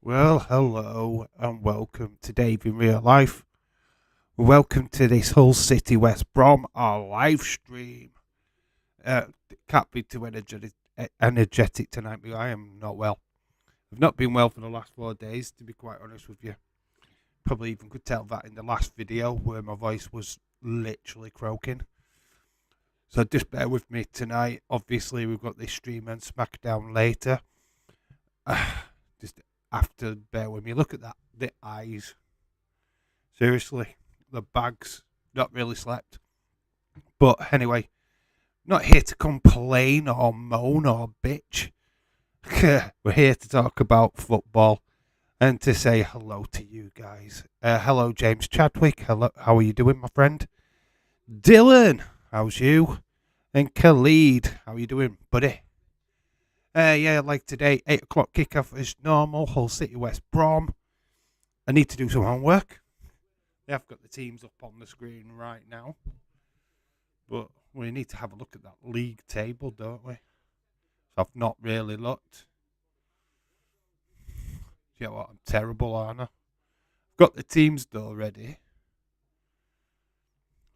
Well, hello and welcome to Dave in Real Life. Welcome to this Hull City West Brom, our live stream. Can't be too energetic tonight, but I am not well. I've not been well for the last 4 days, to be quite honest with you. Probably even could tell that in the last video where my voice was literally croaking. So just bear with me tonight. Obviously, we've got this stream and SmackDown later. Just have to bear with me. Look at that. The eyes. Seriously. The bags. Not really slept. But anyway, not here to complain or moan or bitch. We're here to talk about football and to say hello to you guys. Hello, James Chadwick. Hello, how are you doing, my friend? Dylan, how's you? And Khalid, how are you doing, buddy? Yeah, like today, 8 o'clock kickoff as normal, Hull City West Brom. I need to do some homework. I've got the teams up on the screen right now. But we need to have a look at that league table, don't we? So I've not really looked. You know what, I'm terrible, aren't I? I've got the teams though ready.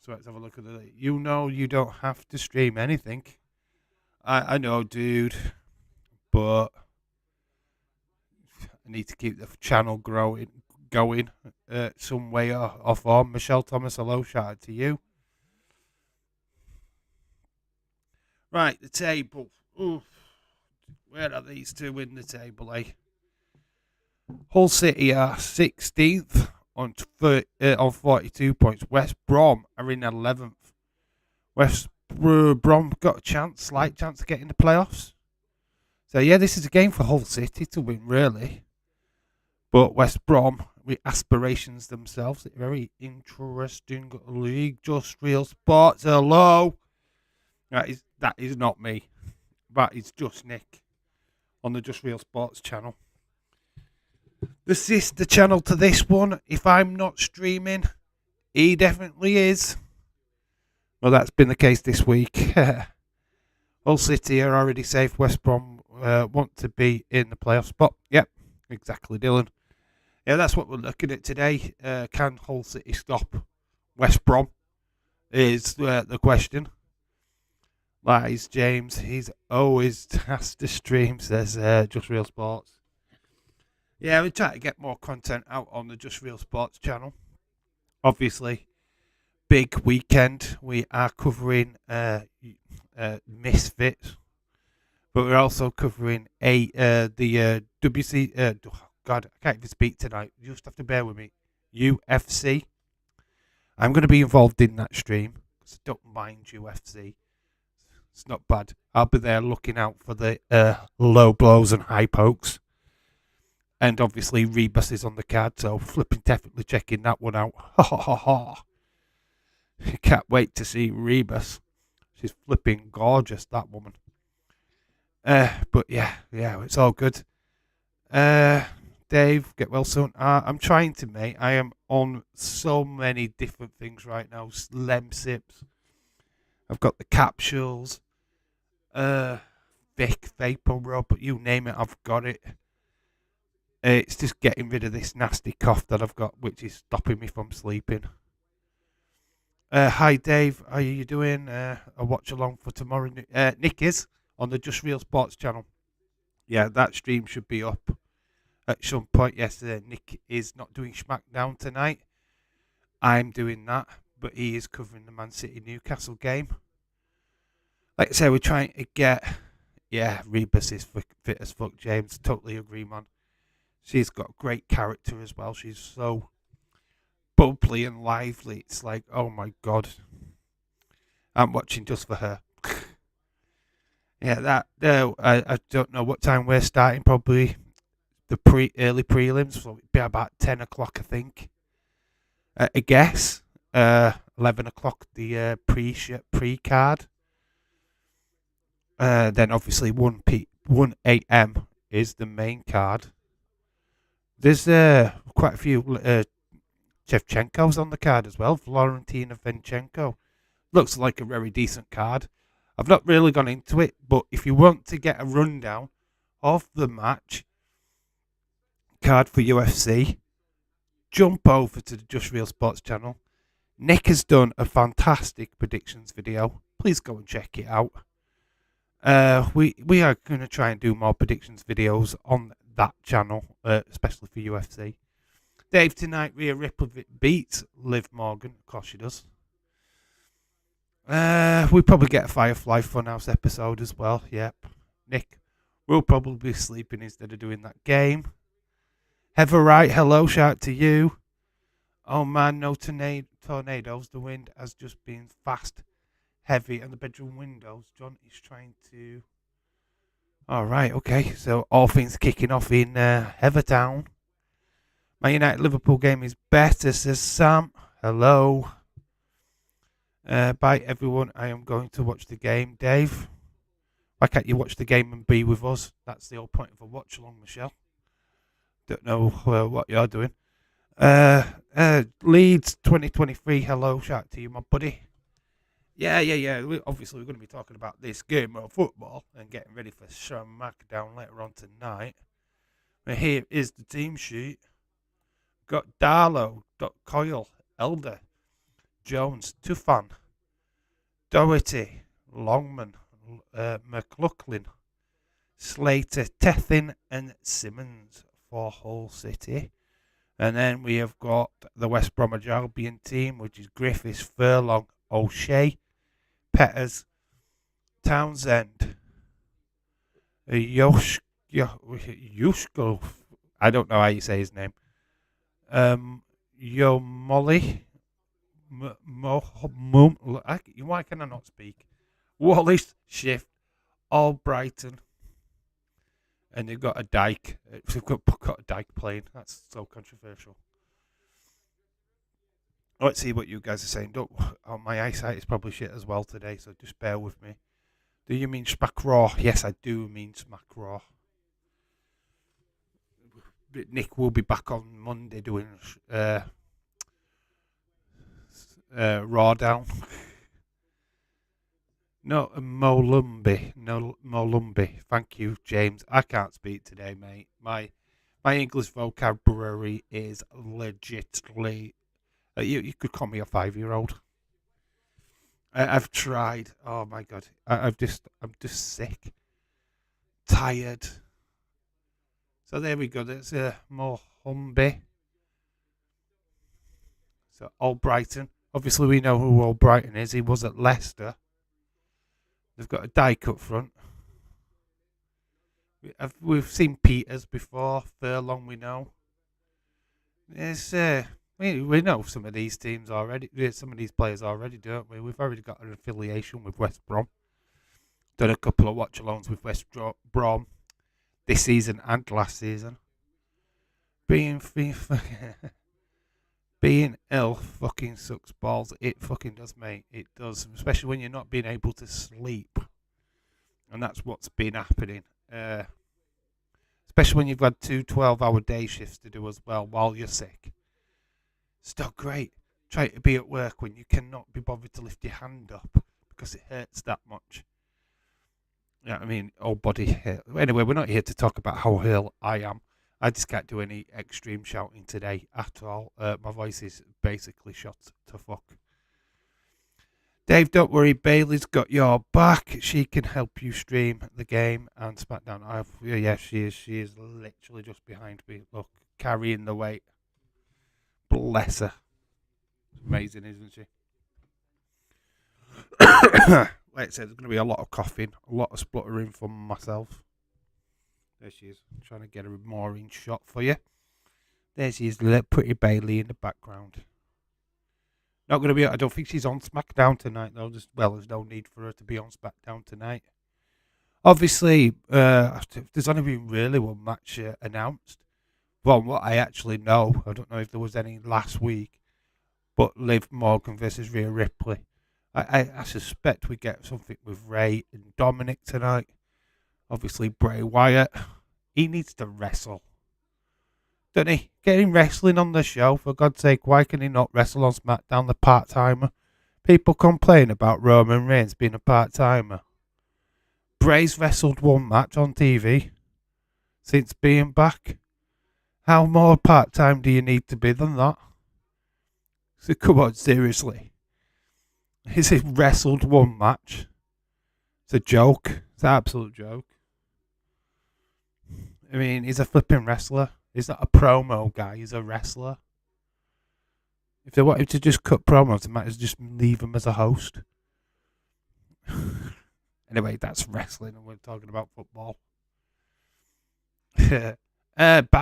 So let's have a look at the league. You know you don't have to stream anything. I know, dude. But I need to keep the channel going some way or form. Michelle Thomas, hello, shout out to you. Right, the table. Oof. Where are these two in the table, eh? Hull City are 16th on 42 points. West Brom are in 11th. West Brom got a chance, slight chance of getting the playoffs. So, yeah, this is a game for Hull City to win, really. But West Brom, with aspirations themselves, a very interesting league. Just Real Sports, hello. That is not me. That is just Nick on the Just Real Sports channel. The sister channel to this one, if I'm not streaming, he definitely is. Well, that's been the case this week. Hull City are already safe. West Brom want to be in the playoff spot. Yep, exactly, Dylan. Yeah, that's what we're looking at today. Can Hull City stop West Brom? Is the question. Lies, James. He's always has to stream, says Just Real Sports. Yeah, we try to get more content out on the Just Real Sports channel. Obviously, big weekend. We are covering Misfits. But we're also covering the WC. God, I can't even speak tonight. You just have to bear with me. UFC. I'm going to be involved in that stream because I don't mind UFC. It's not bad. I'll be there looking out for the low blows and high pokes. And obviously, Rebus is on the card, so flipping definitely checking that one out. Ha ha ha ha. Can't wait to see Rebus. She's flipping gorgeous, that woman. But yeah, it's all good. Dave, get well soon. I'm trying to, mate. I am on so many different things right now. Lemsips. I've got the capsules. Vic Vapor Rub. You name it, I've got it. It's just getting rid of this nasty cough that I've got, which is stopping me from sleeping. Hi, Dave. How are you doing? A watch along for tomorrow. Nick is on the Just Real Sports channel. Yeah, that stream should be up at some point yesterday. Nick is not doing SmackDown tonight. I'm doing that, but he is covering the Man City Newcastle game. Like I say, we're trying to get... Yeah, Rebus is fit as fuck, James. Totally agree, man. She's got great character as well. She's so bubbly and lively. It's like, oh my God. I'm watching just for her. Yeah, I don't know what time we're starting. Probably the early prelims. So it'd be about 10 o'clock, I think. I guess 11 o'clock the pre-card. Then obviously 1 a.m. is the main card. There's quite a few Shevchenko's on the card as well. Florentina Venchenko. Looks like a very decent card. I've not really gone into it, but if you want to get a rundown of the match, card for UFC, jump over to the Just Real Sports channel. Nick has done a fantastic predictions video. Please go and check it out. We are going to try and do more predictions videos on that channel, especially for UFC. Dave tonight, Rhea Ripley beats Liv Morgan. Of course she does. We probably get a Firefly Funhouse episode as well. Yep. Nick will probably be sleeping instead of doing that game. Heather Wright, hello, shout to you. Oh man, no tornadoes. The wind has just been fast, heavy, and the bedroom windows. John is trying to... Alright, okay. So all things kicking off in Heathertown. My United Liverpool game is better, says Sam. Hello. Bye everyone. I am going to watch the game. Dave, why can't you watch the game and be with us? That's the whole point of a watch along, Michelle. Don't know what you're doing. Leeds 2023. Hello, shout out to you, my buddy. Yeah. Obviously, we're going to be talking about this game of football and getting ready for SmackDown later on tonight. But here is the team sheet. Got Darlow, Coyle, Elder, Jones, Tufan, Doherty, Longman, McLaughlin, Slater, Tethin, and Simmons for Hull City. And then we have got the West Bromwich Albion team, which is Griffiths, Furlong, O'Shea, Petters, Townsend, Yushko, I don't know how you say his name, Yomoli, why can I not speak? Wallace, Shift, Albrighton, and they've got a Dyke. They've got a Dyke playing. That's so controversial. Let's see what you guys are saying. My eyesight is probably shit as well today, so just bear with me. Do you mean Smack Raw? Yes, I do mean Smack Raw. Nick will be back on Monday doing Raw Down. No, Molumbi. Thank you, James. I can't speak today, mate. My English vocabulary is legitimately... you could call me a 5-year-old. I've tried. Oh my god. I'm just sick. Tired. So there we go. There's Mohumbi. So Albrighton. Obviously we know who Albrighton is. He was at Leicester. They've got a Dyke up front. We've seen Peters before. Furlong we know. There's we know some of these teams already. Some of these players already, don't we? We've already got an affiliation with West Brom. Done a couple of watch-alongs with West Brom this season and last season. Being ill fucking sucks balls. It fucking does, mate. It does. Especially when you're not being able to sleep. And that's what's been happening. Especially when you've had 2 12-hour day shifts to do as well while you're sick. It's not great. Try to be at work when you cannot be bothered to lift your hand up because it hurts that much. You know what I mean? Whole body hurt. Anyway, we're not here to talk about how ill I am. I just can't do any extreme shouting today at all. My voice is basically shot to fuck. Dave, don't worry. Bailey's got your back. She can help you stream the game and SmackDown. Yeah, she is. She is literally just behind me. Look, carrying the weight. Bless her. Amazing, isn't she? Like I said, there's going to be a lot of coughing, a lot of spluttering from myself. There she is. I'm trying to get a more in shot for you. There she is, little pretty Bailey in the background. Not going to be... I don't think she's on SmackDown tonight, though. There's no need for her to be on SmackDown tonight. Obviously, there's only been really one match announced. From what I actually know, I don't know if there was any last week, but Liv Morgan versus Rhea Ripley. I suspect we get something with Ray and Dominic tonight. Obviously, Bray Wyatt. He needs to wrestle. Don't he? Get him wrestling on the show, for God's sake. Why can he not wrestle on SmackDown, the part-timer? People complain about Roman Reigns being a part-timer. Bray's wrestled one match on TV since being back. How more part-time do you need to be than that? So come on, seriously. He's wrestled one match. It's a joke. It's an absolute joke. I mean, he's a flipping wrestler. He's not a promo guy. He's a wrestler. If they want him to just cut promos, they might as well just leave him as a host. Anyway, that's wrestling, and we're talking about football.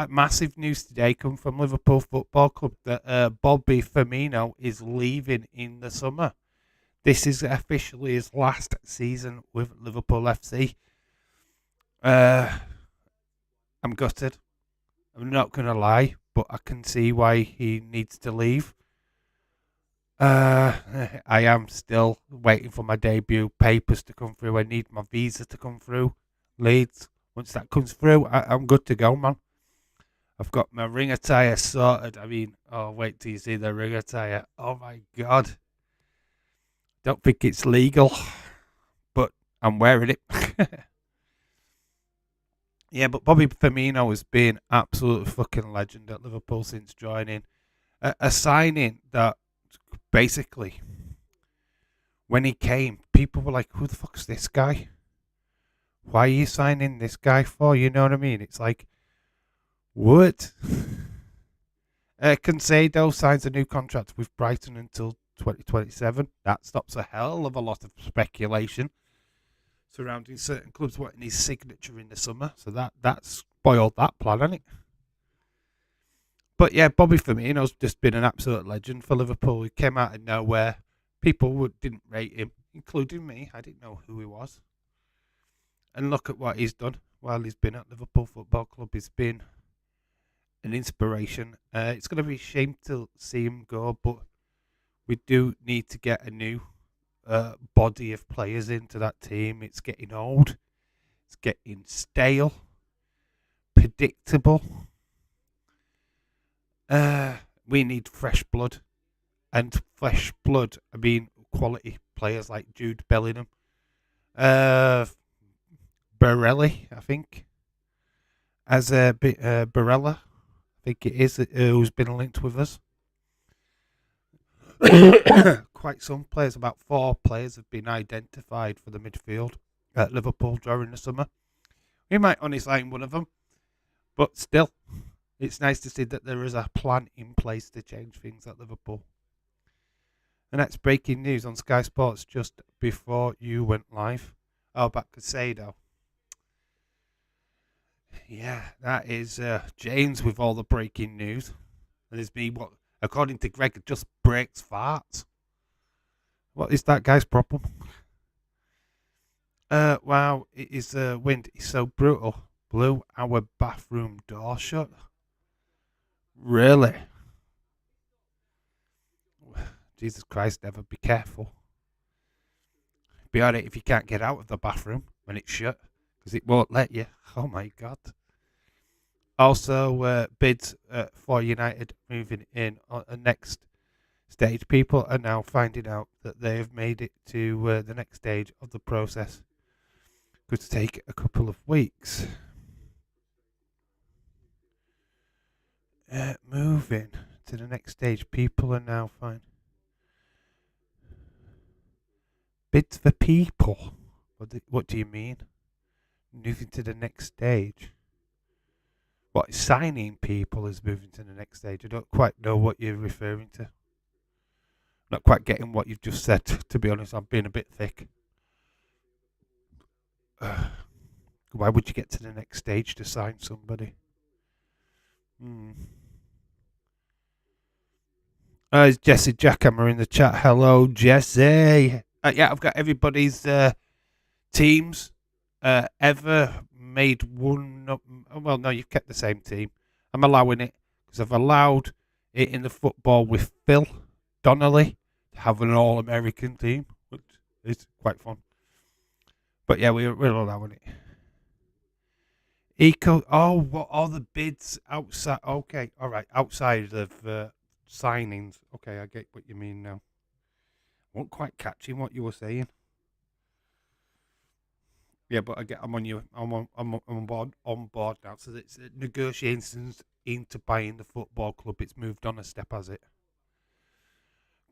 Massive news today come from Liverpool Football Club that Bobby Firmino is leaving in the summer. This is officially his last season with Liverpool FC. I'm gutted. I'm not going to lie, but I can see why he needs to leave. I am still waiting for my debut papers to come through. I need my visa to come through. Leeds. Once that comes through, I'm good to go, man. I've got my ring attire sorted. I mean, wait till you see the ring attire. Oh my God. Don't think it's legal, but I'm wearing it. Yeah, but Bobby Firmino has been absolute fucking legend at Liverpool since joining. A signing that basically, when he came, people were like, who the fuck's this guy? Why are you signing this guy for? You know what I mean? It's like, what? Concedo signs a new contract with Brighton until 2027. That stops a hell of a lot of speculation surrounding certain clubs wanting his signature in the summer. So that spoiled that plan, hasn't it? But yeah, Bobby Firmino's just been an absolute legend for Liverpool. He came out of nowhere. People didn't rate him, including me. I didn't know who he was. And look at what he's done while he's been at Liverpool Football Club. He's been an inspiration. It's going to be a shame to see him go, but we do need to get a new body of players into that team. It's getting old. It's getting stale, predictable. We need fresh blood. And fresh blood, I mean, quality players like Jude Bellingham. Barelli, I think. As Barella, I think it is, who's been linked with us. Quite some players, about 4 players have been identified for the midfield at Liverpool during the summer. We might only sign one of them, but still, it's nice to see that there is a plan in place to change things at Liverpool. And that's breaking news on Sky Sports just before you went live. Oh, back Casado. Yeah, that is James with all the breaking news. And there's me, what, according to Greg, just breaks farts. What is that guy's problem? Wow, it is wind is so brutal. Blew our bathroom door shut. Really? Jesus Christ, never be careful. Be alright if you can't get out of the bathroom when it's shut, because it won't let you. Oh my God. Also, bids for United moving in on the next stage. People are now finding out that they have made it to the next stage of the process. Could take a couple of weeks. Moving to the next stage. People are now finding bids for people. What do you mean? Moving to the next stage. What, signing people is moving to the next stage? I don't quite know what you're referring to. Not quite getting what you've just said, to be honest. I'm being a bit thick. Why would you get to the next stage to sign somebody? Is Jesse Jackhammer in the chat? Hello, Jesse. Yeah, I've got everybody's teams. Ever made one? Well, no, you've kept the same team. I'm allowing it because I've allowed it in the football with Phil Donnelly to have an all-American team, which is quite fun. But yeah, we're allowing it. Eco. Oh, what are the bids outside? Okay, all right, outside of signings. Okay, I get what you mean now. I wasn't quite catching what you were saying. Yeah, but I'm on you. I'm on board now. So it's negotiations into buying the football club. It's moved on a step, has it?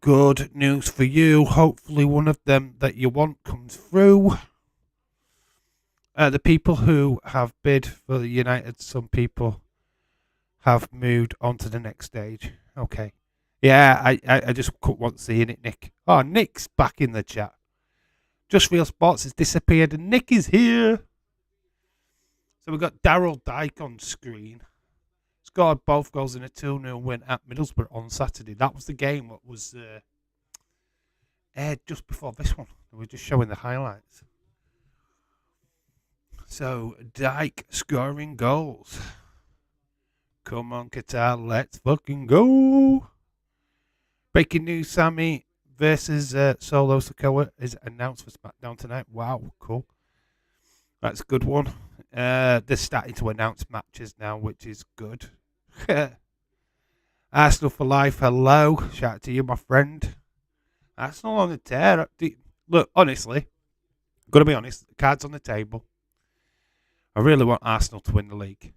Good news for you. Hopefully, one of them that you want comes through. The people who have bid for the United, some people have moved on to the next stage. Okay. Yeah, I just couldn't want seeing it, Nick. Oh, Nick's back in the chat. Just Real Sports has disappeared and Nick is here. So we've got Daryl Dyke on screen. Scored both goals in a 2-0 win at Middlesbrough on Saturday. That was the game that was aired just before this one. We're just showing the highlights. So, Dyke scoring goals. Come on, Qatar, let's fucking go. Breaking news, Sammy versus Solo Sikoa is announced for SmackDown tonight. Wow, cool. That's a good one. They're starting to announce matches now, which is good. Arsenal for life, hello. Shout out to you, my friend. Arsenal on the tear. Look, honestly, I'm going to be honest, the cards on the table. I really want Arsenal to win the league.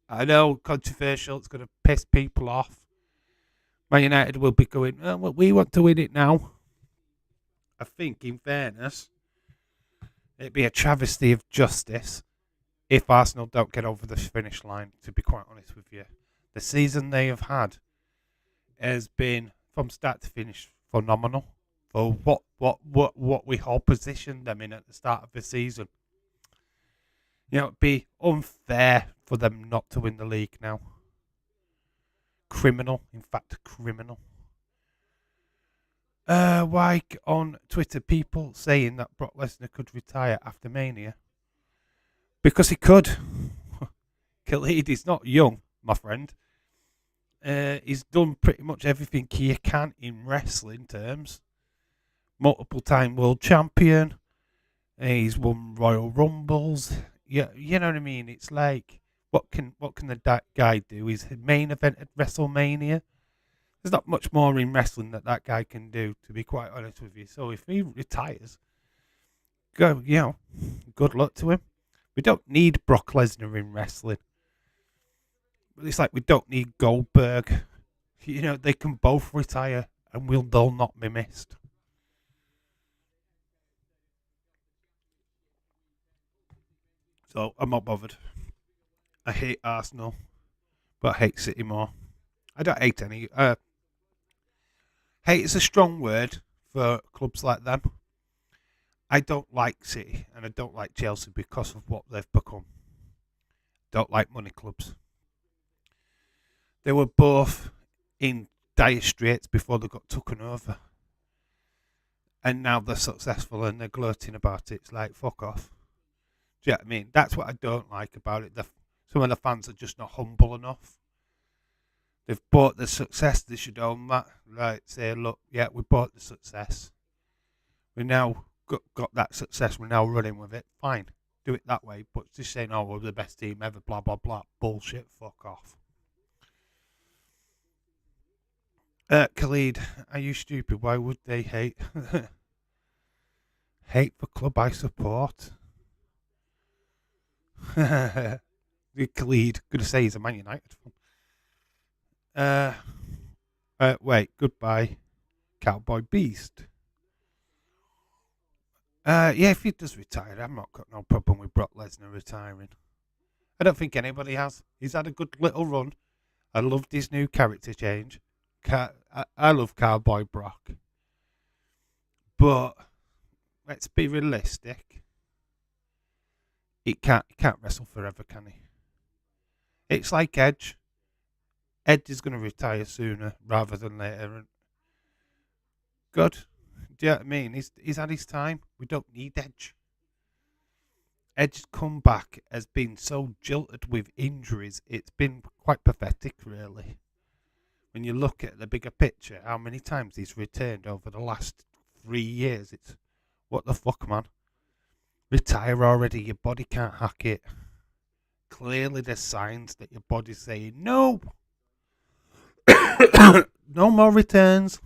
I know, controversial, it's going to piss people off. Man United will be going, oh, well, we want to win it now. I think, in fairness, it'd be a travesty of justice if Arsenal don't get over the finish line, to be quite honest with you. The season they have had has been, from start to finish, phenomenal for what we all positioned them in at the start of the season. You know, it'd be unfair for them not to win the league now. Criminal, in fact, criminal. Like on Twitter, people saying that Brock Lesnar could retire after Mania. Because he could. Khalid is not young, my friend. He's done pretty much everything he can in wrestling terms. Multiple time world champion. He's won Royal Rumbles. Yeah, you know what I mean? It's like, what can the guy do? He's main event at WrestleMania. There's not much more in wrestling that guy can do, to be quite honest with you. So if he retires, good luck to him. We don't need Brock Lesnar in wrestling. But it's like we don't need Goldberg. You know, they can both retire and they'll not be missed. So I'm not bothered. I hate Arsenal, but I hate City more. I don't hate any. Hate is a strong word for clubs like them. I don't like City and I don't like Chelsea because of what they've become. Don't like money clubs. They were both in dire straits before they got taken over. And now they're successful and they're gloating about it. It's like, fuck off. Do you know what I mean? That's what I don't like about it. Some of the fans are just not humble enough. They've bought the success. They should own that. Right, say, look, yeah, we bought the success. We now got that success. We're now running with it. Fine. Do it that way. But just saying, oh, we're the best team ever, blah, blah, blah. Bullshit. Fuck off. Khalid, are you stupid? Why would they hate? Hate the club I support? Khalid, gonna say he's a Man United fan. Wait, goodbye, Cowboy Beast. Yeah, if he does retire, I've not got no problem with Brock Lesnar retiring. I don't think anybody has. He's had a good little run. I loved his new character change. I love Cowboy Brock. But let's be realistic. He can't wrestle forever, can he? It's like Edge. Edge is going to retire sooner rather than later. And good. Do you know what I mean? He's had his time. We don't need Edge. Edge's comeback has been so jilted with injuries. It's been quite pathetic, really. When you look at the bigger picture, how many times he's returned over the last 3 years, it's what the fuck, man. Retire already. Your body can't hack it. Clearly, there's signs that your body's saying no. No more returns.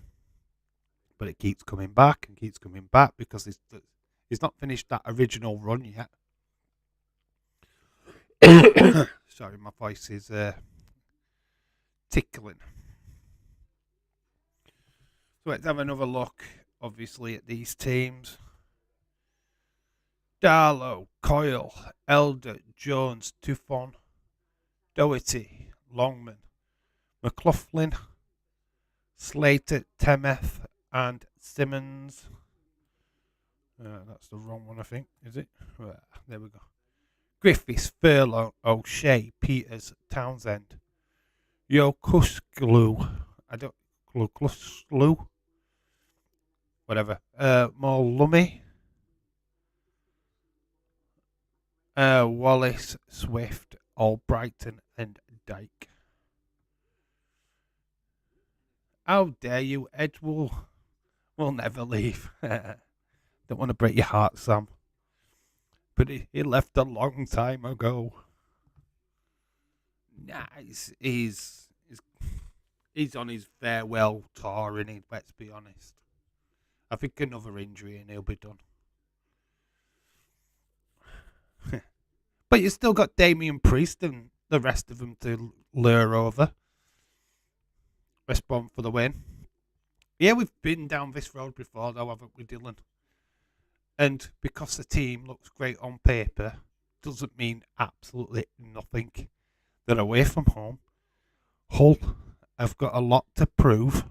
But it keeps coming back and keeps coming back because he's not finished that original run yet. Sorry, my voice is tickling. So let's have another look, obviously, at these teams. Darlow, Coyle, Elder, Jones, Tuffon, Doherty, Longman, McLaughlin, Slater, Temeth, and Simmons. That's the wrong one, I think, is it? There we go. Griffiths, Furlong, O'Shea, Peters, Townsend, Yokusklu, I don't, Klusklu, whatever. More Wallace, Swift, Albrighton, and Dyke. How dare you, Edge will never leave. Don't want to break your heart, Sam. But he left a long time ago. Nah, he's on his farewell tour, and let's be honest. I think another injury and he'll be done. But you still got Damien Priest and the rest of them to lure over. West Brom for the win. Yeah, we've been down this road before, though, haven't we, Dylan? And because the team looks great on paper, doesn't mean absolutely nothing. They're away from home. Hull have got a lot to prove.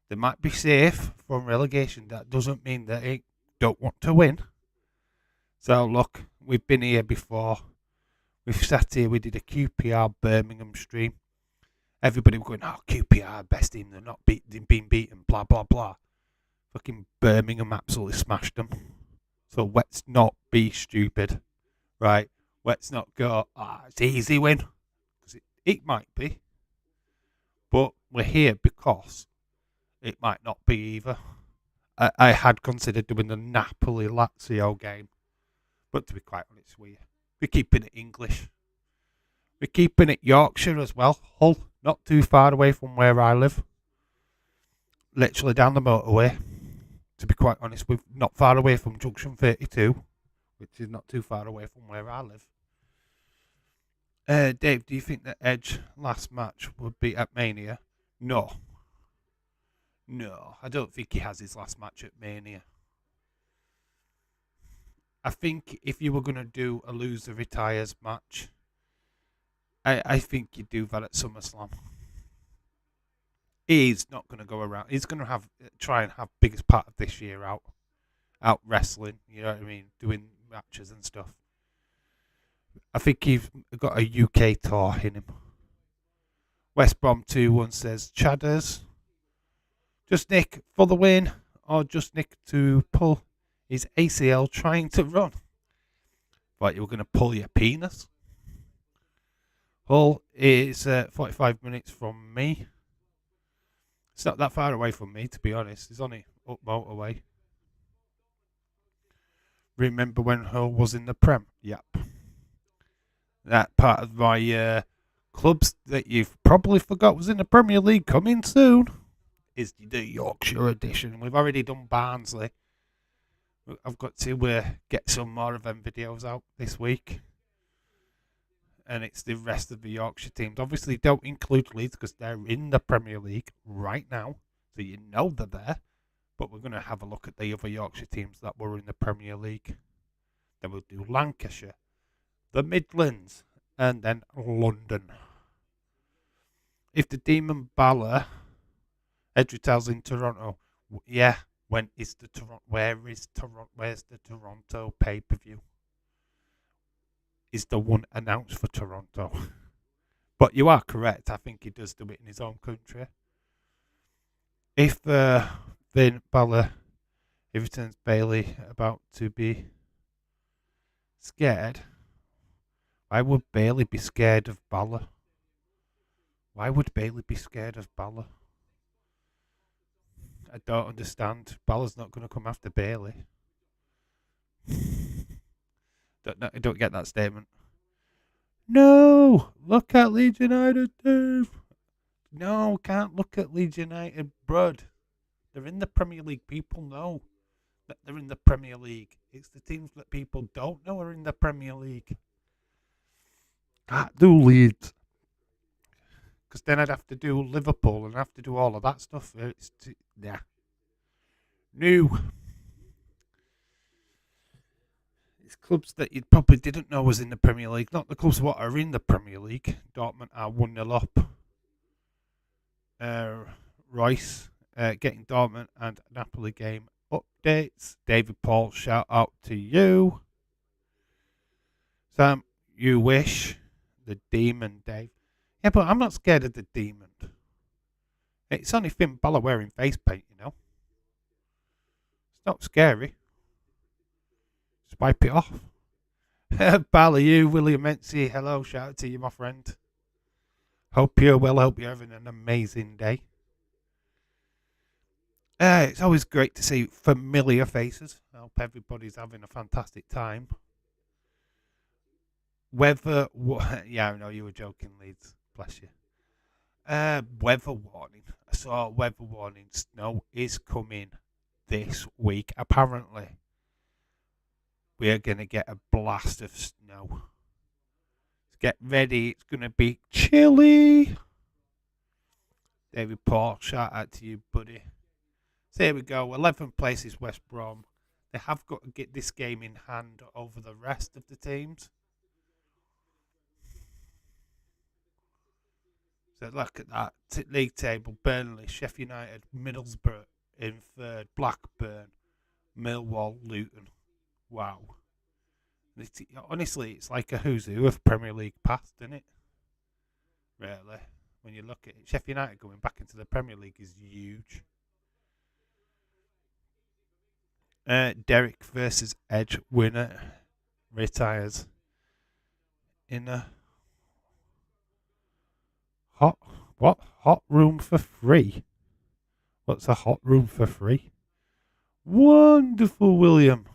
They might be safe from relegation. That doesn't mean they don't want to win. So, look, we've been here before. We've sat here, we did a QPR Birmingham stream. Everybody was going, oh, QPR, best team, they're not being beaten, blah, blah, blah. Fucking Birmingham absolutely smashed them. So let's not be stupid, right? Let's not go, it's an easy win. Because it might be. But we're here because it might not be either. I had considered doing the Napoli-Lazio game. But to be quite honest with you, we're keeping it English. We're keeping it Yorkshire as well. Hull, not too far away from where I live. Literally down the motorway. To be quite honest, we're not far away from Junction 32, which is not too far away from where I live. Dave, do you think that Edge last match would be at Mania? No. No, I don't think he has his last match at Mania. I think if you were going to do a loser retires match, I think you'd do that at SummerSlam. He's not going to go around. He's going to try and have biggest part of this year out wrestling. You know what I mean, doing matches and stuff. I think he's got a UK tour in him. West Brom 2-1 says Chadders. Just Nick for the win, or just Nick to pull his ACL trying to run. Like you were going to pull your penis. Hull is 45 minutes from me. It's not that far away from me, to be honest. It's only up motorway. Remember when Hull was in the Prem? Yep. That part of my clubs that you've probably forgot was in the Premier League coming soon is the Yorkshire edition. We've already done Barnsley. I've got to get some more of them videos out this week. And it's the rest of the Yorkshire teams. Obviously, don't include Leeds because they're in the Premier League right now. So you know they're there. But we're going to have a look at the other Yorkshire teams that were in the Premier League. Then we'll do Lancashire, the Midlands, and then London. If the Demon Balor, Edgerton's in Toronto, yeah. Where is the Toronto? Where's the Toronto pay-per-view? Is the one announced for Toronto? But you are correct. I think he does do it in his own country. If Finn Balor, if it turns Bailey about to be scared, why would Bailey be scared of Balor? Why would Bailey be scared of Balor? I don't understand. Balor's not going to come after Bailey. I don't get that statement. No! Look at Leeds United, Dave! No, can't look at Leeds United, Brud. They're in the Premier League. People know that they're in the Premier League. It's the teams that people don't know are in the Premier League. Can't do Leeds. Because then I'd have to do Liverpool and have to do all of that stuff. Yeah. New. It's clubs that you probably didn't know was in the Premier League. Not the clubs what are in the Premier League. Dortmund are 1-0 up. Royce getting Dortmund and Napoli game updates. David Paul, shout out to you. Sam, you wish. The Demon, Dave. Yeah, but I'm not scared of the Demon. It's only Finn Balor wearing face paint, you know. It's not scary. Just wipe it off. Balor, you, William Mency, hello, shout out to you, my friend. Hope you're well, hope you're having an amazing day. It's always great to see familiar faces. I hope everybody's having a fantastic time. Yeah, I know you were joking, Leeds. Bless you. Weather warning. I saw a weather warning. Snow is coming this week. Apparently, we are going to get a blast of snow. Get ready. It's going to be chilly. David Paul, shout out to you, buddy. So here we go. 11th place is West Brom. They have got to get this game in hand over the rest of the teams. So look at that. League table. Burnley, Sheffield United, Middlesbrough in third. Blackburn, Millwall, Luton. Wow. Honestly, it's like a who's who of Premier League past, isn't it? Really. When you look at it. Sheffield United going back into the Premier League is huge. Derek versus Edge winner retires in a hot room for free. What's a hot room for free? Wonderful, William.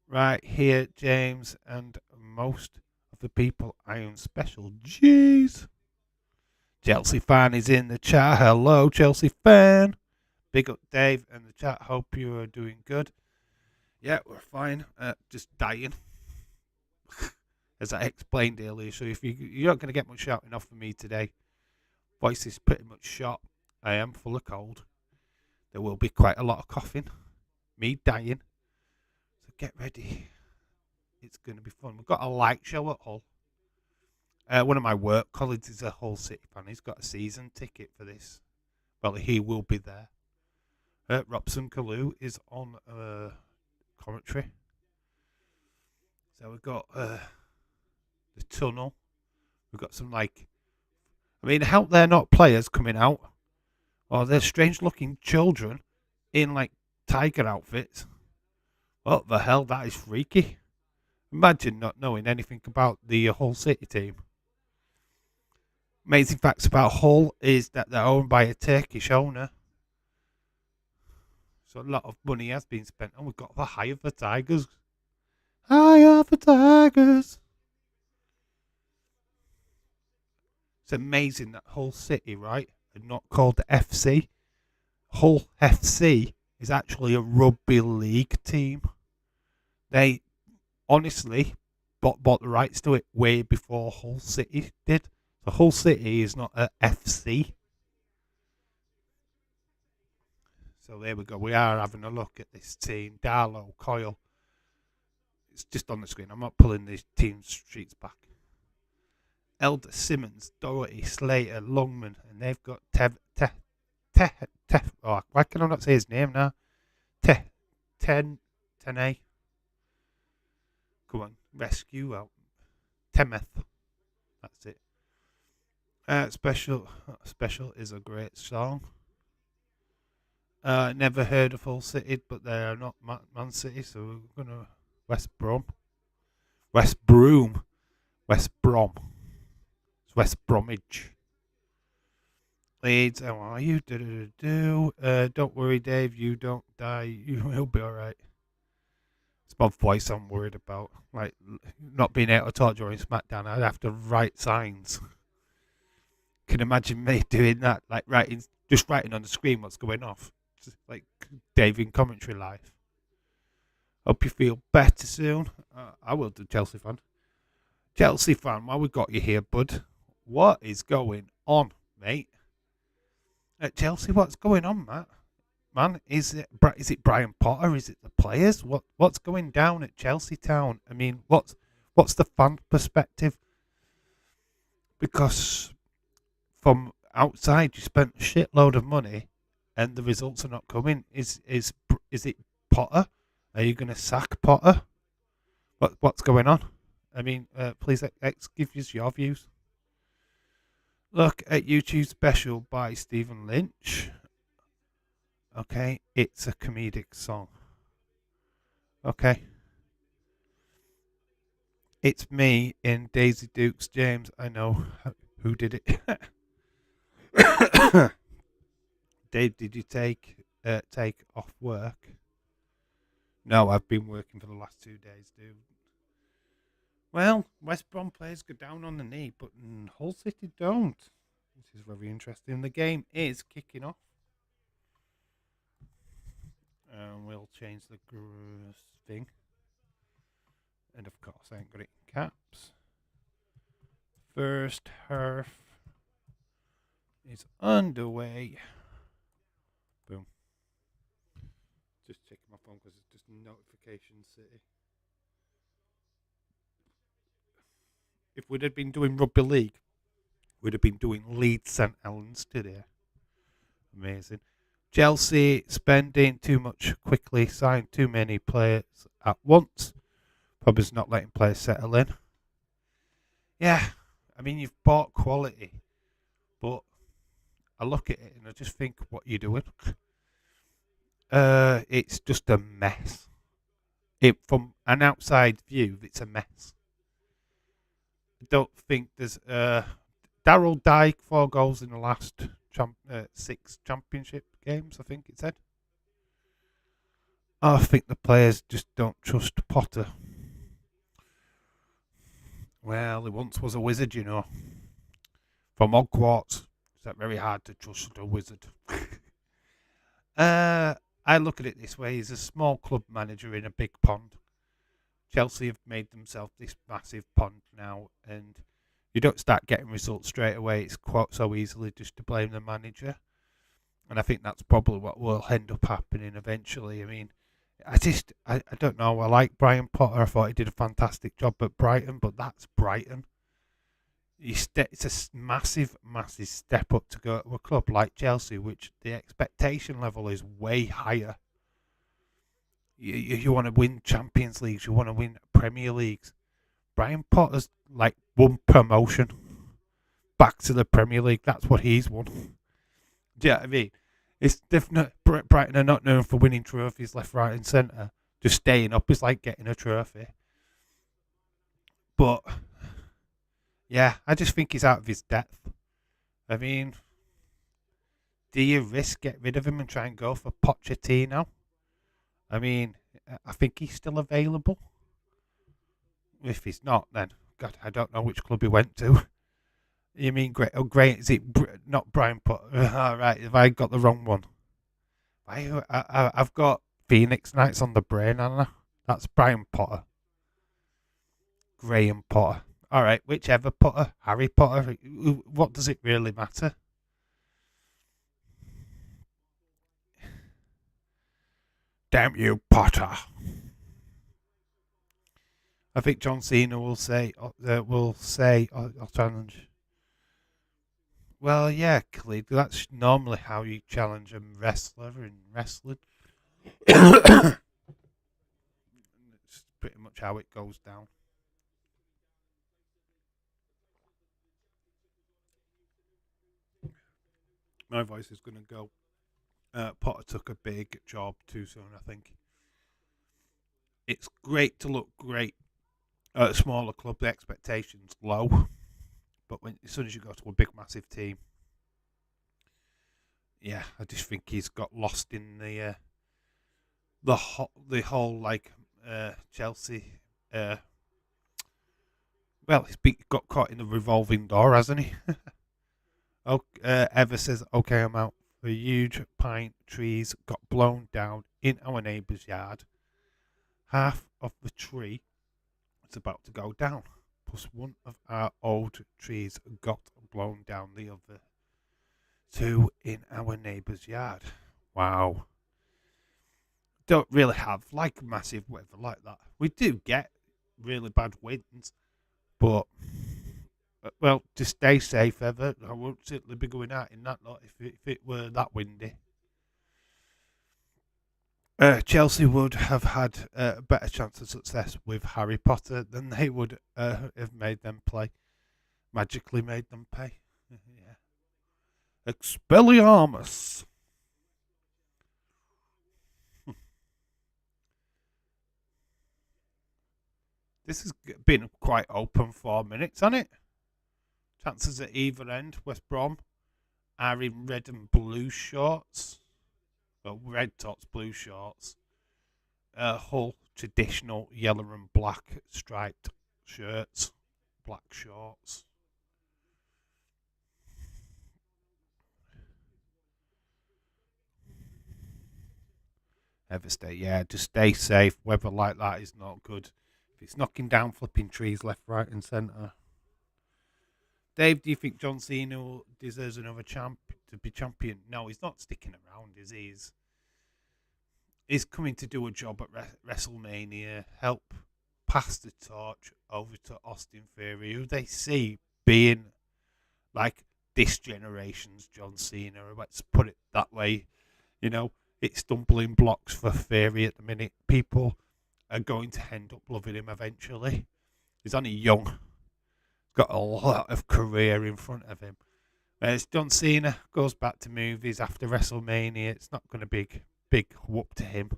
Right here, James, and most of the people I am special. Jeez. Chelsea fan is in the chat. Hello, Chelsea fan. Big up, Dave, and the chat. Hope you are doing good. Yeah, we're fine. Just dying. As I explained earlier. So if you're not going to get much shouting off of me today. Voice is pretty much shot. I am full of cold. There will be quite a lot of coughing. Me dying. So get ready. It's going to be fun. We've got a light show at Hull. One of my work colleagues is a Hull City fan. He's got a season ticket for this. Well, he will be there. Robson Kalu is on commentary. So we've got the tunnel. We've got some help they're not players coming out. Or they're strange looking children in tiger outfits. What the hell? That is freaky. Imagine not knowing anything about the Hull City team. Amazing facts about Hull is that they're owned by a Turkish owner. So a lot of money has been spent. And we've got the High of the Tigers. High of the Tigers. It's amazing that Hull City, right, are not called the FC. Hull FC is actually a rugby league team. They honestly bought the rights to it way before Hull City did. So Hull City is not a FC. So there we go. We are having a look at this team. Darlow, Coyle. It's just on the screen. I'm not pulling these team sheets back. Elder, Simmons, Doherty, Slater, Longman, and they've got why can I not say his name now? Tene. Come on, rescue out. Temeth. That's it. Special is a great song. Never heard of Hull City, but they are not Man City, so we're gonna West Brom. It's West Bromwich. Leeds, how are you? Don't worry, Dave. You don't die. You will be all right. It's my voice I'm worried about. Not being able to talk during SmackDown. I'd have to write signs. Can imagine me doing that, writing on the screen what's going off, just like Dave in commentary live. Hope you feel better soon. I will do, Chelsea fan. Chelsea fan, while we got you here, bud, what is going on, mate? At Chelsea, what's going on, Matt? Man, is it Brian Potter? Is it the players? What's going down at Chelsea Town? I mean, what's the fan perspective? Because from outside, you spent a shitload of money, and the results are not coming. Is it Potter? Are you going to sack Potter? What's going on? I mean, please give us your views. Look at YouTube special by Stephen Lynch. Okay, it's a comedic song. Okay. It's me in Daisy Dukes. James, I know who did it. Dave, did you take off work? No, I've been working for the last 2 days, dude. Well, West Brom players go down on the knee, but Hull City don't. This is very interesting. The game is kicking off. We'll change the thing. And of course, I ain't got it in caps. First half is underway. Boom. Just checking my phone because it's just notification city. If we'd have been doing rugby league, we'd have been doing Leeds St Helens today. Amazing. Chelsea spending too much quickly, signed too many players at once. Probably not letting players settle in. Yeah, I mean, you've bought quality, but I look at it and I just think, what are you doing? It's just a mess. From an outside view, it's a mess. I don't think there's Daryl Dyke 4 goals in the last 6 championship games, I think it said. I think the players just don't trust Potter. Well, he once was a wizard, you know. From Hogwarts. It's that very hard to trust a wizard. I look at it this way. He's a small club manager in a big pond. Chelsea have made themselves this massive pond now, and you don't start getting results straight away. It's quite so easily just to blame the manager. And I think that's probably what will end up happening eventually. I mean, I don't know. I like Brian Potter. I thought he did a fantastic job at Brighton, but that's Brighton. It's a massive, massive step up to go to a club like Chelsea, which the expectation level is way higher. You want to win Champions Leagues, you want to win Premier Leagues. Brian Potter's like won promotion back to the Premier League. That's what he's won. Do you know what I mean? It's definitely Brighton are not known for winning trophies left, right, and centre. Just staying up is like getting a trophy. But yeah, I just think he's out of his depth. I mean, do you risk get rid of him and try and go for Pochettino? I mean, I think he's still available. If he's not, then God, I don't know which club he went to. You mean great? Oh, great! Is it not Brian Potter? All right, have I got the wrong one? I've got Phoenix Knights on the brain, haven't I? That's Brian Potter. Graham Potter. All right, whichever Potter, Harry Potter. What does it really matter? Damn you, Potter! I think John Cena will say, I'll challenge. Well, yeah, Khalid, that's normally how you challenge a wrestler in wrestling. It's pretty much how it goes down. My voice is going to go. Potter took a big job too soon, I think. It's great to look great at a smaller club. The expectation's low. But as soon as you go to a big, massive team, yeah, I just think he's got lost in the whole like Chelsea. Well, got caught in the revolving door, hasn't he? Ever says, "Okay, I'm out." The huge pine trees got blown down in our neighbour's yard. Half of the tree is about to go down. plus one of our old trees got blown down the other two in our neighbour's yard. Wow. Don't really have like massive weather like that. We do get really bad winds, but well, just stay safe, Ever. I won't certainly be going out in that lot if it were that windy. Chelsea would have had a better chance of success with Harry Potter than they would have made them play. Magically made them pay. Yeah. Expelliarmus. This has been quite open 4 minutes, hasn't it? Chances at either end. West Brom are in red and blue shorts. Well, red tops, blue shorts. Hull, traditional yellow and black striped shirts, black shorts. Everstate, yeah, just stay safe. Weather like that is not good. If it's knocking down flipping trees left, right, and centre. Dave, do you think John Cena deserves another champ to be champion? No, he's not sticking around, is he? He's coming to do a job at WrestleMania, help pass the torch over to Austin Theory, who they see being like this generation's John Cena. Let's put it that way. You know, it's stumbling blocks for Theory at the minute. People are going to end up loving him eventually. He's only young, got a lot of career in front of him. As John Cena goes back to movies after WrestleMania, it's not going to be big whoop to him.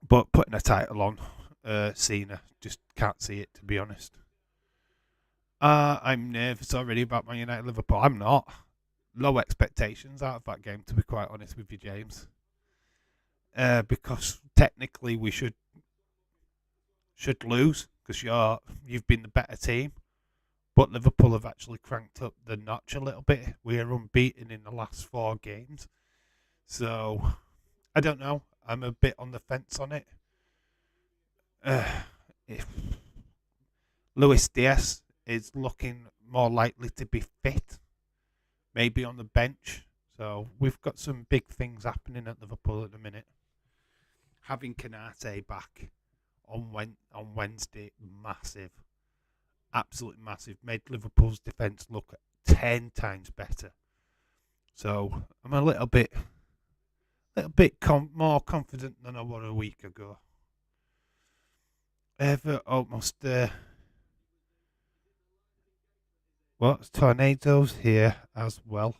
But putting a title on Cena, just can't see it, to be honest. I'm nervous already about Man United Liverpool. I'm not. Low expectations out of that game, to be quite honest with you, James. Because technically we should lose because you've been the better team. But Liverpool have actually cranked up the notch a little bit. We are unbeaten in the last 4 games. So, I don't know. I'm a bit on the fence on it. If Luis Diaz is looking more likely to be fit, maybe on the bench. So, we've got some big things happening at Liverpool at the minute. Having Canate back on Wednesday, massive. Absolutely massive. Made Liverpool's defence look 10 times better. So, I'm a little bit more confident than I was a week ago. Ever almost tornadoes here as well.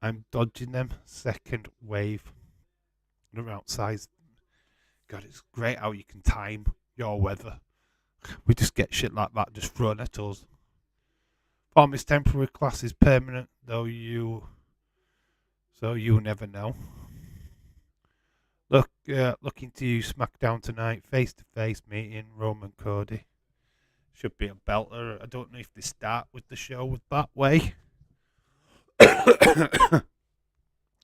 I'm dodging them. Second wave. They're outside. God, it's great how you can time your weather. We just get shit like that just thrown at us. Form is temporary, class is permanent, so you never know. Looking to use SmackDown tonight, face-to-face meeting, Roman Cody. Should be a belter. I don't know if they start with the show with that way.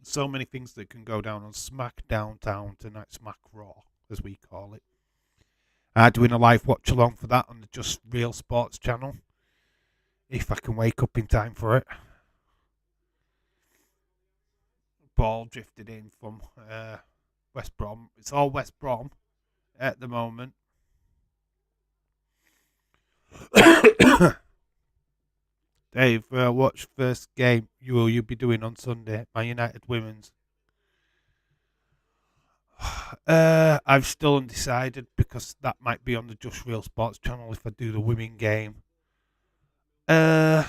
So many things that can go down on SmackDown Town tonight, Smack Raw, as we call it. Doing a live watch along for that on the Just Real Sports channel. If I can wake up in time for it. Ball drifted in from West Brom. It's all West Brom at the moment. Dave, watch first game you'll be doing on Sunday, Man United Women's. I've still undecided because that might be on the Just Real Sports channel if I do the women game. I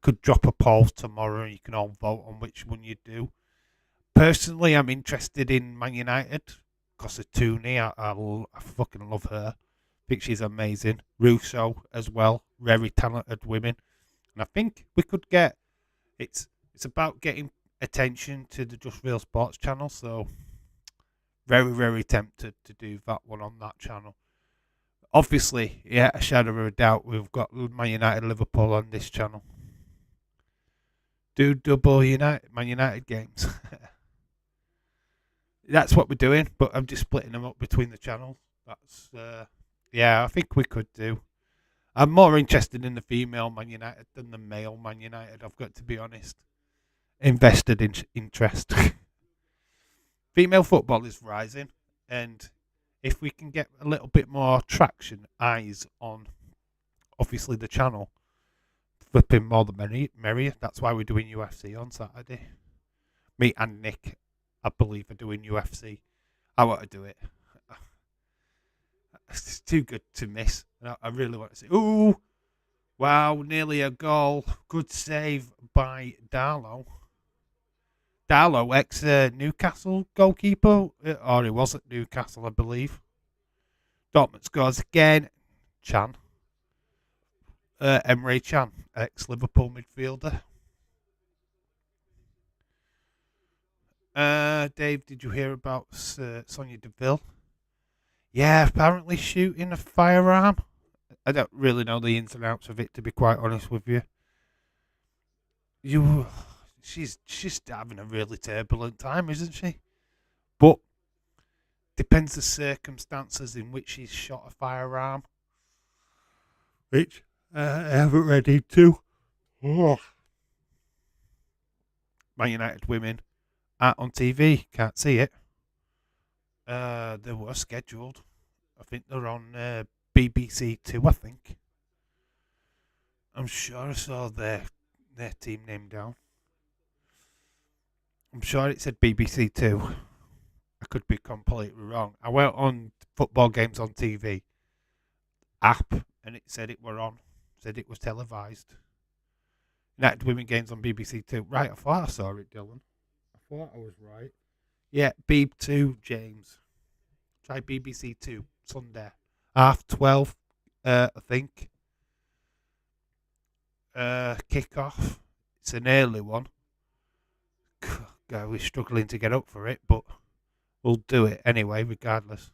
could drop a poll tomorrow and you can all vote on which one you do. Personally, I'm interested in Man United because of Tooney. I fucking love her. I think she's amazing. Russo as well. Very talented women. And I think we could get... It's about getting attention to the Just Real Sports channel, so very, very tempted to do that one on that channel. Obviously, yeah, a shadow of a doubt, we've got Man United Liverpool on this channel. Do double Man United games. That's what we're doing, but I'm just splitting them up between the channels. That's Yeah, I think we could do. I'm more interested in the female Man United than the male Man United, I've got to be honest. Invested in interest. Female football is rising, and if we can get a little bit more traction, eyes on obviously the channel, flipping more the merrier. That's why we're doing UFC on Saturday. Me and Nick, I believe, are doing UFC. I want to do it. It's too good to miss. I really want to see. Ooh, wow, nearly a goal. Good save by Darlow. Darlow, ex Newcastle goalkeeper, or he was at Newcastle, I believe. Dortmund scores again. Chan. Emre Chan, ex Liverpool midfielder. Dave, did you hear about Sonia Deville? Yeah, apparently shooting a firearm. I don't really know the ins and outs of it, to be quite honest with you. She's having a really turbulent time, isn't she? But depends the circumstances in which she's shot a firearm, which I haven't read into. Oh. Man United women aren't on TV, can't see it. They were scheduled. I think they're on BBC Two. I think. I'm sure I saw their team name down. I'm sure it said BBC Two. I could be completely wrong. I went on football games on TV app and it said it were on. Said it was televised. United women games on BBC Two. Right, I thought I saw it, Dylan. I thought I was right. Yeah, Beeb 2, James. Try BBC 2, Sunday. 12:30, I think. Kick-off. It's an early one. God, we're struggling to get up for it, but we'll do it anyway, regardless.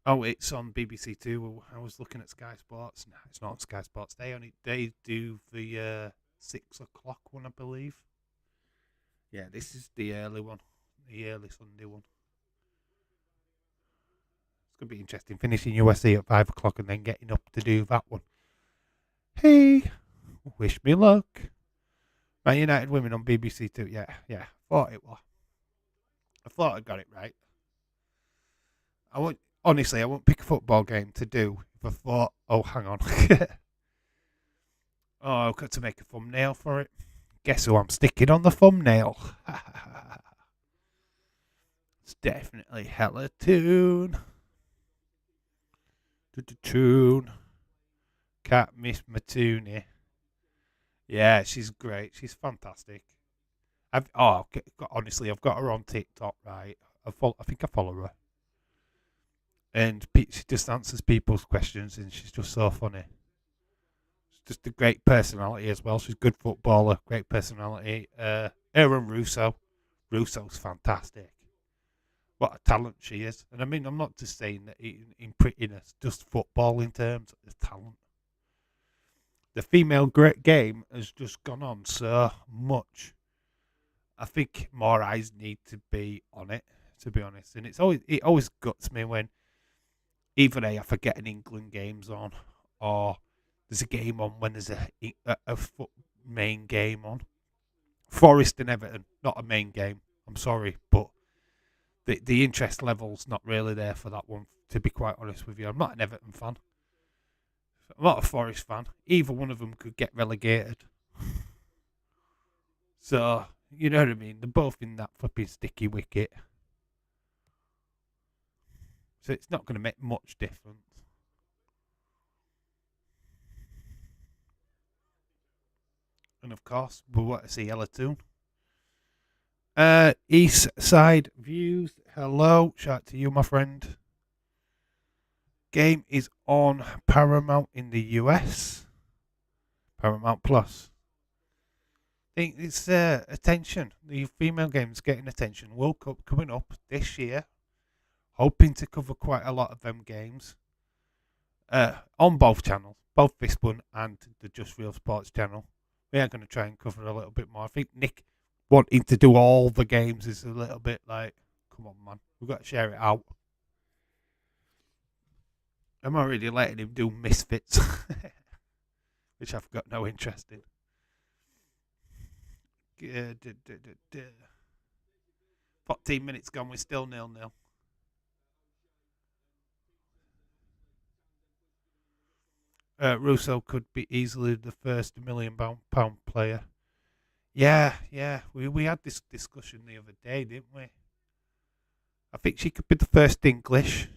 Oh, it's on BBC 2. I was looking at Sky Sports. No, it's not on Sky Sports. They do the 6 o'clock one, I believe. Yeah, this is the early one. The early Sunday one. It's going to be interesting. Finishing USC at 5 o'clock and then getting up to do that one. Hey, wish me luck. Man United women on BBC 2. Yeah. Thought it was. I thought I got it right. Honestly, I won't pick a football game to do if I thought, oh, hang on. Oh, I've got to make a thumbnail for it. Guess who I'm sticking on the thumbnail? It's definitely Hella Toon. Toon. Can't miss Matuni. Yeah, she's great. She's fantastic. Honestly, I've got her on TikTok, right? I think I follow her. And she just answers people's questions, and she's just so funny. She's just a great personality as well. She's a good footballer, great personality. Aaron Russo. Russo's fantastic. What a talent she is. And I mean, I'm not just saying that in prettiness, just football in terms of talent. The female game has just gone on so much. I think more eyes need to be on it, to be honest. And it always guts me when either I forget an England game's on, or there's a game on when there's a main game on. Forest and Everton, not a main game. I'm sorry, but the interest level's not really there for that one, to be quite honest with you. I'm not an Everton fan. I'm not a Forest fan. Either one of them could get relegated. So, you know what I mean? They're both in that flipping sticky wicket. So it's not going to make much difference. And of course, we want to see Ella Toon. East Side Views. Hello. Shout out to you, my friend. Game is on Paramount in the US. Paramount Plus. I think it's attention. The female game's getting attention. World Cup coming up this year. Hoping to cover quite a lot of them games. On both channels. Both this one and the Just Real Sports channel. We are going to try and cover a little bit more. I think Nick wanting to do all the games is a little bit like, come on, man. We've got to share it out. I'm already letting him do misfits, which I've got no interest in. 14 minutes gone, we're still 0-0. Russo could be easily the first £1 million player. Yeah. We had this discussion the other day, didn't we? I think she could be the first English.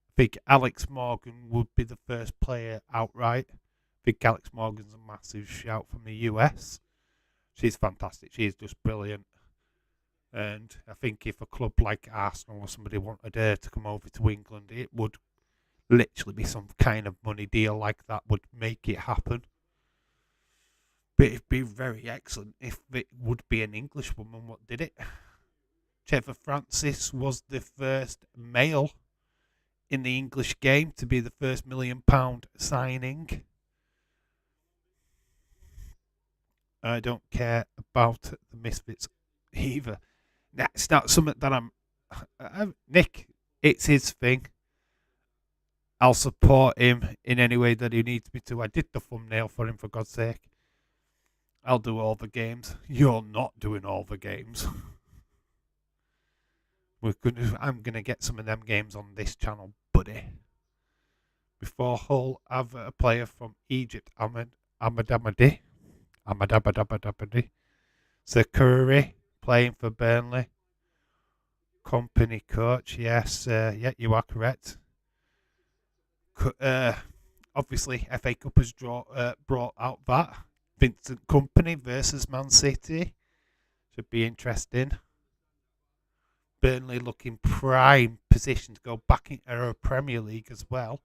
I think Alex Morgan would be the first player outright. I think Alex Morgan's a massive shout from the US. She's fantastic. She is just brilliant. And I think if a club like Arsenal or somebody wanted her to come over to England, it would literally be some kind of money deal like that would make it happen. But it'd be very excellent if it would be an Englishwoman what did it. Trevor Francis was the first male in the English game to be the first £1 million signing. I don't care about the Misfits either. That's not something that Nick, it's his thing. I'll support him in any way that he needs me to. I did the thumbnail for him, for God's sake. I'll do all the games. You're not doing all the games. I'm going to get some of them games on this channel, buddy. Before Hull have a player from Egypt, Ahmadabadi. Sakuri, playing for Burnley. Company coach, yes. Yeah, you are correct. Obviously, FA Cup has brought out that. Vincent Company versus Man City. Should be interesting. Burnley looking prime position to go back into our Premier League as well.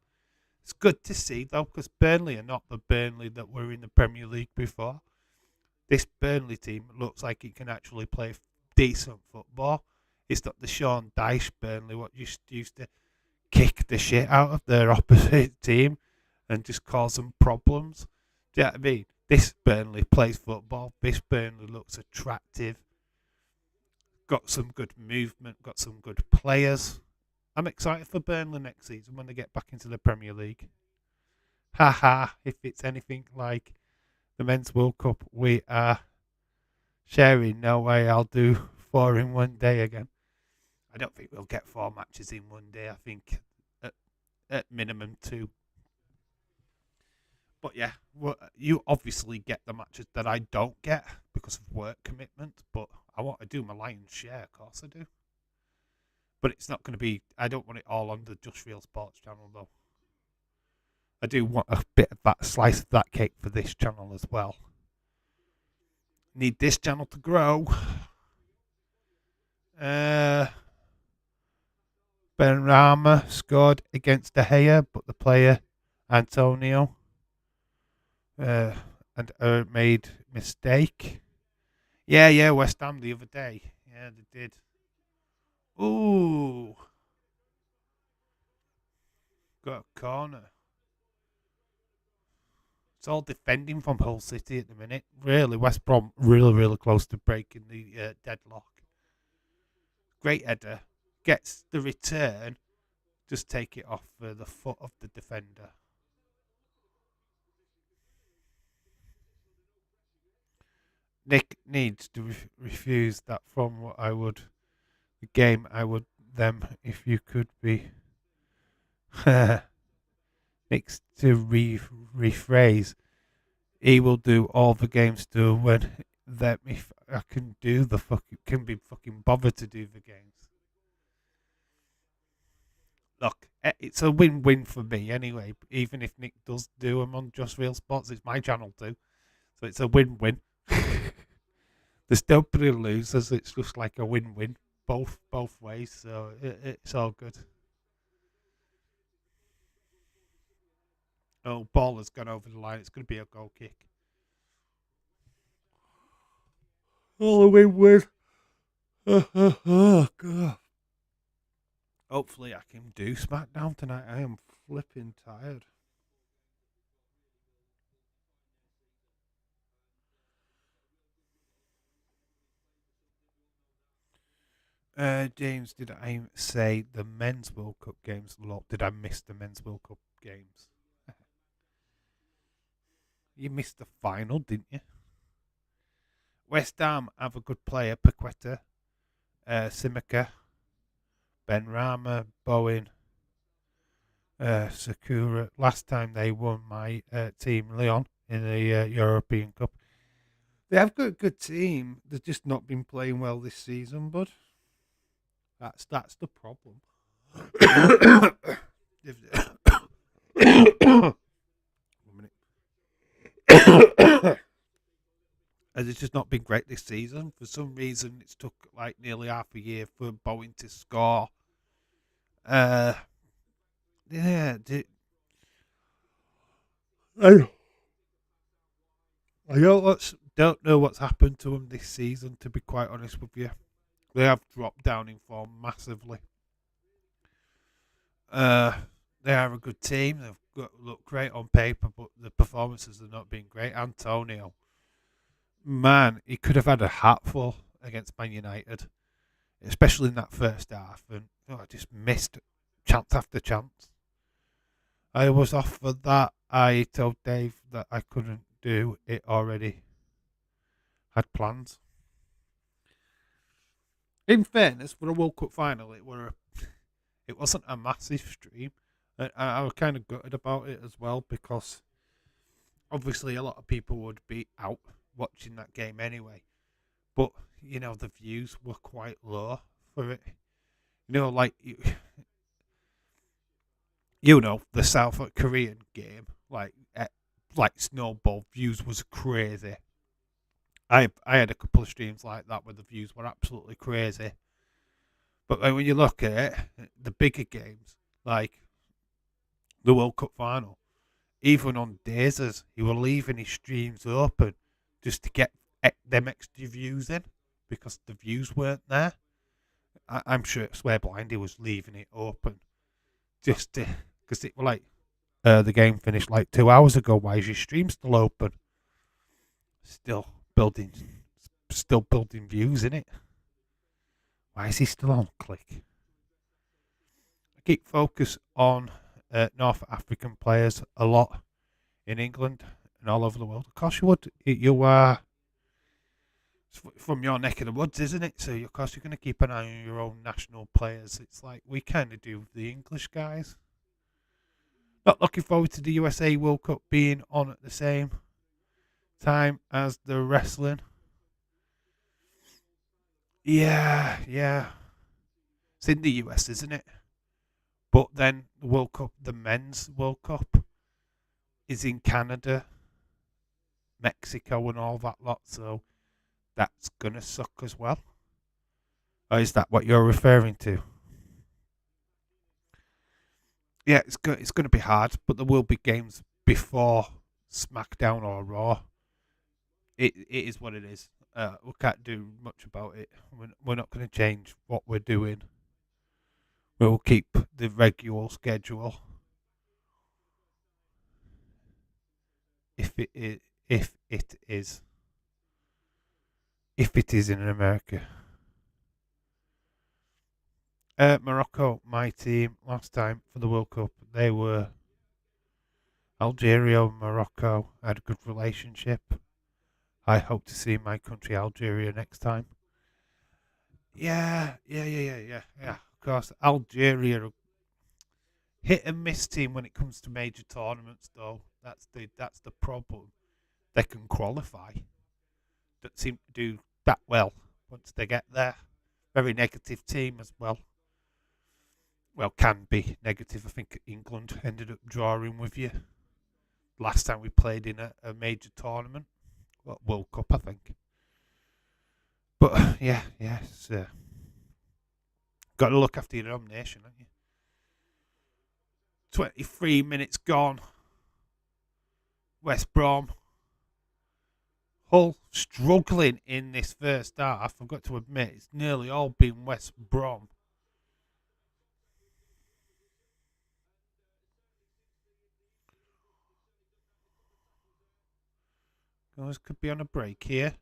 It's good to see, though, because Burnley are not the Burnley that were in the Premier League before. This Burnley team looks like it can actually play decent football. It's not the Sean Dyche Burnley, what used to kick the shit out of their opposite team and just cause them problems. Do you know what I mean? This Burnley plays football. This Burnley looks attractive. Got some good movement. Got some good players. I'm excited for Burnley next season when they get back into the Premier League. Haha, if it's anything like the Men's World Cup, we are sharing. No way I'll do 4 in one day again. I don't think we'll get 4 matches in one day. I think at minimum 2. But yeah, well, you obviously get the matches that I don't get because of work commitment. But I want to do my lion's share, of course I do. But it's not going to be. I don't want it all on the Just Real Sports channel though. I do want a bit of that slice of that cake for this channel as well. Need this channel to grow. Benrahma scored against De Gea, but the player Antonio made mistake. Yeah, West Ham the other day. Yeah, they did. Ooh, got a corner. It's all defending from Hull City at the minute. Really, West Brom really close to breaking the deadlock. Great header. Gets the return. Just take it off the foot of the defender. Nick needs to refuse that from what I would. The game I would them if you could be. Nick's to rephrase. He will do all the games to when that if I can do the can be fucking bothered to do the games. Look, it's a win-win for me anyway. Even if Nick does do them on Just Real Sports, it's my channel too, so it's a win-win. There's nobody losers. It's just like a win-win both ways. So it's all good. Oh, ball has gone over the line. It's going to be a goal kick. Oh, a win-win. Oh, God. Hopefully I can do SmackDown tonight. I am flipping tired. James, did I say the Men's World Cup games? Did I miss the Men's World Cup games. You missed the final, didn't you? West Ham have a good player, Paqueta, Simica, Benrahma, Bowen, Sakura. Last time they won my team, Lyon, in the European Cup. They have got a good team. They've just not been playing well this season, bud. That's the problem. One minute. And it's just not been great this season. For some reason, it's took like nearly half a year for Bowen to score. Yeah, I don't know what's happened to them this season. To be quite honest with you, they have dropped down in form massively. They are a good team. Look great on paper, but the performances have not been great. Antonio, man, he could have had a hatful against Man United, especially in that first half, and just missed chance after chance. I was off for that. I told Dave that I couldn't do it already. Had plans. In fairness, for a World Cup final, it wasn't a massive stream. I was kind of gutted about it as well because obviously a lot of people would be out watching that game anyway. But the views were quite low for it. Like the South Korean game, like snowball views was crazy. I had a couple of streams like that where the views were absolutely crazy. But when you look at it, the bigger games like the World Cup final, even on days, he were leaving his streams open just to get them extra views in because the views weren't there. I'm sure Swear Blindy was leaving it open just to because it were like the game finished like 2 hours ago. Why is your stream still open? Still building views in it. Why is he still on? Click. I keep focus on North African players a lot in England and all over the world. Of course you would. You are from your neck of the woods, isn't it? So of course you're going to keep an eye on your own national players. It's like we kind of do the English guys. Not looking forward to the USA World Cup being on at the same time as the wrestling. Yeah. It's in the US, isn't it? But then the World Cup, the men's World Cup, is in Canada, Mexico, and all that lot. So that's gonna suck as well. Or is that what you're referring to? Yeah, it's going to be hard, but there will be games before SmackDown or Raw. It is what it is. We can't do much about it. We're not going to change what we're doing. We'll keep the regular schedule. If it is in America. Morocco, my team last time for the World Cup, they were Algeria and Morocco. Had a good relationship. I hope to see my country, Algeria, next time. Yeah. Of course, Algeria, hit and miss team when it comes to major tournaments, though. That's the problem. They can qualify. Don't seem to do that well once they get there. Very negative team as well. Well, can be negative. I think England ended up drawing with you last time we played in a major tournament. Well, World Cup, I think. But it's got to look after your own nation, haven't you? 23 minutes gone. West Brom. Hull struggling in this first half. I've got to admit, it's nearly all been West Brom. Guys could be on a break here.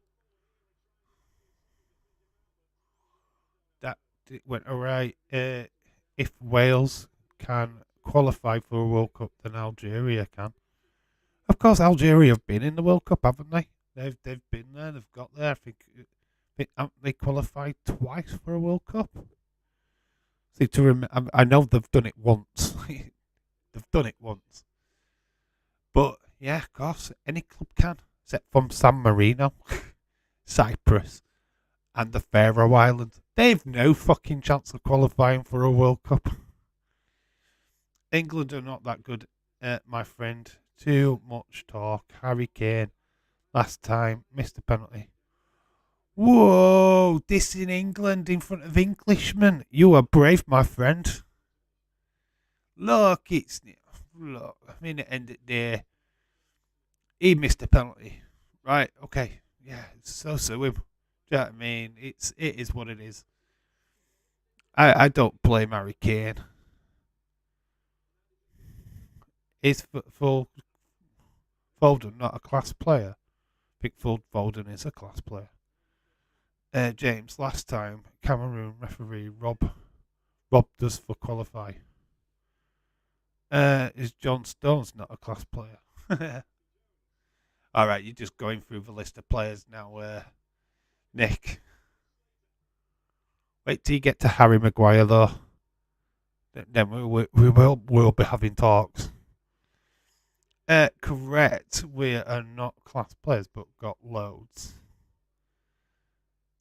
That it went alright. If Wales can qualify for a World Cup than Algeria can. Of course, Algeria have been in the World Cup, haven't they? They've been there. They've got there. I think haven't they qualified twice for a World Cup. See, I know they've done it once. They've done it once. But yeah, of course, any club can, except from San Marino, Cyprus, and the Faroe Islands. They've no fucking chance of qualifying for a World Cup. England are not that good, my friend. Too much talk. Harry Kane, last time, missed a penalty. Whoa, this in England in front of Englishmen. You are brave, my friend. Look, look, I mean, at the end of the day, he missed a penalty. Right, okay. Yeah, so him. Do you know what I mean? It is what it is. I don't blame Harry Kane. Is Foden not a class player? I think Foden is a class player. James, last time Cameroon referee robbed us for qualify. Is John Stones not a class player? All right, you're just going through the list of players now, Nick. Wait till you get to Harry Maguire, though. Then we'll be having talks. Correct. We are not class players, but got loads.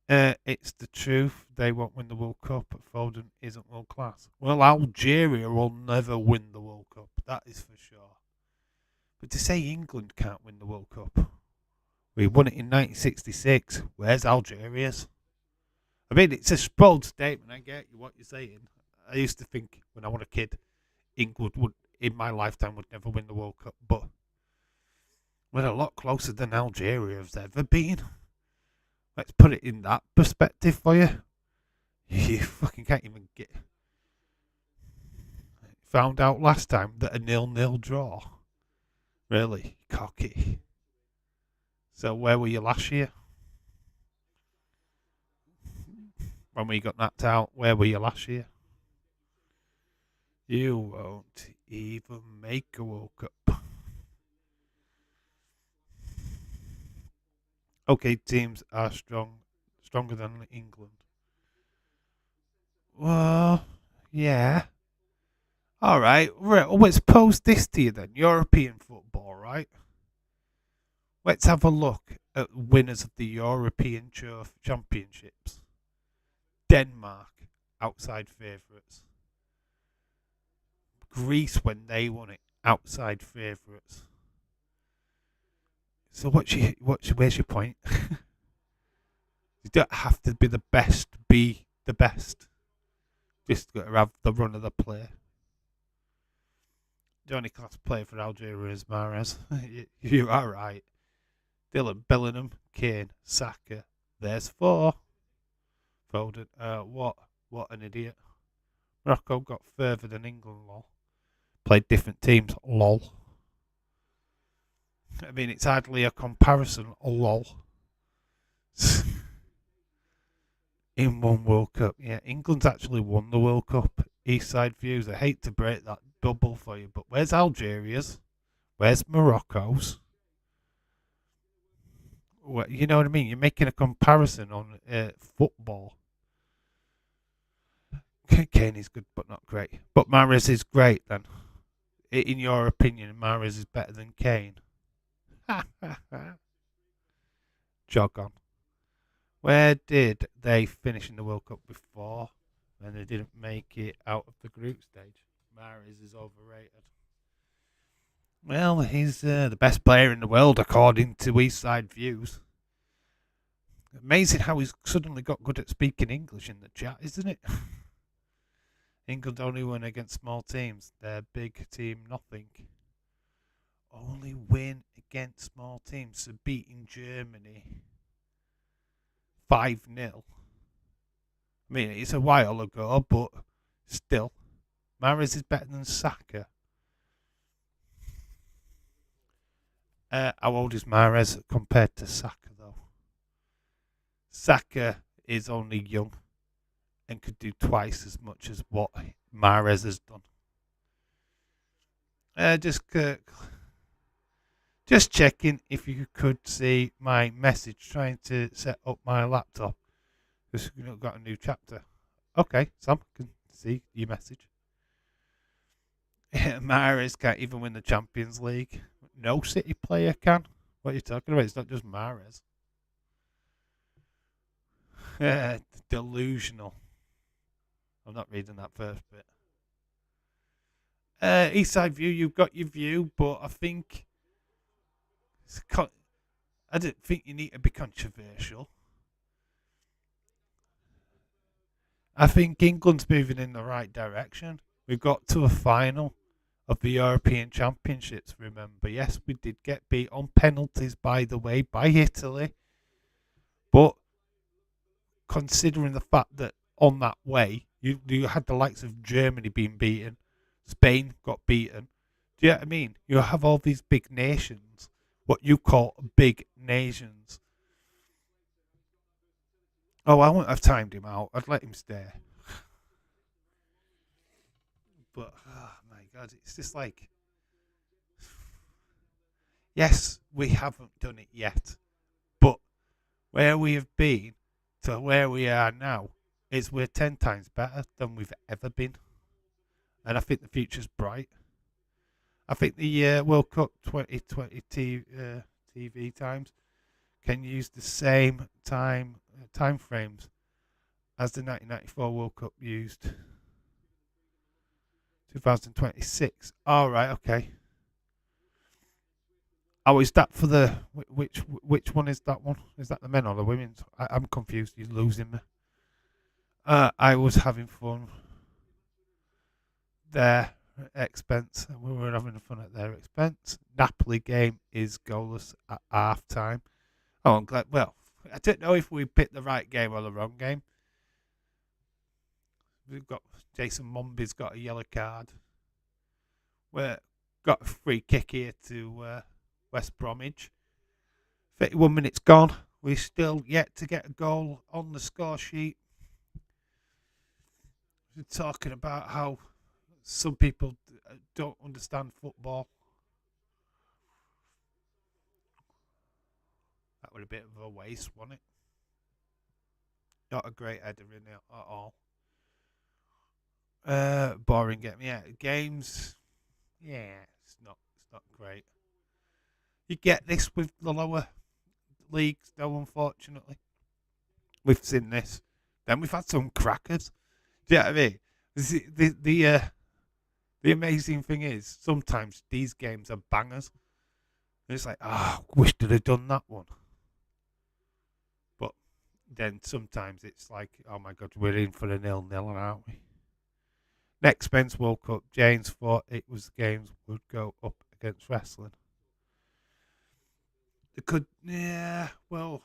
It's the truth. They won't win the World Cup. Foden isn't world class. Well, Algeria will never win the World Cup. That is for sure. But to say England can't win the World Cup, we won it in 1966. Where's Algeria's? I mean, it's a bold statement. I get you what you're saying. I used to think when I was a kid, England would, in my lifetime, would never win the World Cup. But we're a lot closer than Algeria has ever been. Let's put it in that perspective for you. You fucking can't even get. Found out last time that a 0-0 draw. Really? Cocky. So where were you last year? When we got knocked out, where were you last year? You won't even make a World Cup. Okay, teams are stronger than England. Well, yeah. All right. Well, let's pose this to you then. European football, right? Let's have a look at winners of the European Championships. Denmark, outside favourites. Greece, when they won it, outside favourites. So where's your point? You don't have to be the best, be the best. Just got to have the run of the play. The only class player for Algeria is Mahrez. You are right. Dylan, Bellingham, Kane, Saka. There's 4. Foden. What an idiot. Morocco got further than England, lol. Played different teams, lol. I mean, it's hardly a comparison, lol. In one World Cup. Yeah, England's actually won the World Cup. East side views. I hate to break that bubble for you, but where's Algeria's? Where's Morocco's? You know what I mean? You're making a comparison on football. Kane is good, but not great. But Mahrez is great, then. In your opinion, Mahrez is better than Kane? Jog on. Where did they finish in the World Cup before? And they didn't make it out of the group stage. Mahrez is overrated. Well, he's the best player in the world according to East Side Views. Amazing how he's suddenly got good at speaking English in the chat, isn't it? England only win against small teams. Their big team, nothing. Only win against small teams. So beating Germany 5-0. I mean, it's a while ago, but still. Mahrez is better than Saka. How old is Mahrez compared to Saka, though? Saka is only young and could do twice as much as what Mahrez has done. Just checking if you could see my message trying to set up my laptop. Because we've got a new chapter. Okay, Sam, can see your message. Mahrez can't even win the Champions League. No City player can. What are you talking about? It's not just Mahrez. Delusional. I'm not reading that first bit. Eastside View, you've got your view, but I think I don't think you need to be controversial. I think England's moving in the right direction. We got to a final of the European Championships, remember. Yes, we did get beat on penalties, by the way, by Italy. But considering the fact that on that way, you had the likes of Germany being beaten, Spain got beaten. Do you know what I mean? You have all these big nations, what you call big nations. Oh, I wouldn't have timed him out. I'd let him stay. But, oh my God, it's just like, yes, we haven't done it yet. But where we have been to where we are now is we're 10 times better than we've ever been. And I think the future's bright. I think the World Cup 2020 TV times can use the same time frames as the 1994 World Cup used. 2026. All right, okay. Oh, is that for the which one is that one? Is that the men or the women's? I'm confused. You're losing me. I was having fun. Their expense. We were having fun at their expense. Napoli game is goalless at half time. Oh, I'm glad. Well, I don't know if we picked the right game or the wrong game. We've got Jason Momby's got a yellow card. We've got a free kick here to West Bromwich. 31 minutes gone. We're still yet to get a goal on the score sheet. We're talking about how some people don't understand football. That was a bit of a waste, wasn't it? Not a great header in it at all. Boring game. Yeah, games. Yeah, it's not great. You get this with the lower leagues, though. Unfortunately, we've seen this. Then we've had some crackers. Do you know what I mean? The amazing thing is sometimes these games are bangers. And it's like, wish they'd have done that one. But then sometimes it's like, oh my God, we're in for a 0-0, aren't we? Next men's World Cup, James thought it was games would go up against wrestling. They could, yeah, well,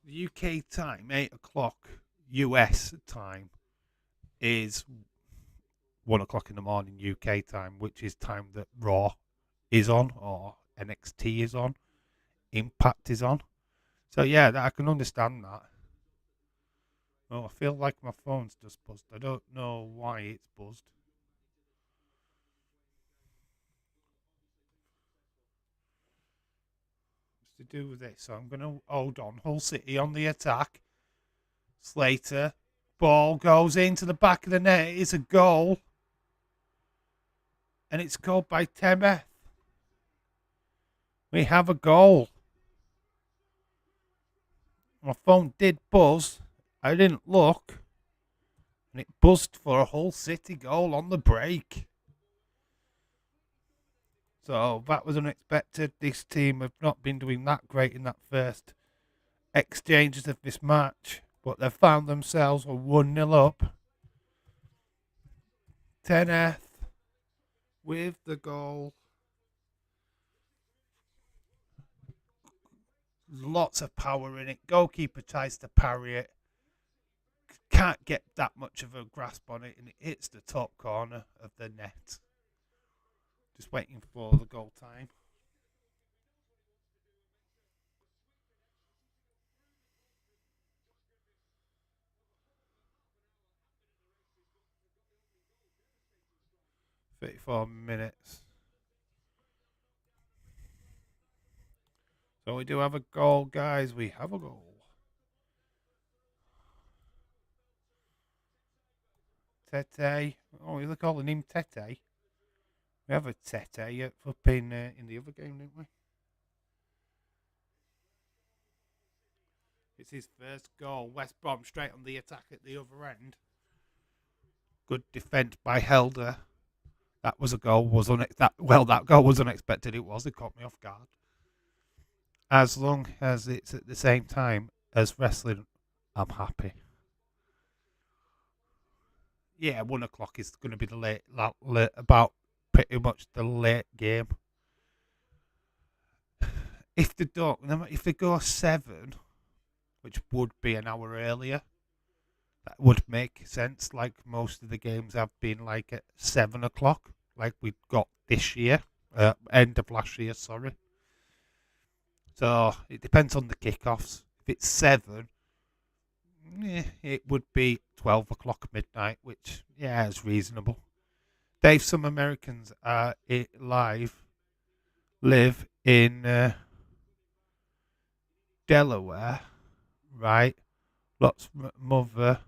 the UK time, 8 o'clock US time, is 1 o'clock in the morning UK time, which is time that Raw is on or NXT is on, Impact is on. So yeah, I can understand that. Oh, I feel like my phone's just buzzed. I don't know why it's buzzed. It's to do with it. So I'm going to hold on. Hull City on the attack. Slater. Ball goes into the back of the net. It's a goal. And it's called by Temeth. We have a goal. My phone did buzz. I didn't look. And it buzzed for a Hull City goal on the break. So that was unexpected. This team have not been doing that great in that first exchanges of this match. But they've found themselves a 1-0 up. Teneth with the goal. Lots of power in it. Goalkeeper tries to parry it. Can't get that much of a grasp on it, and it hits the top corner of the net. Just waiting for the goal time. 34 minutes. So we do have a goal, guys. We have a goal. Tete. Oh, you're calling him Tete. We have a Tete up in the other game, didn't we? It's his first goal. West Brom straight on the attack at the other end. Good defence by Helder. That was a goal. That goal was unexpected. It was. It caught me off guard. As long as it's at the same time as wrestling, I'm happy. Yeah, 1 o'clock is going to be the late, about pretty much the late game. If they go 7, which would be an hour earlier, that would make sense. Like most of the games have been like at 7 o'clock, like we got this year, end of last year. Sorry. So it depends on the kickoffs. If it's 7, it would be 12 o'clock midnight, which is reasonable. Dave, some Americans live in Delaware, right? Lots mother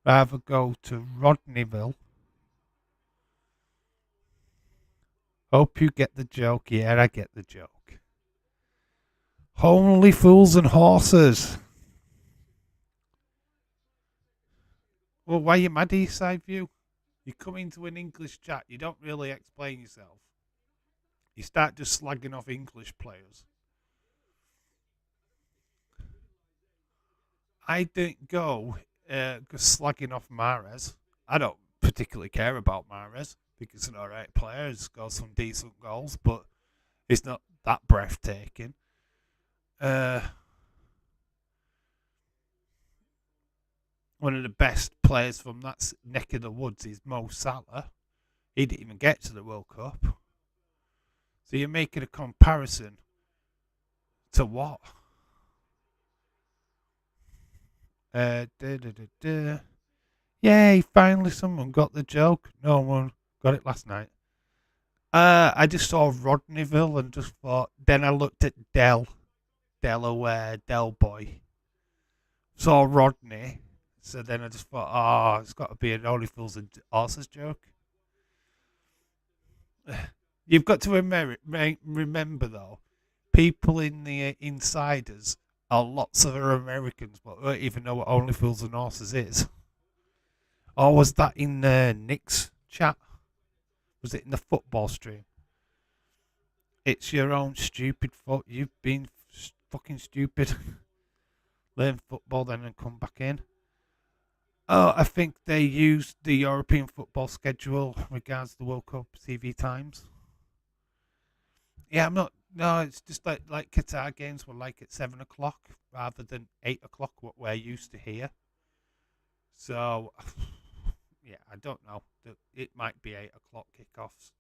rather go to Rodneyville. Hope you get the joke. Yeah, I get the joke. Only fools and horses. Well, why are you mad, Eastside View? You come into an English chat, you don't really explain yourself. You start just slagging off English players. I didn't go slagging off Mahrez. I don't particularly care about Mahrez. I think he's an alright player. He's got some decent goals, but he's not that breathtaking. One of the best players from that neck of the woods is Mo Salah. He didn't even get to the World Cup. So you're making a comparison to what? Yay, finally someone got the joke. No one got it last night. I just saw Rodneyville and just thought. Then I looked at Delaware, Del Boy. Saw Rodney. So then I just thought, it's got to be an Only Fools and Horses joke. You've got to remember, though, people in the insiders are lots of Americans, but don't even know what Only Fools and Horses is. Or was that in Nick's chat? Was it in the football stream? It's your own stupid fault. You've been fucking stupid. Learn football then and come back in. Oh, I think they used the European football schedule regards the World Cup TV times. Yeah, I'm not. No, it's just like Qatar games were like at 7 o'clock rather than 8 o'clock, what we're used to here. So, yeah, I don't know. It might be 8 o'clock kickoffs.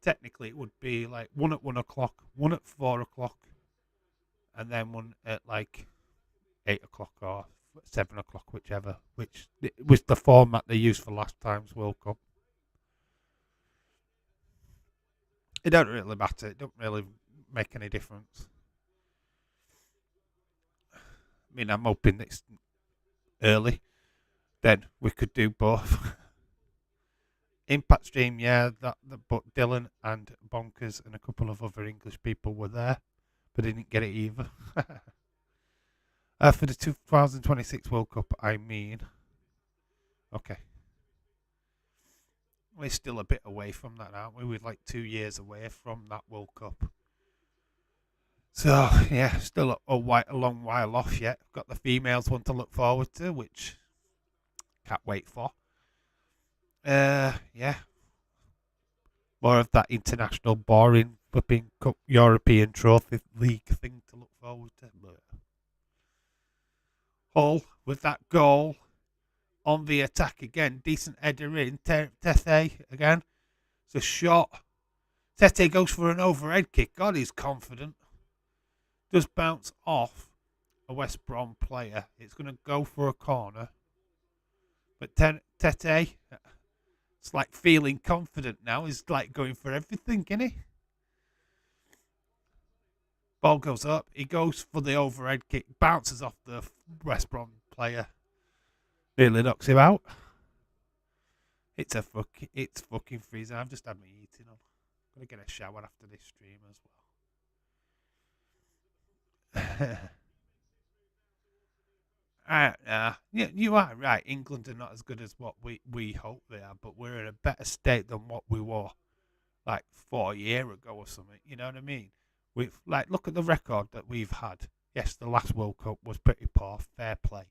Technically, it would be like one at 1 o'clock, one at 4 o'clock, and then one at like 8 o'clock or 7 o'clock, whichever. Which was the format they used for last time's World Cup. It don't really matter. It don't really make any difference. I mean, I'm hoping it's early. Then we could do both. Impact Stream, yeah, but Dylan and Bonkers and a couple of other English people were there, but didn't get it either. For the 2026 World Cup, I mean. Okay. We're still a bit away from that, aren't we? We're like 2 years away from that World Cup. So, yeah, still a long while off yet. Got the females one to look forward to, which can't wait for. Yeah. More of that international boring flipping Cup European Trophy League thing to look forward to. But Hull with that goal on the attack again. Decent header in. Tete again. It's a shot. Tete goes for an overhead kick. God, he's confident. Does bounce off a West Brom player. It's going to go for a corner. But Tete It's like feeling confident now. He's like going for everything, isn't he? Ball goes up. He goes for the overhead kick. Bounces off the West Brom player. Nearly knocks him out. It's fucking freezing. I've just had my eating on. I'm gonna get a shower after this stream as well. Yeah, you are right. England are not as good as what we hope they are, but we're in a better state than what we were like 4 years ago or something. You know what I mean? We've like look at the record that we've had. Yes, the last World Cup was pretty poor, fair play,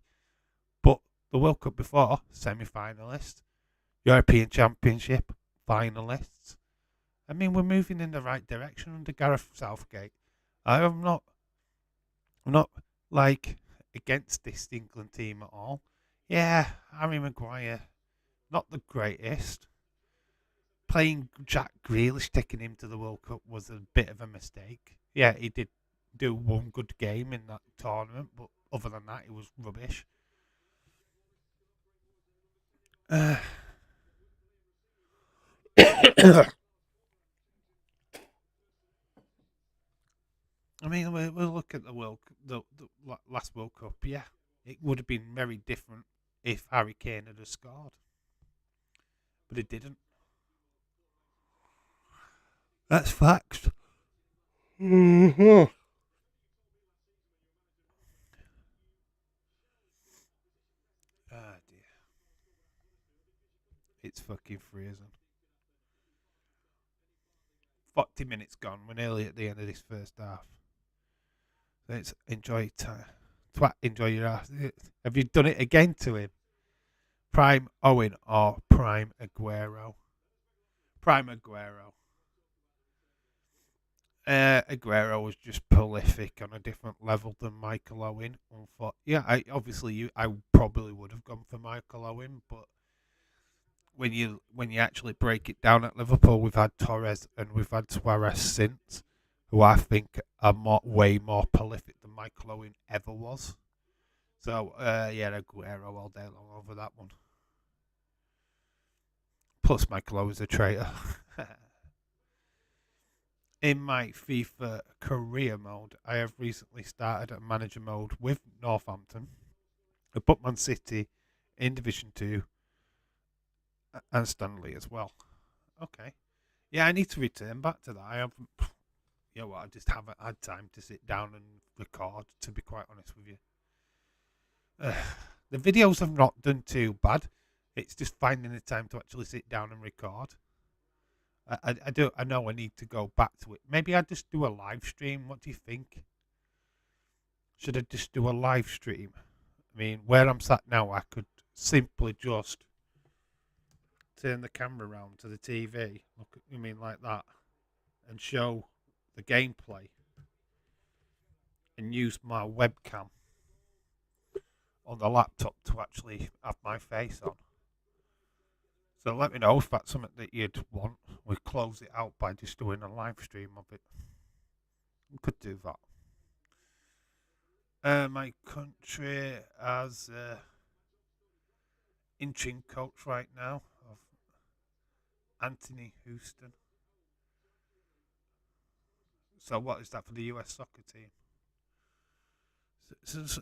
but the World Cup before, semi-finalists, European Championship finalists. I mean, we're moving in the right direction under Gareth Southgate. I'm not, I'm not like against this England team at all. Yeah, Harry Maguire, not the greatest. Playing Jack Grealish, taking him to the World Cup was a bit of a mistake. Yeah, he did do one good game in that tournament, but other than that, it was rubbish. Uh, I mean, we'll look at the last World Cup. Yeah, it would have been very different if Harry Kane had scored, but it didn't. That's facts. Mm-hmm. Ah, dear. It's fucking freezing. 40 minutes gone. We're nearly at the end of this first half. Let's enjoy time. Twat, enjoy your ass. Have you done it again to him? Prime Owen or Prime Aguero? Prime Aguero. Aguero was just prolific on a different level than Michael Owen. Yeah, I probably would have gone for Michael Owen, but when you actually break it down at Liverpool, we've had Torres and we've had Suarez since, who I think are way more prolific than Michael Owen ever was. So yeah, Aguero all day long over that one. Plus, Michael Owen's a traitor. In my FIFA career mode, I have recently started a manager mode with Northampton. I put Man City in Division 2 and Stanley as well. Okay. Yeah, I need to return back to that. I haven't, I just haven't had time to sit down and record, to be quite honest with you. The videos have not done too bad. It's just finding the time to actually sit down and record. I know I need to go back to it. Maybe I just do a live stream. What do you think? Should I just do a live stream? I mean, where I'm sat now, I could simply just turn the camera around to the TV. Look, you mean like that, and show the gameplay, and use my webcam on the laptop to actually have my face on. So let me know if that's something that you'd want. We close it out by just doing a live stream of it. We could do that. My country has interim coach right now of Anthony Houston. So what is that for the US soccer team? So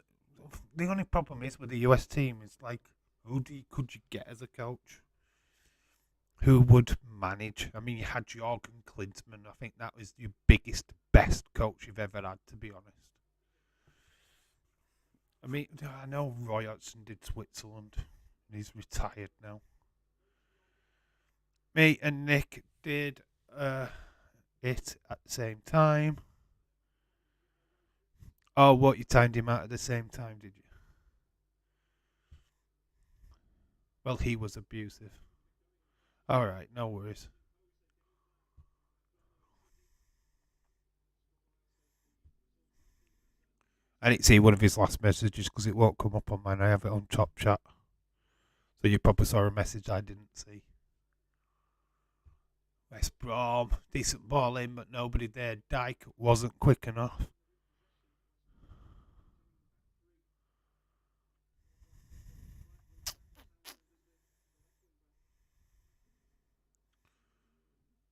the only problem is with the US team is like, could you get as a coach? Who would manage? I mean, you had Jurgen Klinsmann. I think that was your biggest, best coach you've ever had, to be honest. I mean, I know Roy Hodgson did Switzerland, and he's retired now. Me and Nick did it at the same time. Oh, what, you timed him out at the same time, did you? Well, he was abusive. All right, no worries. I didn't see one of his last messages because it won't come up on mine. I have it on Top Chat. So you probably saw a message I didn't see. West Brom, decent ball in, but nobody there. Dyke wasn't quick enough.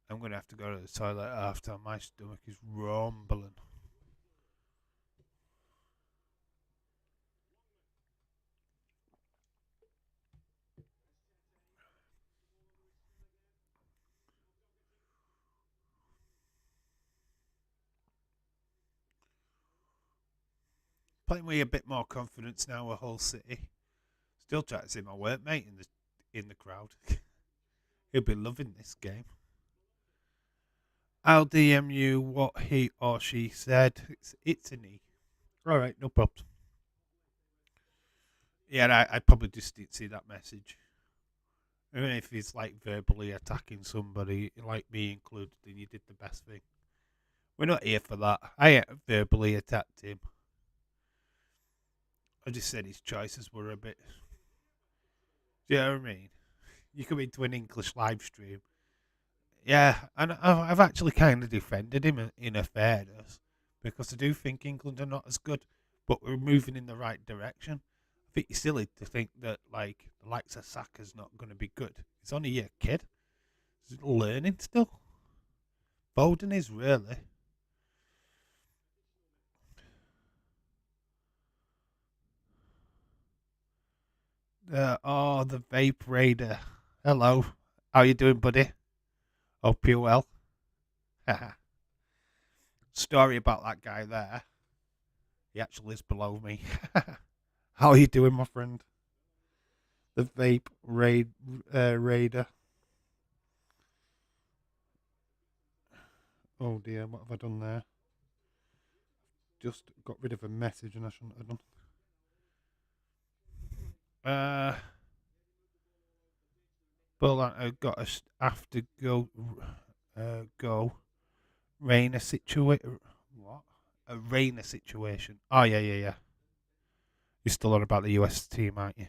I'm going to have to go to the toilet after. My stomach is rumbling. Playing with a bit more confidence now with Hull City. Still trying to see my workmate in the crowd. He'll be loving this game. I'll DM you what he or she said. It's an E. All right, no problem. Yeah, I probably just didn't see that message. Even if he's like verbally attacking somebody, like me included, then you did the best thing. We're not here for that. I verbally attacked him. I just said his choices were a bit. Do you know what I mean? You come into an English live stream. Yeah, and I've actually kind of defended him in a fairness because I do think England are not as good, but we're moving in the right direction. I think it's silly to think that like the likes of Saka's not going to be good. He's only a kid. He's learning still. Foden is really. The Vape Raider. Hello. How you doing, buddy? Hope you're well. Story about that guy there. He actually is below me. How are you doing, my friend? The Raider. Oh dear, what have I done there? Just got rid of a message and I shouldn't have done. But I've got to have to go. Rainer situation. What? A Rainer situation. Oh yeah. You're still on about the US team, aren't you?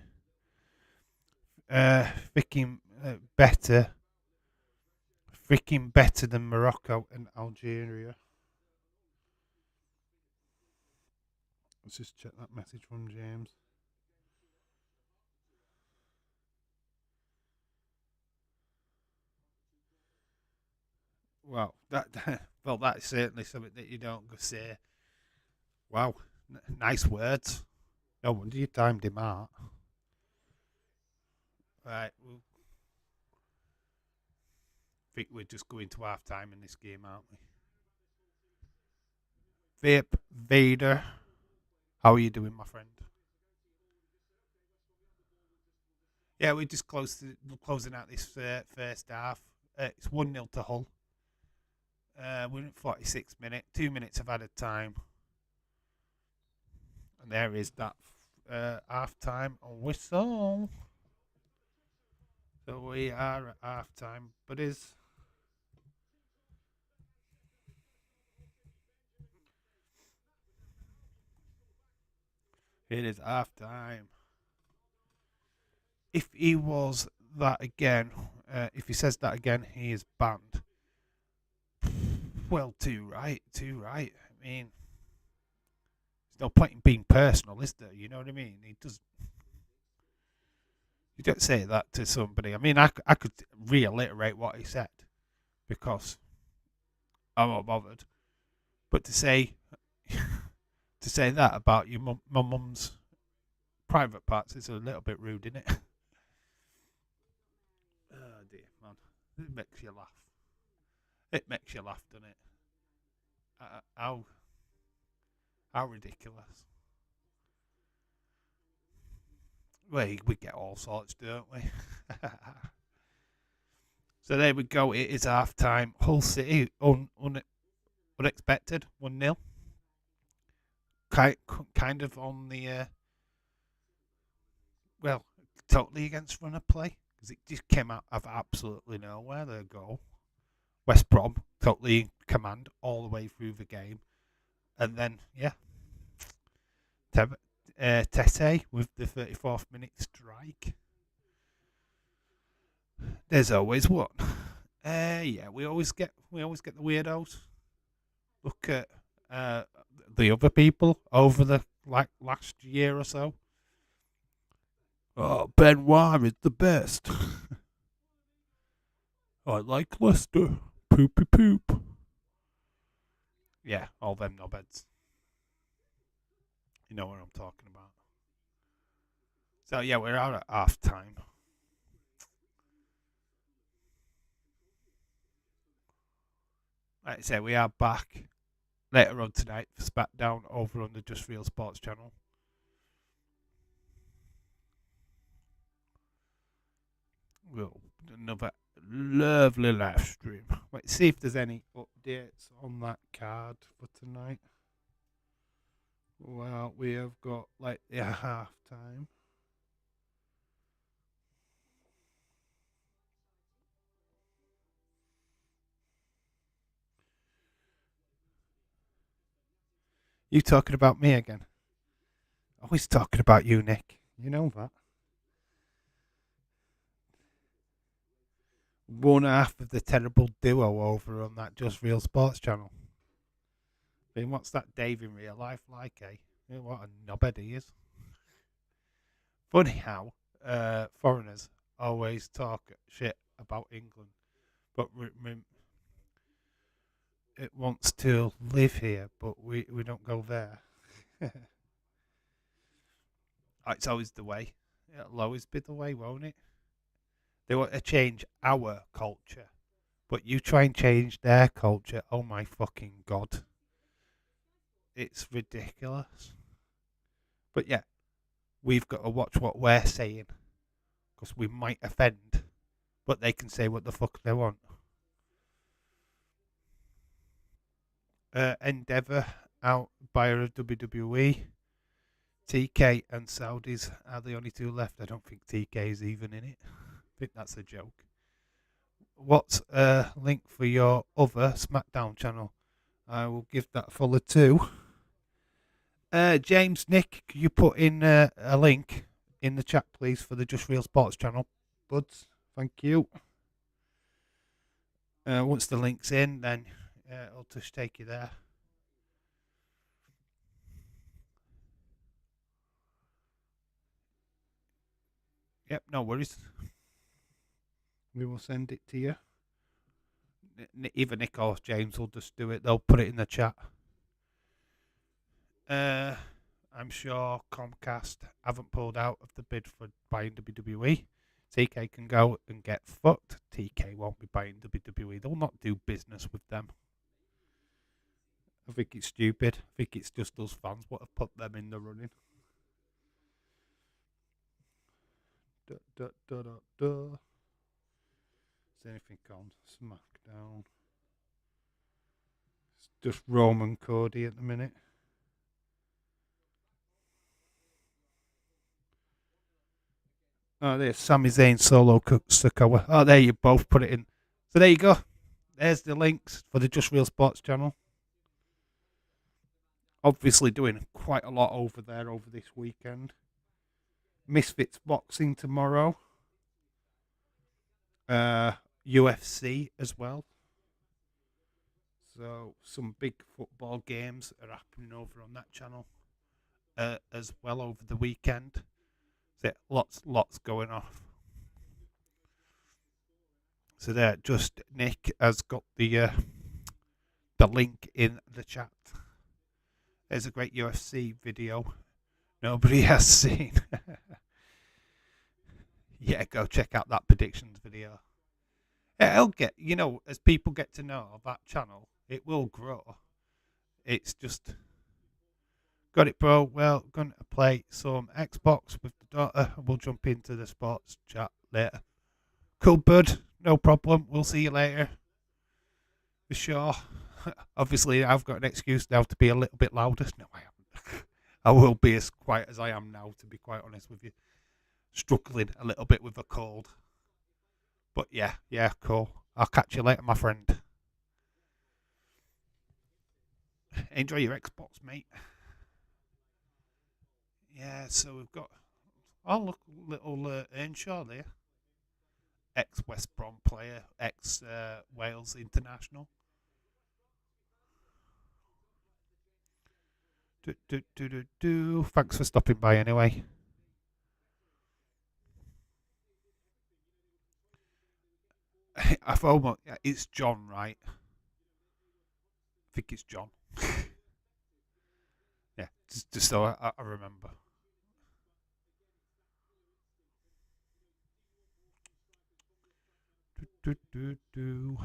Freaking better. Freaking better than Morocco and Algeria. Let's just check that message from James. Well, that's certainly something that you don't say. Wow, nice words. No wonder you timed him out. Right, well, I think we're just going to half time in this game, aren't we? Vape Vader, how are you doing, my friend? Yeah, we're just closing out this first half. It's 1-0 to Hull. We're in 46 minutes, 2 minutes of added time. And there is that half time whistle. So we are at half time, but it is half time. If he was that again, if he says that again, he is banned. Well, too right. I mean, there's no point in being personal, is there? You know what I mean? He does. You don't say that to somebody. I mean, I could reiterate what he said because I'm not bothered. But to say that about my mum's private parts is a little bit rude, isn't it? Oh dear, man, it makes you laugh. It makes you laugh, doesn't it? How ridiculous. We get all sorts, don't we? So there we go. It is half time. Hull City unexpected 1-0. Kind of on the well, totally against run of play because it just came out of absolutely nowhere. The goal. West Brom totally in command all the way through the game, and then yeah, Tete with the 34th minute strike. There's always one. Yeah, we always get the weirdos. Look at the other people over the last year or so. Oh, Benoit is the best. I like Leicester. poopy poop. Yeah, all them knobheads. You know what I'm talking about. So yeah, we're out at half time. Like I say, we are back later on tonight for SmackDown over on the Just Real Sports channel. We'll do another lovely live stream. Let's see if there's any updates on that card for tonight. Well, we have got like the half time. You talking about me again? Always talking about you, Nick. You know that. One half of the terrible duo over on that Just Real Sports channel. I mean, what's that Dave in real life like, eh? What a knobhead he is. Funny how foreigners always talk shit about England, but it wants to live here, but we don't go there. It's always the way. It'll always be the way, won't it? They want to change our culture, but you try and change their culture. Oh my fucking god. It's ridiculous. But yeah, we've got to watch what we're saying because we might offend, but they can say what the fuck they want. Endeavour out buyer of WWE. TK and Saudis are the only two left. I don't think TK is even in it. I think that's a joke. What's a link for your other SmackDown channel? I will give that a follow too. James, Nick, can you put in a link in the chat, please, for the Just Real Sports channel? Buds, thank you. Once the link's in, then it'll just take you there. Yep, no worries. We will send it to you. Either Nick or James will just do it. They'll put it in the chat. I'm sure Comcast haven't pulled out of the bid for buying WWE. TK can go and get fucked. TK won't be buying WWE. They'll not do business with them. I think it's stupid. I think it's just us fans what have put them in the running. Is anything on SmackDown? It's just Roman Cody at the minute. Oh, there's Sami Zayn, Solo Sikoa. Oh, there you both put it in. So there you go. There's the links for the Just Real Sports channel. Obviously doing quite a lot over there over this weekend. Misfits boxing tomorrow. UFC as well. So some big football games are happening over on that channel as well over the weekend. So lots going off. So there, just Nick has got the link in the chat. There's a great UFC video nobody has seen. Yeah, go check out that predictions video. It'll get, as people get to know that channel, it will grow. It's just, got it, bro. Well, going to play some Xbox with the daughter, and we'll jump into the sports chat later. Cool, bud. No problem. We'll see you later. For sure. Obviously, I've got an excuse now to be a little bit louder. No, I haven't. I will be as quiet as I am now, to be quite honest with you. Struggling a little bit with a cold. But yeah, cool. I'll catch you later, my friend. Enjoy your Xbox, mate. Yeah, so we've got little Earnshaw there. Ex-West Brom player, ex-Wales international. Thanks for stopping by anyway. I've almost. It's John, right? I think it's John. Yeah, just so I remember. Do, do, do.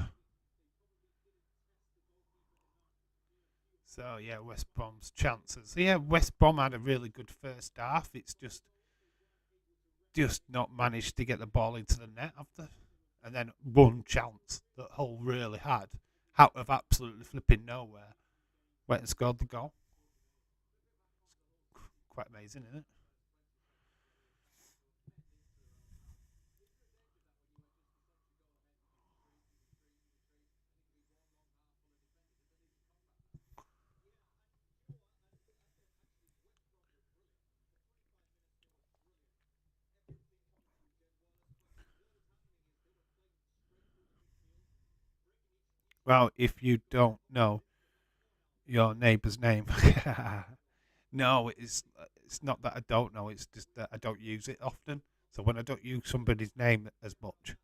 So yeah, West Brom's chances. So, yeah, West Brom had a really good first half. It's just not managed to get the ball into the net after, and then one chance that Hull really had out of absolutely flipping nowhere went and scored the goal. Quite amazing, isn't it? Well, if you don't know your neighbour's name, no, it's not that I don't know. It's just that I don't use it often. So when I don't use somebody's name as much,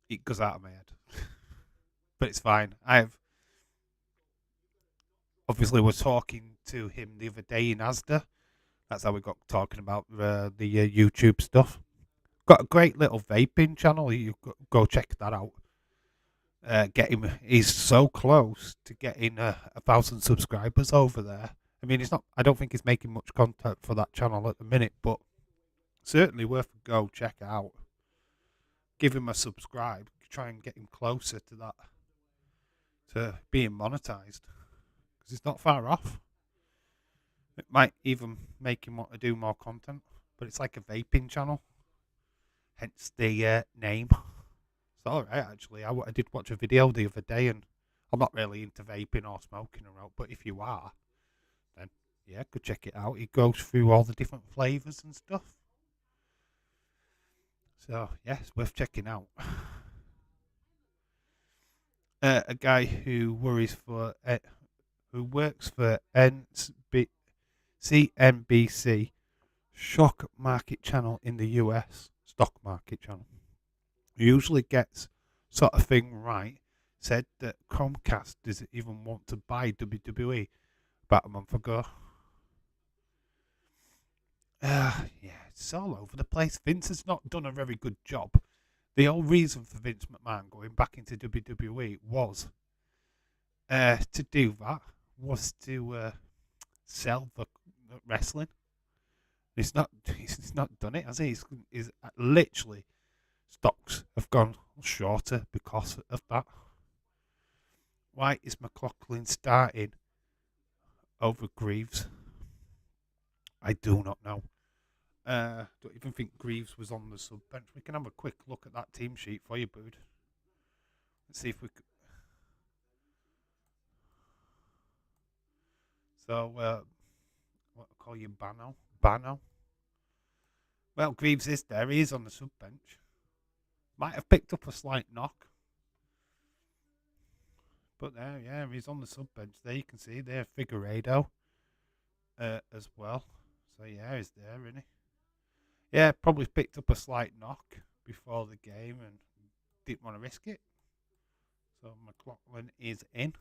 it goes out of my head. But it's fine. I've obviously was talking to him the other day in Asda. That's how we got talking about the YouTube stuff. Got a great little vaping channel. You go check that out. Get him. He's so close to getting 1,000 subscribers over there. I mean, he's not. I don't think he's making much content for that channel at the minute, but certainly worth a go. Check it out. Give him a subscribe. Try and get him closer to that, to being monetized, because he's not far off. It might even make him want to do more content, but it's like a vaping channel, hence the name. It's all right, actually. I did watch a video the other day, and I'm not really into vaping or smoking around, but if you are, then yeah, go check it out. It goes through all the different flavors and stuff. So yeah, it's worth checking out. A guy who works for CNBC Shock Market Channel in the US, Stock Market Channel, usually gets sort of thing right, said that Comcast doesn't even want to buy WWE about a month ago. Yeah, it's all over the place. Vince has not done a very good job. The whole reason for Vince McMahon going back into WWE was to do that, was to sell the wrestling. He's not. He's not done it, has he? He's literally stocks have gone shorter because of that. Why is McLaughlin starting over Greaves? I do not know. Don't even think Greaves was on the sub bench. We can have a quick look at that team sheet for you, Bood. Let's see if we could. So, what I call you, Bano? Bano? Well, Greaves is there. He is on the sub bench. Might have picked up a slight knock. But there, yeah, he's on the sub bench. There you can see there, Figueiredo as well. So, yeah, he's there, isn't he? Yeah, probably picked up a slight knock before the game and didn't want to risk it. So McLaughlin is in.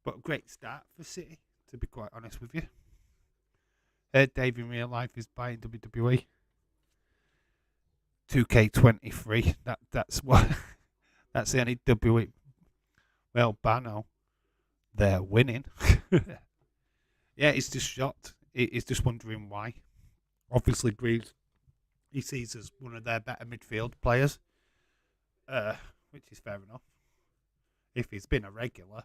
But a great start for City, to be quite honest with you. Dave in real life is buying WWE 2K23. That's what that's the only WWE. Well, Bano, they're winning. Yeah, he's just shocked. He's just wondering why. Obviously, Greaves he sees as one of their better midfield players, which is fair enough. If he's been a regular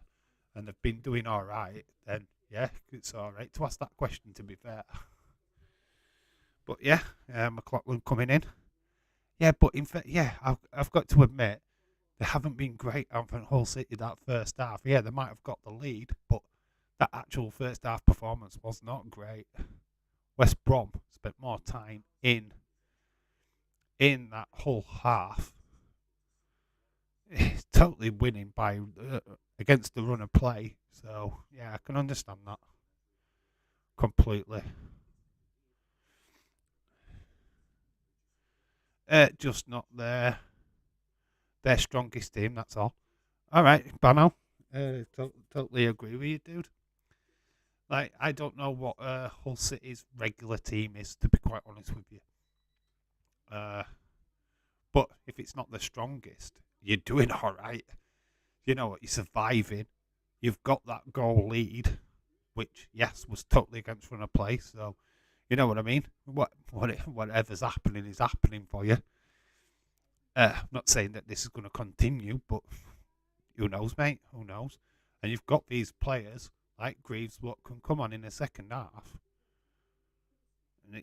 and they've been doing all right, then yeah, it's all right to ask that question. To be fair, but yeah, McLaughlin coming in. Yeah, but in fact, yeah, I've got to admit they haven't been great out of Hull City that first half. Yeah, they might have got the lead, but that actual first half performance was not great. West Brom spent more time in that whole half, totally winning by against the run of play. So yeah, I can understand that completely. Just not there. their strongest team. That's all. All right, Bano. Totally agree with you, dude. Like, I don't know what Hull City's regular team is, to be quite honest with you. Uh, but if it's not the strongest, you're doing all right. You know what? You're surviving. You've got that goal lead, which yes was totally against run of play. So you know what I mean. Whatever's happening is happening for you. I'm not saying that this is going to continue, but who knows, mate? Who knows? And you've got these players like Greaves, what can come on in the second half. And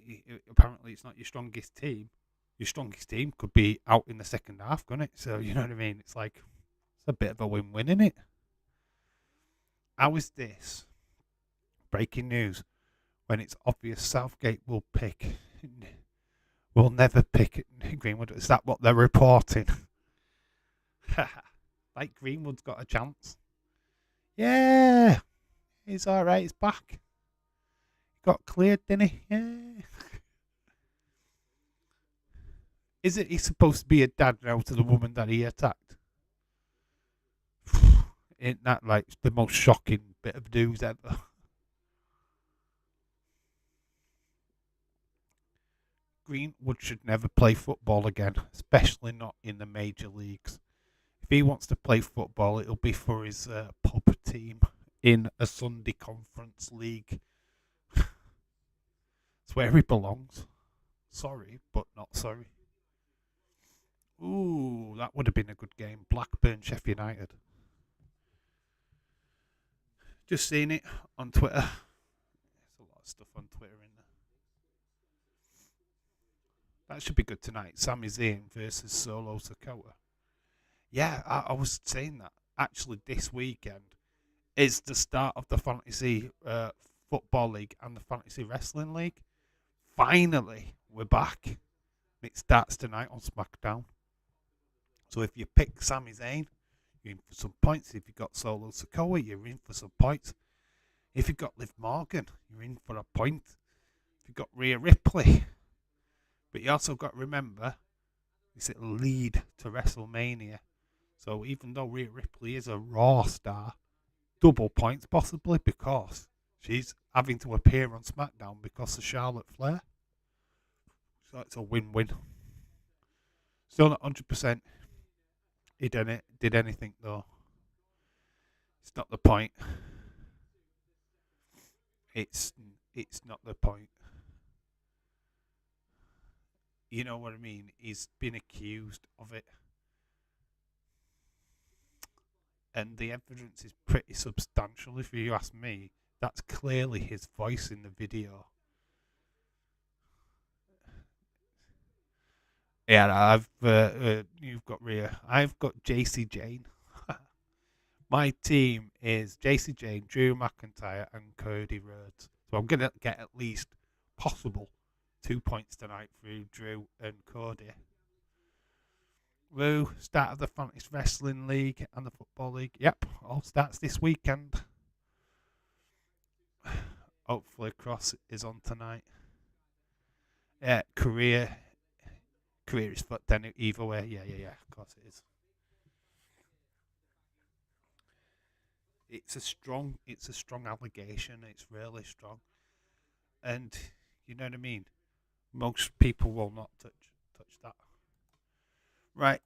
apparently, it's not your strongest team. Your strongest team could be out in the second half, couldn't it? So you know what I mean. It's like it's a bit of a win-win, isn't it? How is this breaking news when it's obvious Southgate will never pick Greenwood? Is that what they're reporting? Like Greenwood's got a chance. Yeah, he's all right. He's back. He got cleared, didn't he? Yeah. Isn't he supposed to be a dad now to the woman that he attacked? Ain't that like the most shocking bit of news ever? Greenwood should never play football again, especially not in the major leagues. If he wants to play football, it'll be for his pub team in a Sunday Conference League. It's where he belongs. Sorry, but not sorry. Ooh, that would have been a good game. Blackburn, Sheffield United. Just seen it on Twitter. There's a lot of stuff on Twitter in there. That should be good tonight. Sami Zayn versus Solo Sikoa. Yeah, I was saying that. Actually, this weekend is the start of the Fantasy Football League and the Fantasy Wrestling League. Finally, we're back. It starts tonight on SmackDown. So if you pick Sami Zayn, you're in for some points. If you've got Solo Sikoa, you're in for some points. If you've got Liv Morgan, you're in for a point. If you've got Rhea Ripley. But you also got to remember, it's a lead to WrestleMania. So even though Rhea Ripley is a Raw star, double points possibly because she's having to appear on SmackDown because of Charlotte Flair. So it's a win-win. Still not 100%. He did anything though. It's not the point. It's not the point. You know what I mean? He's been accused of it. And the evidence is pretty substantial, if you ask me. That's clearly his voice in the video. Yeah, you've got Rhea. I've got JC Jane. My team is JC Jane, Drew McIntyre, and Cody Rhodes. So I'm gonna get at least possible 2 points tonight through Drew and Cody. Woo, start of the Fantasy Wrestling League and the Football League. Yep, all starts this weekend. Hopefully Cross is on tonight. Yeah, career is fucked then either way. Yeah, of course it is. It's a strong allegation. It's really strong. And you know what I mean? Most people will not touch that. Right,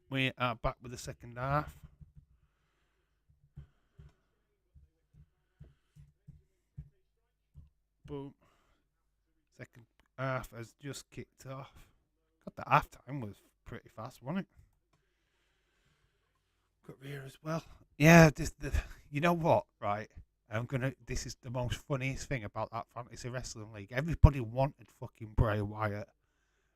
we are back with the second half. Boom. Second half has just kicked off. God, the half time was pretty fast, wasn't it? Got here as well. Yeah, you know what, right? This is the most funniest thing about that Fantasy Wrestling League. Everybody wanted fucking Bray Wyatt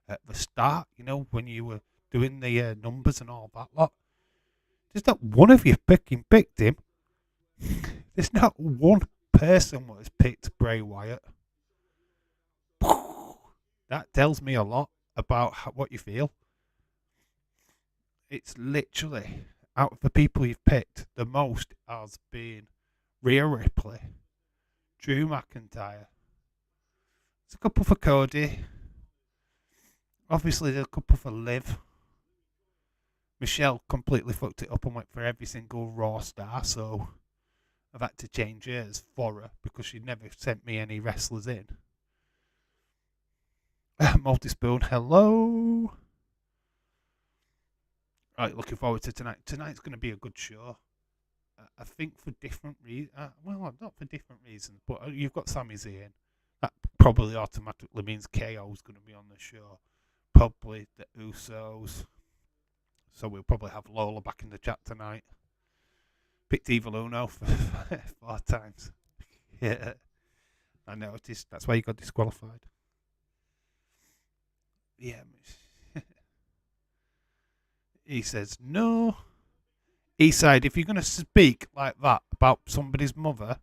at the start, you know, when you were doing the numbers and all that lot. There's not one of you picked him. There's not one person who has picked Bray Wyatt. That tells me a lot about what you feel. It's literally, out of the people you've picked, the most has been Rhea Ripley, Drew McIntyre. There's a couple for Cody. Obviously, there's a couple for Liv. Michelle completely fucked it up and went for every single Raw star, so I've had to change hers for her because she never sent me any wrestlers in. Multi-spoon, hello. Right, looking forward to tonight. Tonight's going to be a good show. I think for different reasons. Well, not for different reasons, but you've got Sami Zayn. That probably automatically means KO's going to be on the show. Probably the Usos. So we'll probably have Lola back in the chat tonight. Picked Evil Uno for 4 times. Yeah, I noticed. That's why you got disqualified. Yeah. He says, no. Eastside, if you're going to speak like that about somebody's mother,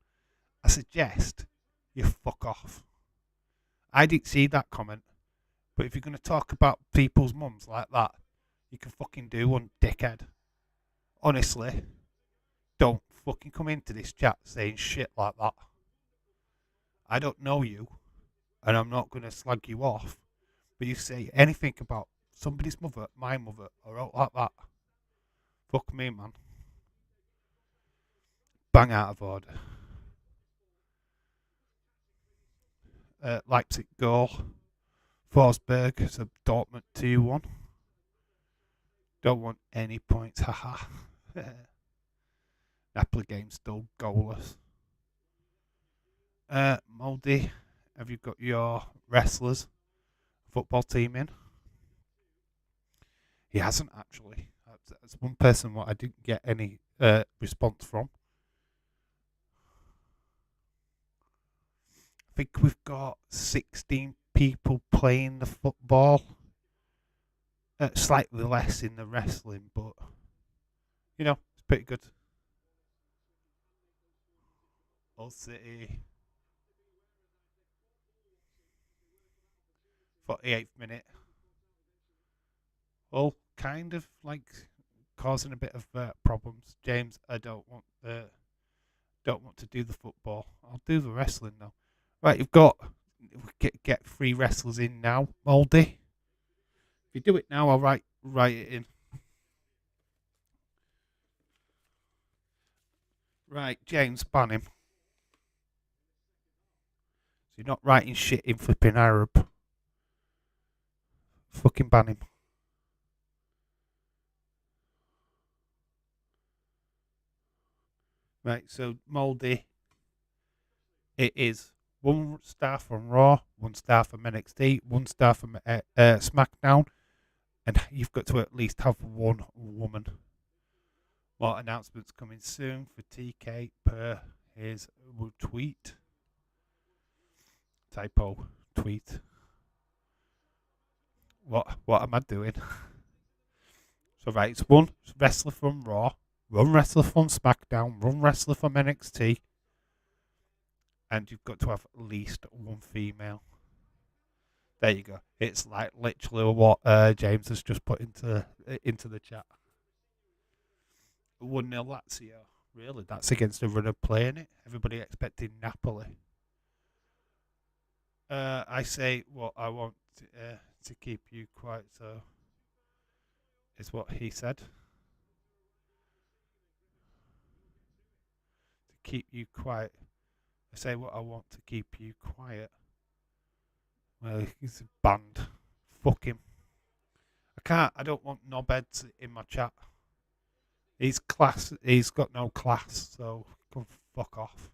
I suggest you fuck off. I didn't see that comment, but if you're going to talk about people's mums like that, you can fucking do one, dickhead. Honestly, don't fucking come into this chat saying shit like that. I don't know you, and I'm not going to slag you off, but you say anything about somebody's mother, my mother, or out like that. Fuck me, man. Bang out of order. Leipzig goal. Forsberg, so Dortmund 2-1. Don't want any points, haha. Napoli game still goalless. Moldy, have you got your wrestlers football team in? He hasn't actually. That's one person what I didn't get any response from. I think we've got 16 people playing the football. Slightly less in the wrestling, but it's pretty good. Hull City. 48th minute. All kind of like causing a bit of problems. James, I don't want to do the football. I'll do the wrestling though. Right, you've got get 3 wrestlers in now, Moldy. If you do it now, I'll write it in. Right, James, ban him. So you're not writing shit in flipping Arab. Fucking ban him. Right, so Moldy, it is 1 star from Raw, 1 star from NXT, 1 star from SmackDown, and you've got to at least have 1 woman. More announcements coming soon for TK per his tweet. Typo tweet. What am I doing? So right, it's 1 wrestler from Raw, 1 wrestler from SmackDown, 1 wrestler from NXT, and you've got to have at least 1 female. There you go. It's like literally what James has just put into the chat. 1-0 Lazio. Really? That's against the run of playing it? Everybody expecting Napoli. I say what I want to keep you quiet, so is what he said. To keep you quiet. I say what I want to keep you quiet. Well, he's banned. Fuck him. I don't want knobheads in my chat. He's got no class, so come fuck off.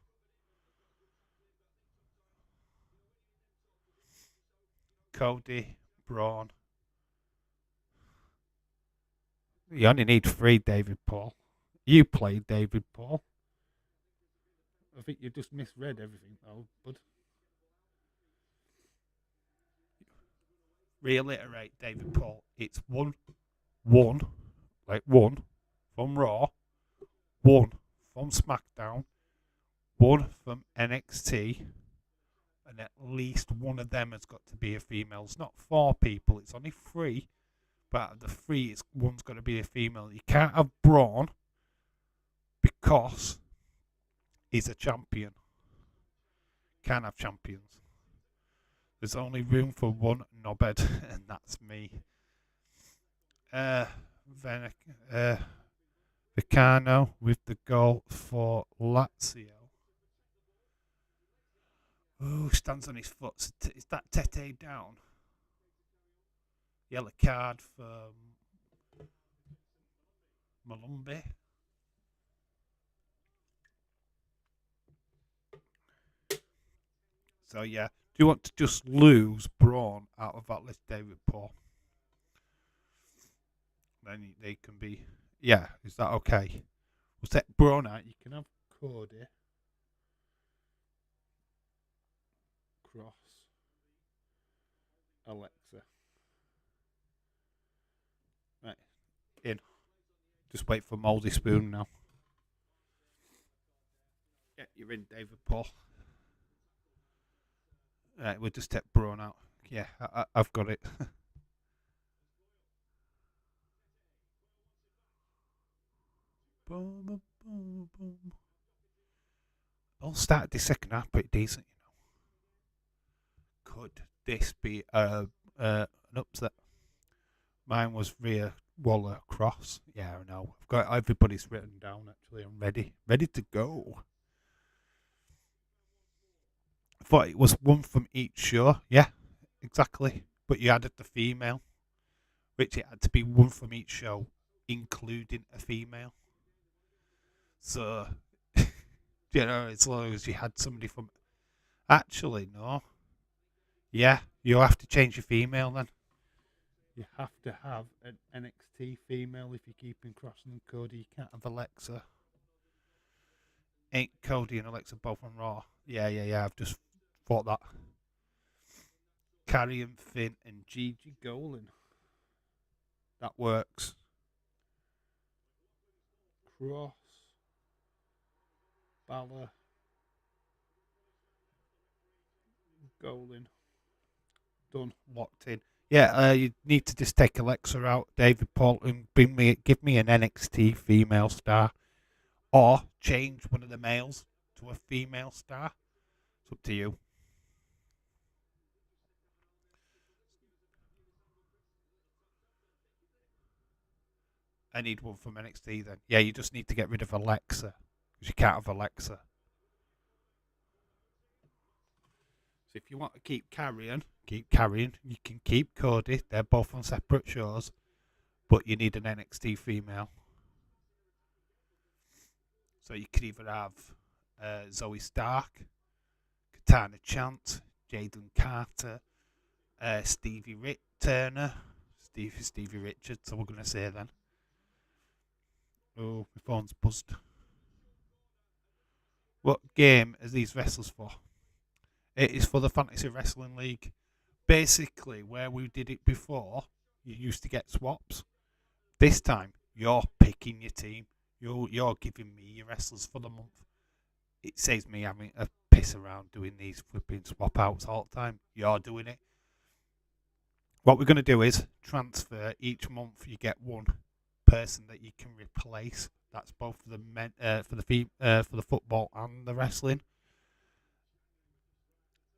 Cody, Braun. You only need 3, David Paul. You played David Paul. I think you just misread everything, though, bud. Reiterate, David Paul. It's 1 from Raw, 1 from SmackDown, 1 from NXT, and at least 1 of them has got to be a female. It's not 4 people, it's only 3. But out of the 3, 1's got to be a female. You can't have Braun because he's a champion. Can't have champions. There's only room for 1 knobhead, and that's me. uh, Vicano with the goal for Lazio. Oh, stands on his foot. Is that Tete down? Yellow card for Malumbi. So yeah, do you want to just lose Braun out of that list, David Paul? Then they can be. Yeah, is that okay? We'll set Braun out. You can have Cody, Cross, Alexa. Right, in. Just wait for Mouldy Spoon now. Yeah, you're in, David Paul. Right, we'll just take Braun out. Yeah, I've got it. Boom, boom, boom. All started the second half pretty decent, you know. Could this be an upset? Mine was Rhea Waller Cross. Yeah, I know. I've got everybody's written down actually. I'm ready to go. I thought it was one from each show. Yeah, exactly. But you added the female, which it had to be one from each show, including a female. So, you know, as long as you had somebody from. Actually, no. Yeah, you'll have to change your female then. You have to have an NXT female if you're keeping Cross and Cody. You can't have Alexa. Ain't Cody and Alexa both on Raw? Yeah. I've just thought that. Carrion Finn and Gigi Golan. That works. Cross. Balor. Golan. Done. Locked in. Yeah, you need to just take Alexa out, David Paul, and give me an NXT female star, or change one of the males to a female star. It's up to you. I need one from NXT then. Yeah, you just need to get rid of Alexa because you can't have Alexa. So if you want to keep carrying. You can keep Cody. They're both on separate shows, but you need an NXT female. So you could either have Zoe Stark, Katana Chant, Jaden Carter, Stevie Richards. So we're gonna say then. Oh, my phone's buzzed. What game are these wrestlers for? It is for the Fantasy Wrestling League. Basically, where we did it before, you used to get swaps. This time, you're picking your team. You're giving me your wrestlers for the month. It saves me having a piss around doing these flipping swap outs all the time. You're doing it. What we're going to do is transfer each month. You get one person that you can replace. That's both for the men, for the football and the wrestling.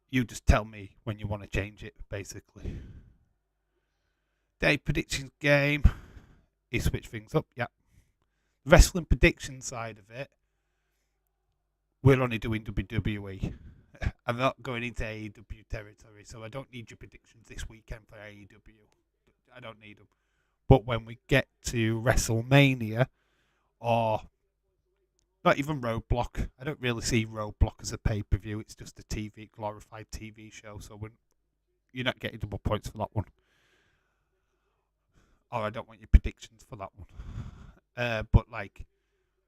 You just tell me when you want to change it, basically. Day predictions game. He switched things up. Yeah. Wrestling prediction side of it, we're only doing WWE. I'm not going into AEW territory, so I don't need your predictions this weekend for AEW. I don't need them. But when we get to WrestleMania, or not even Roadblock, I don't really see Roadblock as a pay-per-view. It's just a glorified TV show, so you're not getting double points for that one. Or I don't want your predictions for that one. But like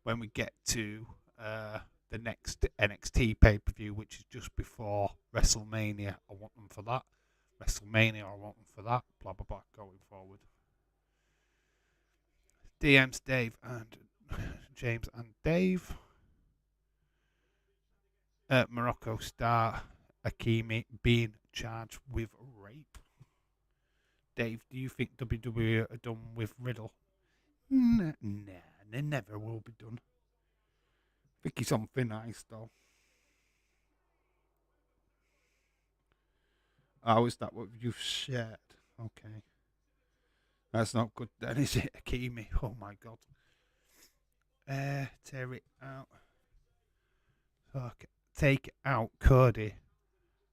when we get to the next NXT pay-per-view, which is just before WrestleMania, I want them for that. WrestleMania, I want them for that. Blah blah blah. Going forward. DMs Dave and James and Dave. Morocco star Akimi being charged with rape. Dave, do you think WWE are done with Riddle? Nah, they never will be done. I think he's on thin ice though. Oh, is that what you've shared? Okay. That's not good then, is it? Akimi. Oh my god. Tear it out. Fuck. Take out Cody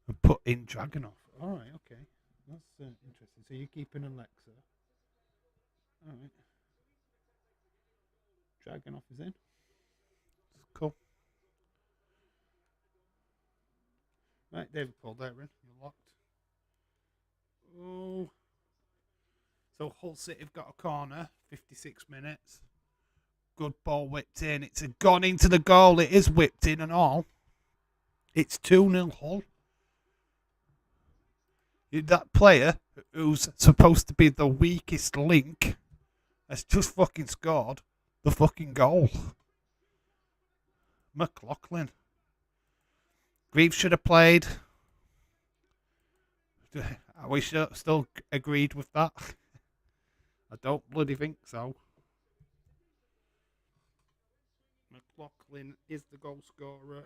and put in Dragonov. Alright, okay. That's interesting. So you're keeping Alexa. Alright. Dragonov is in. Cool. Right, David Paul, there in. You're locked. Oh. So Hull City have got a corner. 56 minutes. Good ball whipped in. It's gone into the goal. It is whipped in and all. It's 2-0 Hull. That player who's supposed to be the weakest link has just fucking scored the fucking goal. McLaughlin. Greaves should have played. Are we still agreed with that? I don't bloody think so. McLaughlin is the goal scorer.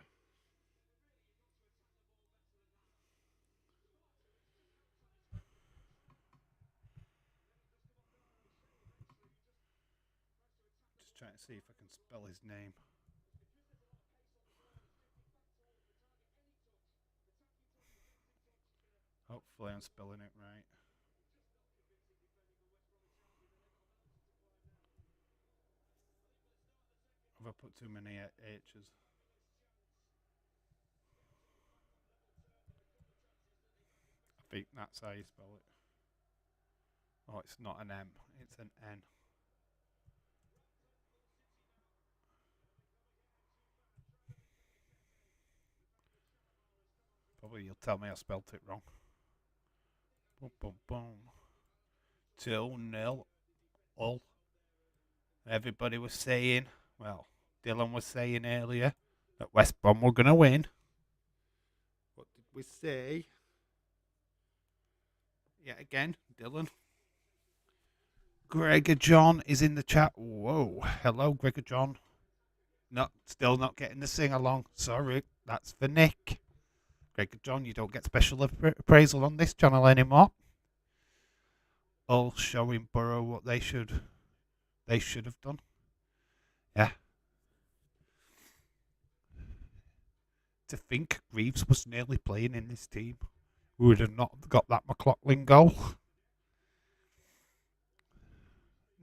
Just trying to see if I can spell his name. Hopefully I'm spelling it right. Have I put too many H's? I think that's how you spell it. Oh, it's not an M. It's an N. Probably you'll tell me I spelt it wrong. Boom, boom, boom. 2-0 all. Everybody was saying, well, Dylan was saying earlier that West Brom were going to win. What did we say? Yet again, Dylan. Gregor John is in the chat. Whoa. Hello, Gregor John. Still not getting the sing along. Sorry, that's for Nick. Gregor John, you don't get special appraisal on this channel anymore. All showing Borough what they should have done. Yeah. To think Greaves was nearly playing in this team. We would have not got that McLaughlin goal.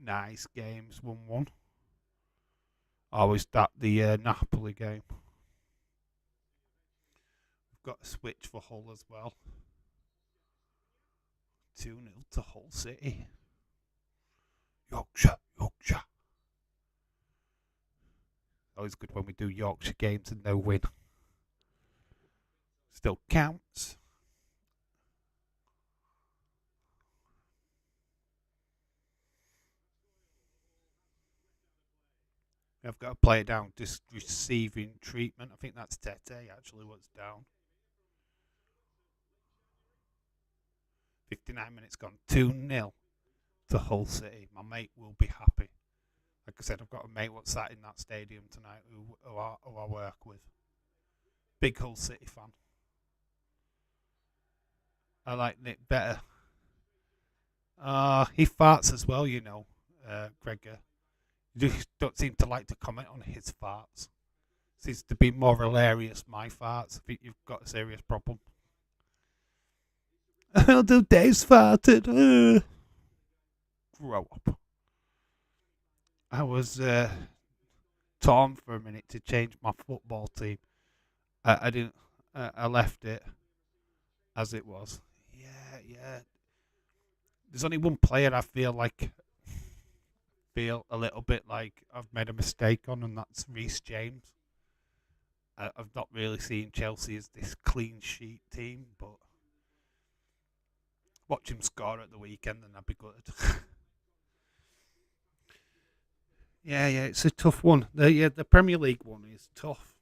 Nice games, 1-1. Or was that the Napoli game? We've got a switch for Hull as well. 2-0 to Hull City. Yorkshire. Always good when we do Yorkshire games and no win. Still counts. I've got to play it down. Just receiving treatment. I think that's Tete actually what's down. 59 minutes gone. 2-0 to Hull City. My mate will be happy. Like I said, I've got a mate what's sat in that stadium tonight who I work with. Big Hull City fan. I like Nick better. He farts as well, you know, Gregor. You just don't seem to like to comment on his farts. Seems to be more hilarious, my farts. I think you've got a serious problem. I'll do Dave's farted. Grow up. I was torn for a minute to change my football team. I didn't. I left it as it was. Yeah. There's only one player I feel a little bit like I've made a mistake on, and that's Reece James. I've not really seen Chelsea as this clean sheet team, but watch him score at the weekend and that'd be good. Yeah, it's a tough one. The Premier League one is tough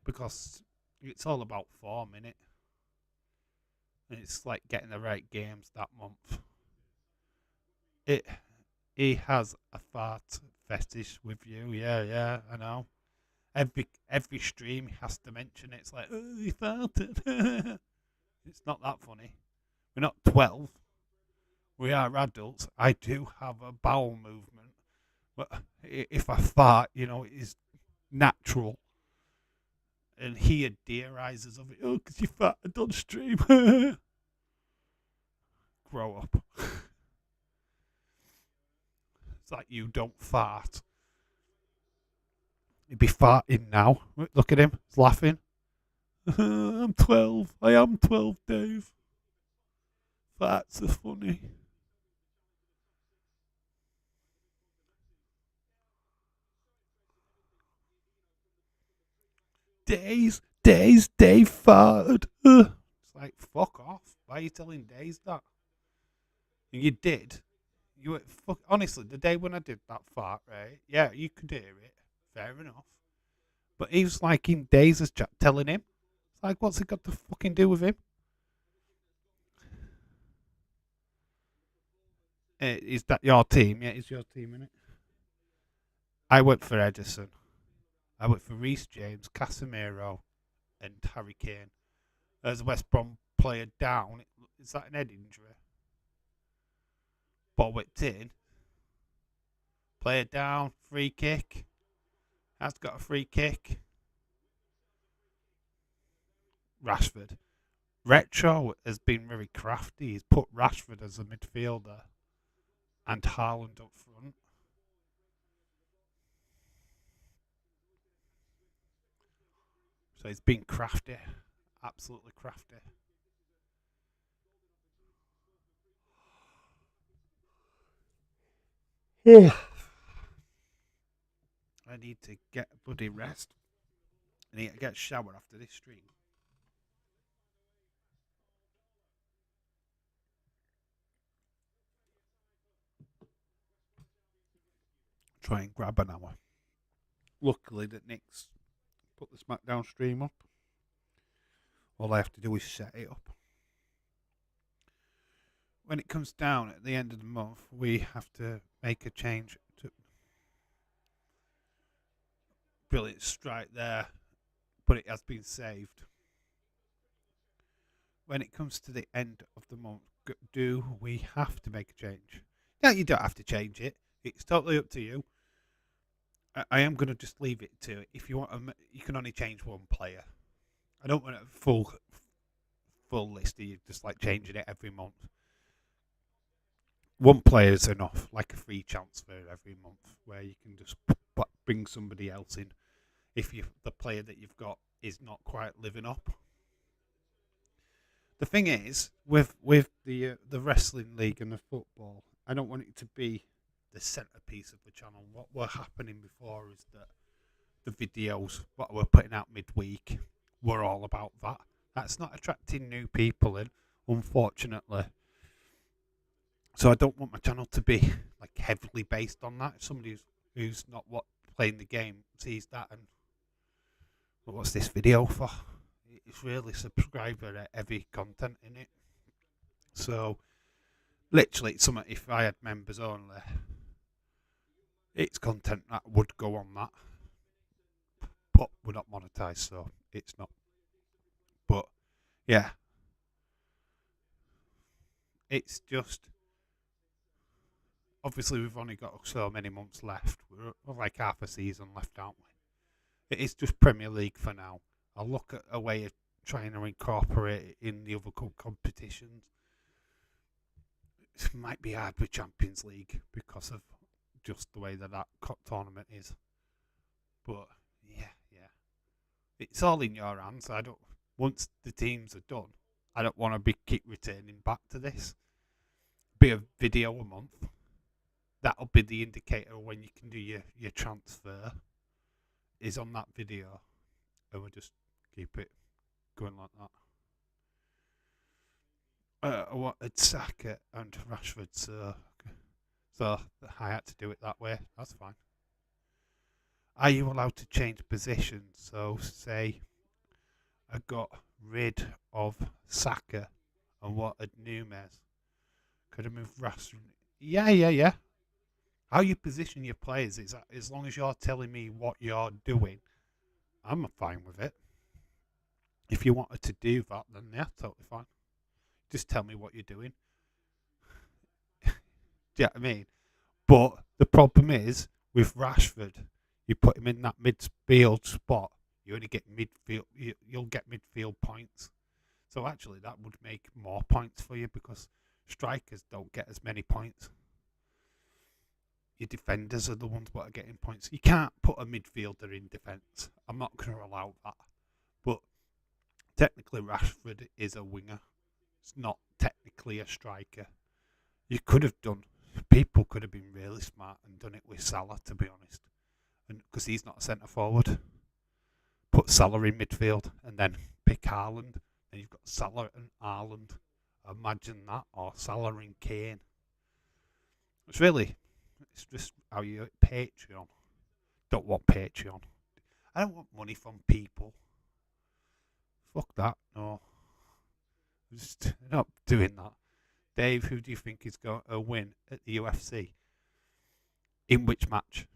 because it's all about form, innit? And it's like getting the right games that month. He has a fart fetish with you. Yeah, I know. Every stream he has to mention it. It's like, oh, he farted. It's not that funny. We're not 12. We are adults. I do have a bowel movement, but if I fart, it is natural. And he idealizes of it. Oh, because you farted on stream. Grow up. It's like you don't fart. He'd be farting now. Look at him. He's laughing. I'm 12. I am 12, Dave. Farts are funny. Dave farted. It's like, fuck off. Why are you telling Days that? And you did. You were, honestly, the day when I did that fart, right? Yeah, you could hear it. Fair enough. But he was like in Days' chat telling him. It's like, what's it got to fucking do with him? Is that your team? Yeah, it's your team, innit? I went for Edison. I went for Reece James, Casemiro, and Harry Kane. As West Brom player down, is that an head injury? Bowicked in. Player down, free kick. Has got a free kick. Rashford. Retro has been very crafty. He's put Rashford as a midfielder and Haaland up front. So he's been crafty. Absolutely crafty. I need to get a bloody rest. I need to get a shower after this stream. Try and grab an hour. Luckily that Nick's put the SmackDown stream up. All I have to do is set it up. When it comes down at the end of the month, we have to make a change to brilliant strike there, but it has been saved. When it comes to the end of the month, do we have to make a change? No, you don't have to change it. It's totally up to you. I am going to just leave it to if you want. You can only change one player. I don't want a full list of you just like changing it every month. One player is enough, like a free transfer every month, where you can just bring somebody else in if the player that you've got is not quite living up. The thing is, with the wrestling league and the football, I don't want it to be the centerpiece of the channel. What were happening before is that the videos, what we're putting out midweek, were all about that. That's not attracting new people in, unfortunately. So I don't want my channel to be like heavily based on that. If somebody who's not playing the game sees that and what's this video for? It's really subscriber heavy content in it. So literally, it's something. If I had members only, it's content that would go on that, but we're not monetized, so it's not. But yeah, it's just obviously we've only got so many months left. We're like half a season left, aren't we? It is just Premier League for now. I'll look at a way of trying to incorporate it in the other competitions. It might be hard with Champions League because of just the way that tournament is. But yeah, it's all in your hands. I don't. Once the teams are done, I don't want to keep returning back to this. Be a video a month. That'll be the indicator when you can do your transfer. Is on that video, and we'll just keep it going like that. I wanted Saka and Rashford, so I had to do it that way. That's fine. Are you allowed to change positions? So say I got rid of Saka and wanted Nunes. Could I move Rashford? Yeah. How you position your players is as long as you're telling me what you're doing, I'm fine with it. If you wanted to do that, then yeah, totally fine. Just tell me what you're doing. Do you know what I mean? But the problem is with Rashford, you put him in that midfield spot, you only get midfield. You'll get midfield points. So actually, that would make more points for you because strikers don't get as many points. Your defenders are the ones that are getting points. You can't put a midfielder in defence. I'm not going to allow that. But technically, Rashford is a winger. It's not technically a striker. You could have done. People could have been really smart and done it with Salah, to be honest, and because he's not a centre forward. Put Salah in midfield and then pick Haaland. And you've got Salah and Haaland. Imagine that, or Salah and Kane. It's just how you Patreon. Don't want Patreon. I don't want money from people. Fuck that. No. Just not doing that. Dave, who do you think is going to win at the UFC? In which match?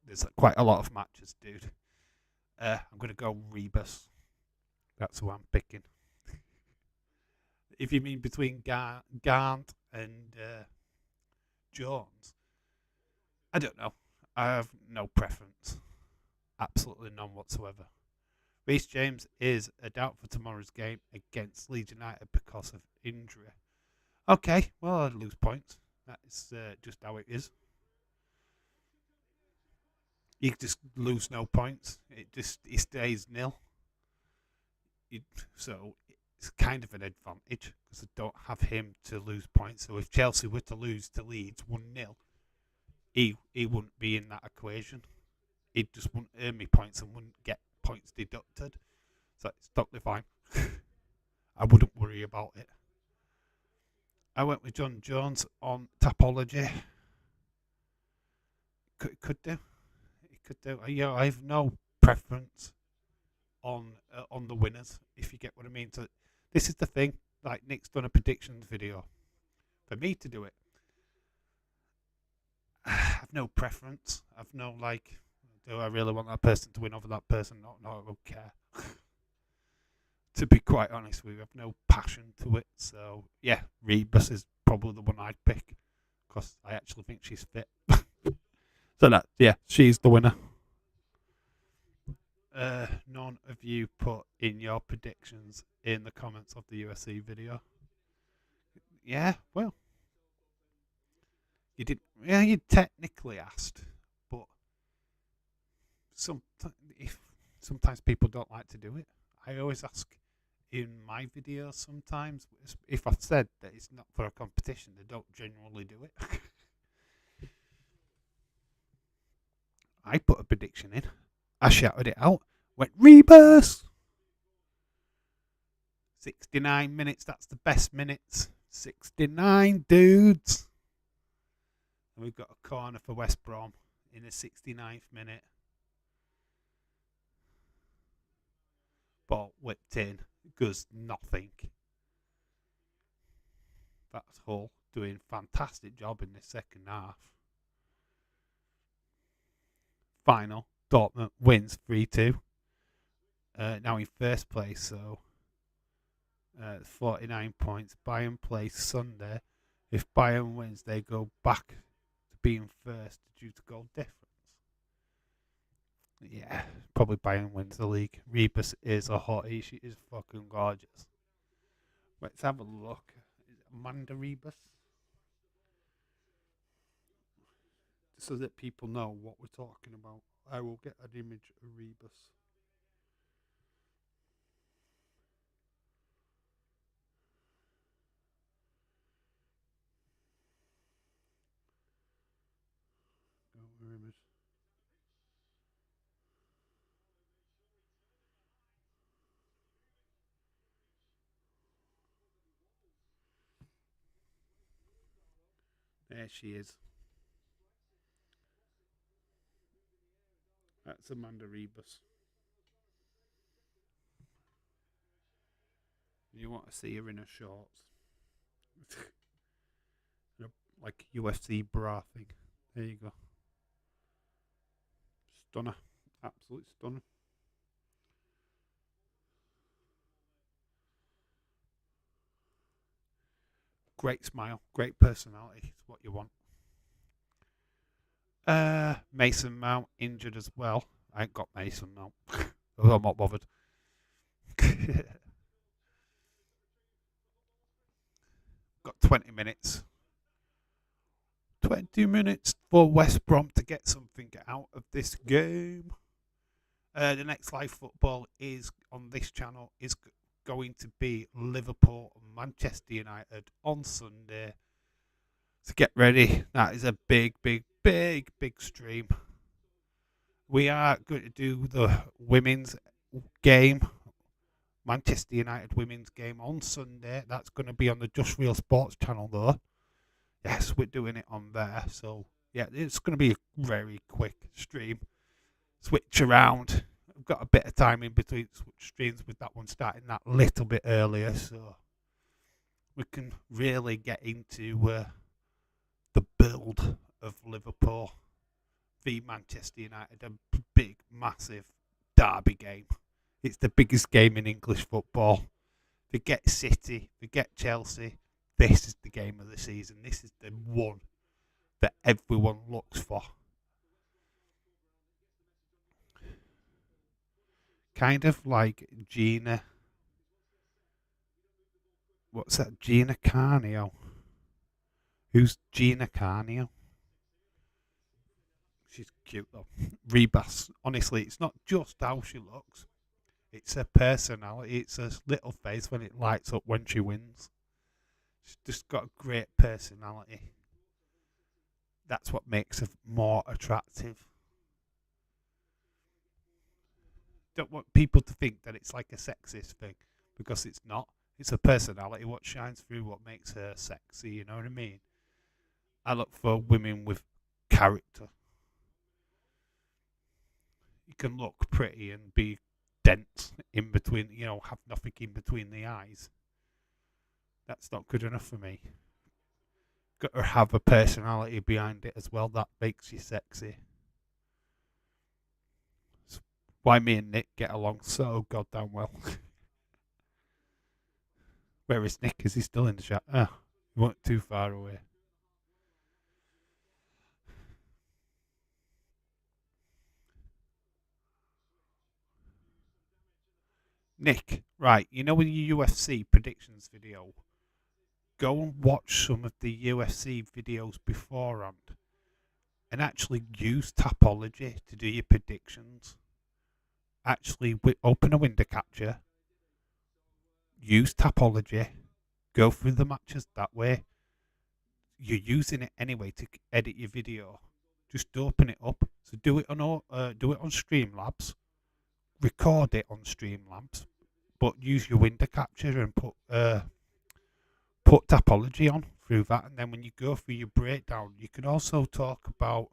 There's quite a lot of matches, dude. I'm going to go Rebus. That's who I'm picking. If you mean between Gant and Jones, I don't know. I have no preference. Absolutely none whatsoever. Reece James is a doubt for tomorrow's game against Leeds United because of injury. Okay, well, I'd lose points. That is just how it is. You just lose no points. It stays nil. So it's kind of an advantage because I don't have him to lose points. So if Chelsea were to lose to Leeds 1-0, he wouldn't be in that equation. He just wouldn't earn me points and wouldn't get points deducted. So it's totally fine. I wouldn't worry about it. I went with John Jones on Tapology. Could do. It could do. I have no preference on the winners, if you get what I mean. So this is the thing. Like Nick's done a predictions video. For me to do it, I have no preference. I've no do I really want that person to win over that person? No, I don't care. To be quite honest with you, I have no passion to it. So yeah, Rebus is probably the one I'd pick because I actually think she's fit. So she's the winner. None of you put in your predictions in the comments of the UFC video. Yeah, well, you did. Yeah, you technically asked, but sometimes people don't like to do it. I always ask in my videos sometimes if I've said that it's not for a competition, they don't genuinely do it. I put a prediction in. I shouted it out. Went Rebus. 69 minutes. That's the best minutes. 69 dudes. And we've got a corner for West Brom in the 69th minute. Ball whipped in. Goes nothing. That's Hull doing fantastic job in the second half. Final. Dortmund wins 3-2. Now in first place, so 49 points. Bayern plays Sunday. If Bayern wins, they go back to being first due to goal difference. Yeah, probably Bayern wins the league. Rebus is a hottie. She is fucking gorgeous. Let's have a look. Is it Amanda Rebus? So that people know what we're talking about. I will get an image of Rebus. Image. There she is. That's Amanda Rebus. You want to see her in her shorts. Like UFC bra thing. There you go. Stunner. Absolute stunner. Great smile, great personality. Is what you want. Mason Mount injured as well. I ain't got Mason Mount. I'm not bothered. Got 20 minutes. 20 minutes for West Brom to get something out of this game. The next live football is on this channel is going to be Liverpool and Manchester United on Sunday. So get ready. That is a big stream. We are going to do the women's game, Manchester United women's game on Sunday. That's going to be on the Just Real Sports channel though. Yes, we're doing it on there. So yeah, it's going to be a very quick stream. Switch around. I've got a bit of time in between streams with that one starting that little bit earlier, so we can really get into the build of Liverpool v Manchester United, a big, massive derby game. It's the biggest game in English football. Forget City, forget Chelsea. This is the game of the season. This is the one that everyone looks for. Kind of like Gina. What's that? Gina Carnio. Who's Gina Carnio? She's cute though. Rebus. Honestly, it's not just how she looks. It's her personality. It's her little face when it lights up when she wins. She's just got a great personality. That's what makes her more attractive. Don't want people to think that it's like a sexist thing, because it's not. It's a personality, what shines through, what makes her sexy, you know what I mean? I look for women with character. You can look pretty and be dense in between, have nothing in between the eyes. That's not good enough for me. Got to have a personality behind it as well, that makes you sexy. Why me and Nick get along so goddamn well. Where is Nick? Is he still in the chat? He wasn't too far away. Nick, right, in your UFC predictions video, go and watch some of the UFC videos beforehand and actually use Tapology to do your predictions. Actually, open a window capture, use Tapology, go through the matches that way. You're using it anyway to edit your video. Just open it up. So do it on Streamlabs, record it on Streamlabs, but use your window capture and put Tapology on through that. And then when you go through your breakdown, you can also talk about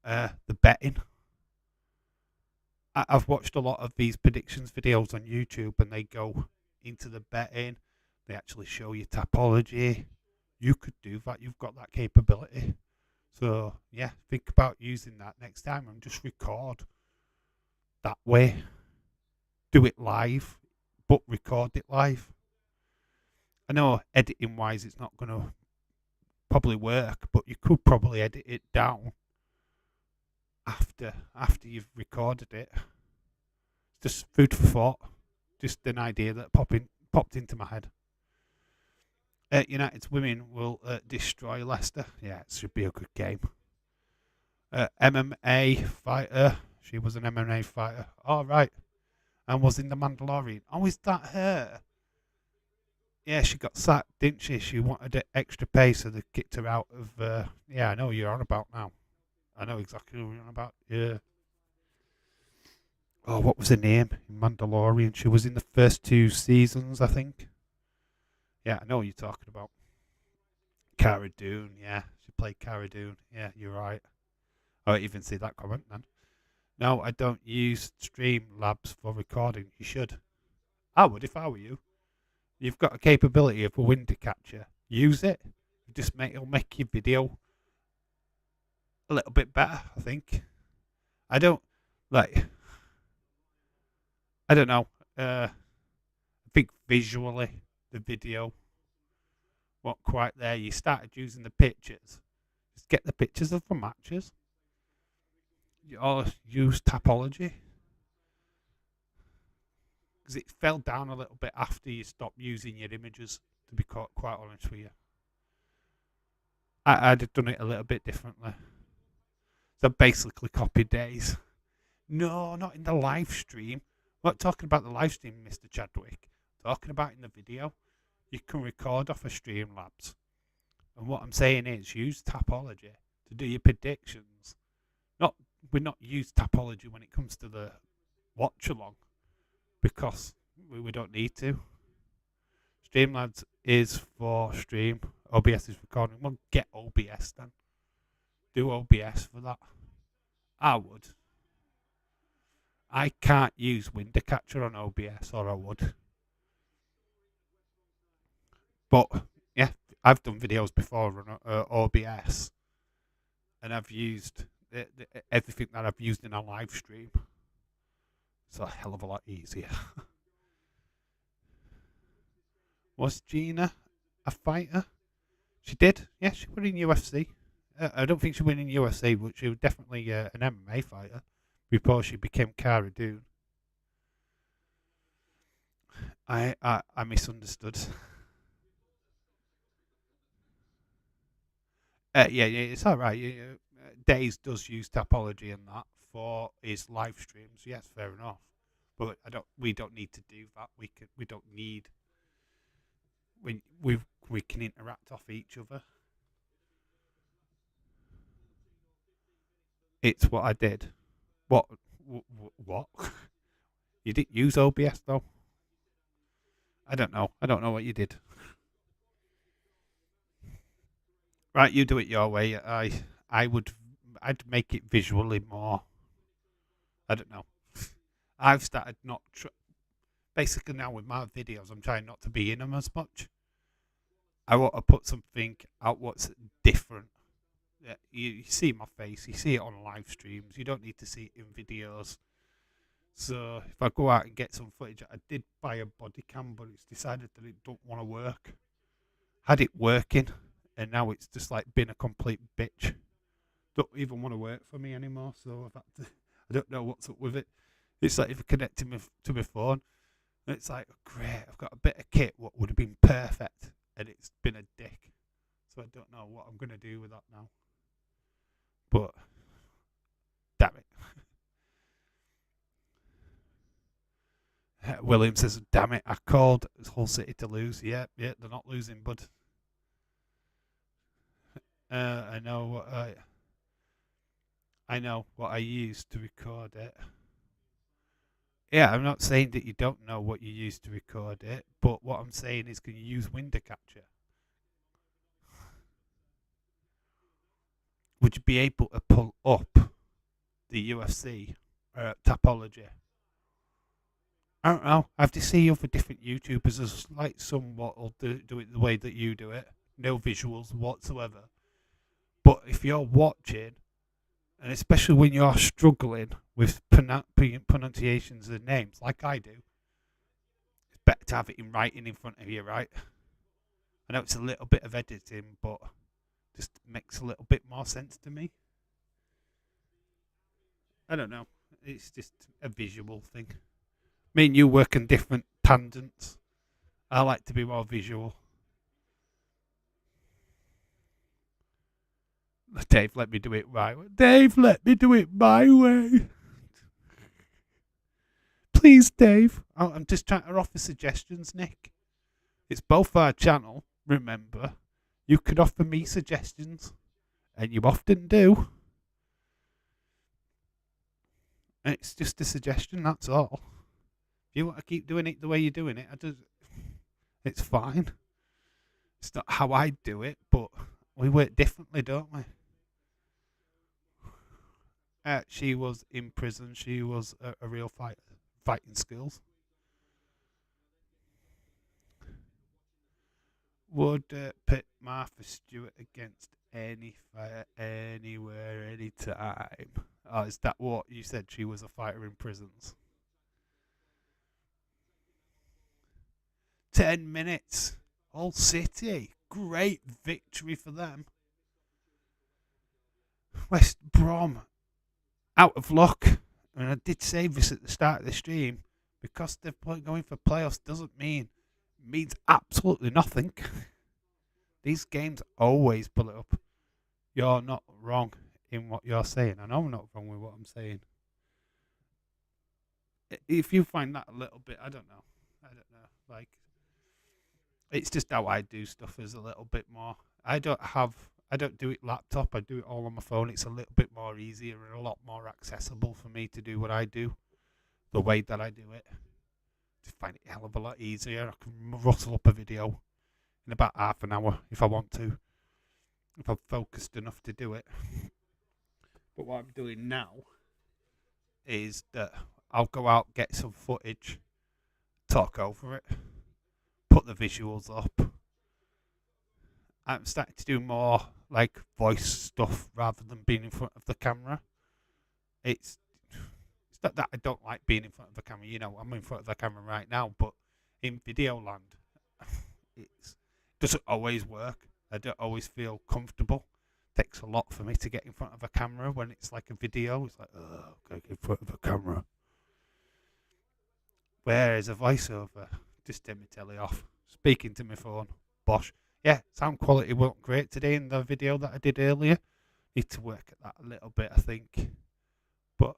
the betting. I've watched a lot of these predictions videos on YouTube, and they go into the betting. They actually show you Tapology. You could do that. You've got that capability. So, yeah, think about using that next time and just record that way. Do it live, but record it live. I know editing-wise it's not going to probably work, but you could probably edit it down after you've recorded it. Just food for thought. Just an idea that popped into my head. United's women will destroy Leicester. Yeah, it should be a good game. MMA fighter. She was an MMA fighter. All right. And was in The Mandalorian. Oh, is that her? Yeah, she got sacked, didn't she? She wanted extra pay, so they kicked her out of... yeah, I know who you're on about now. I know exactly who you're on about. Yeah. Oh, what was her name in Mandalorian? She was in the first 2 seasons, I think. Yeah, I know what you're talking about. Cara Dune, yeah. She played Cara Dune. Yeah, you're right. I didn't even see that comment then. No, I don't use Streamlabs for recording. You should. I would if I were you. You've got a capability of a window capture. Use it. It'll make your video a little bit better, I think. I don't know. I think visually the video weren't quite there. You started using the pictures. Just get the pictures of the matches. You all use Tapology. Because it fell down a little bit after you stopped using your images, to be quite honest with you. I'd have done it a little bit differently. So basically copy days. No, not in the live stream. I'm not talking about the live stream, Mr. Chadwick. I'm talking about in the video. You can record off of Streamlabs. And what I'm saying is use Tapology to do your predictions. We're not use Tapology when it comes to the watch along, because we don't need to. Streamlabs is for stream. OBS is recording. Well, get OBS then. Do OBS for that. I would. I can't use window catcher on OBS, or I would. But yeah, I've done videos before on OBS, and I've used everything that I've used in a live stream. It's a hell of a lot easier. Was Gina a fighter? She did. Yeah, she went in UFC. I don't think she went in UFC, but she was definitely an MMA fighter before she became Cara Dune. I misunderstood. Yeah, it's all right. Days does use Tapology and that for his live streams. Yes, fair enough. But we don't need to do that. We don't need. We can interact off each other. It's what I did. What? You didn't use OBS though. I don't know. I don't know what you did. Right, you do it your way. I'd make it visually more. I don't know. I've started not. Basically, now with my videos, I'm trying not to be in them as much. I want to put something out what's different. Yeah, you see my face, you see it on live streams. You don't need to see it in videos. So if I go out and get some footage, I did buy a body cam, but it's decided that it don't want to work. Had it working, and now it's just like been a complete bitch. Don't even want to work for me anymore. So I've had to, I don't know what's up with it. It's like if I connect it to my phone, and it's like, oh, great, I've got a bit of kit what would have been perfect, and it's been a dick. So I don't know what I'm going to do with that now. But, damn it. William says, damn it, I called Hull City to lose. Yeah, they're not losing, bud. I know what I used to record it. Yeah, I'm not saying that you don't know what you used to record it, but what I'm saying is, can you use window capture? Would you be able to pull up the UFC Tapology? I don't know. I have to see other different YouTubers. There's like some what will do it the way that you do it. No visuals whatsoever. But if you're watching, and especially when you're struggling with pronunciations of names, like I do, it's better to have it in writing in front of you, right? I know it's a little bit of editing, but just makes a little bit more sense to me. I don't know. It's just a visual thing. Me and you work in different tangents. I like to be more visual. Dave, let me do it my way. Dave, let me do it my way. Please, Dave. I'm just trying to offer suggestions, Nick. It's both our channel, remember. You could offer me suggestions, and you often do. And it's just a suggestion, that's all. If you want to keep doing it the way you're doing it, it's fine. It's not how I do it, but we work differently, don't we? She was in prison. She was a real fighter, fighting skills. Would pit Martha Stewart against any fighter, anywhere, anytime. Oh, is that what you said? She was a fighter in prisons. 10 minutes. Hull City. great victory for them. West Brom out of luck. And I did say this at the start of the stream. Because they're going for playoffs doesn't means absolutely nothing. These games always pull it up. You're not wrong in what you're saying. I know I'm not wrong with what I'm saying. If you find that a little bit, I don't know. Like, it's just how I do stuff is a little bit more. I don't do it laptop. I do it all on my phone. It's a little bit more easier and a lot more accessible for me to do what I do, the way that I do it. I find it a hell of a lot easier. I can rustle up a video in about half an hour if I want to, if I'm focused enough to do it. But what I'm doing now is that I'll go out, get some footage, talk over it, put the visuals up. I'm starting to do more like voice stuff rather than being in front of the camera. It's not that I don't like being in front of the camera. You know, I'm in front of the camera right now, but in video land, it doesn't always work. I don't always feel comfortable. It takes a lot for me to get in front of a camera when it's like a video. It's like, oh, get in front of a camera. Whereas a voiceover, just turn my telly off, speaking to my phone, bosh. Yeah, sound quality wasn't great today in the video that I did earlier. Need to work at that a little bit, I think. But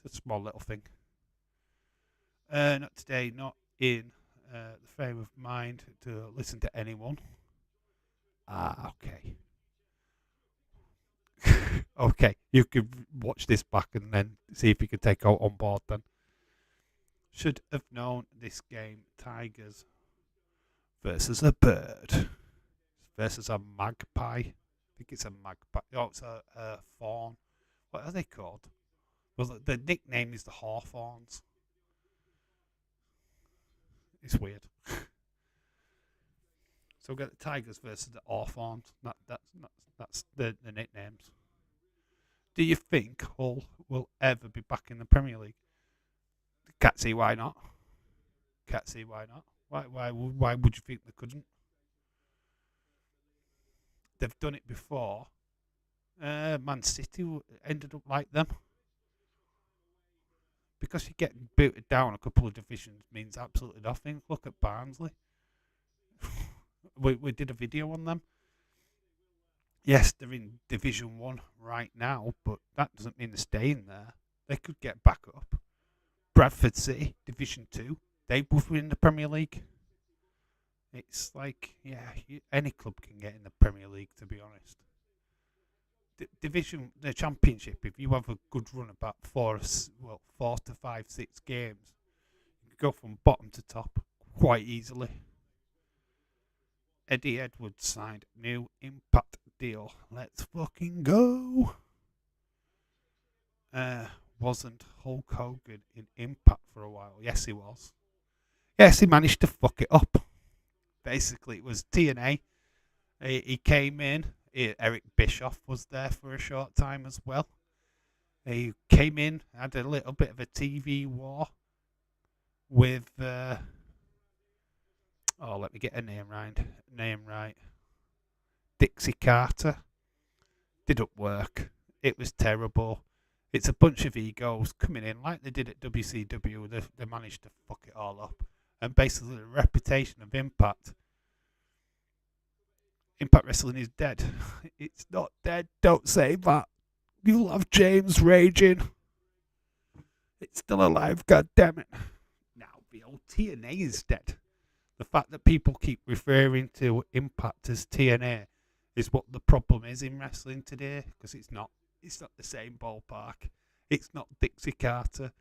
it's a small little thing. Not today, not in the frame of mind to listen to anyone. Okay. Okay, you could watch this back and then see if you can take out on board then. Should have known this game. Tigers versus a bird. Versus a magpie. I think it's a magpie. Oh, it's a fawn. What are they called? Well, the nickname is the Hawthorns. It's weird. So we've got the Tigers versus the Hawthorns. That's the nicknames. Do you think Hull will ever be back in the Premier League? Can't see why not. Can't see why not. Why would you think they couldn't? They've done it before. Man City ended up like them. Because you get booted down a couple of divisions means absolutely nothing. Look at Barnsley. we did a video on them. Yes, they're in Division 1 right now, but that doesn't mean they're staying there. They could get back up. Bradford City, Division 2, they both were in the Premier League. It's like, yeah, any club can get in the Premier League, to be honest. The Championship, if you have a good run about 4 to 5, 6 games, you can go from bottom to top quite easily. Eddie Edwards signed new Impact deal. Let's fucking go. Wasn't Hulk Hogan in Impact for a while? Yes, he was. Yes, he managed to fuck it up. Basically, it was TNA. He came in. Eric Bischoff was there for a short time as well. He came in, had a little bit of a TV war with... let me get a name right. Dixie Carter. Didn't work. It was terrible. It's a bunch of egos coming in like they did at WCW. They managed to fuck it all up. And basically the reputation of Impact Wrestling is dead. It's not dead. Don't say that. You'll have James raging. It's still alive, god damn it. Now the old TNA is dead. The fact that people keep referring to Impact as TNA is what the problem is in wrestling today, because it's not the same ballpark. It's not Dixie Carter.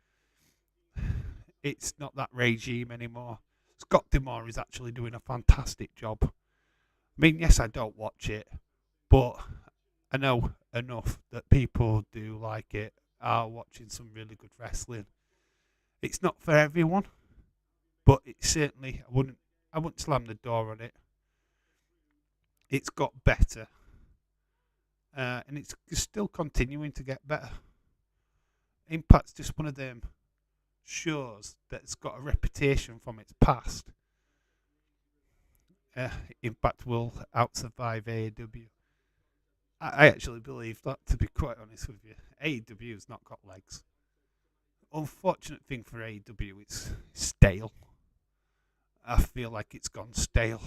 It's not that regime anymore. Scott D'Amore is actually doing a fantastic job. I mean, yes, I don't watch it, but I know enough that people do like it, are watching some really good wrestling. It's not for everyone, but it certainly, I wouldn't slam the door on it. It's got better. And it's still continuing to get better. Impact's just one of them shows that's got a reputation from its past. uh, Impact will out-survive AEW. I actually believe that, to be quite honest with you. AEW's not got legs. Unfortunate thing for AEW, it's stale. I feel like it's gone stale.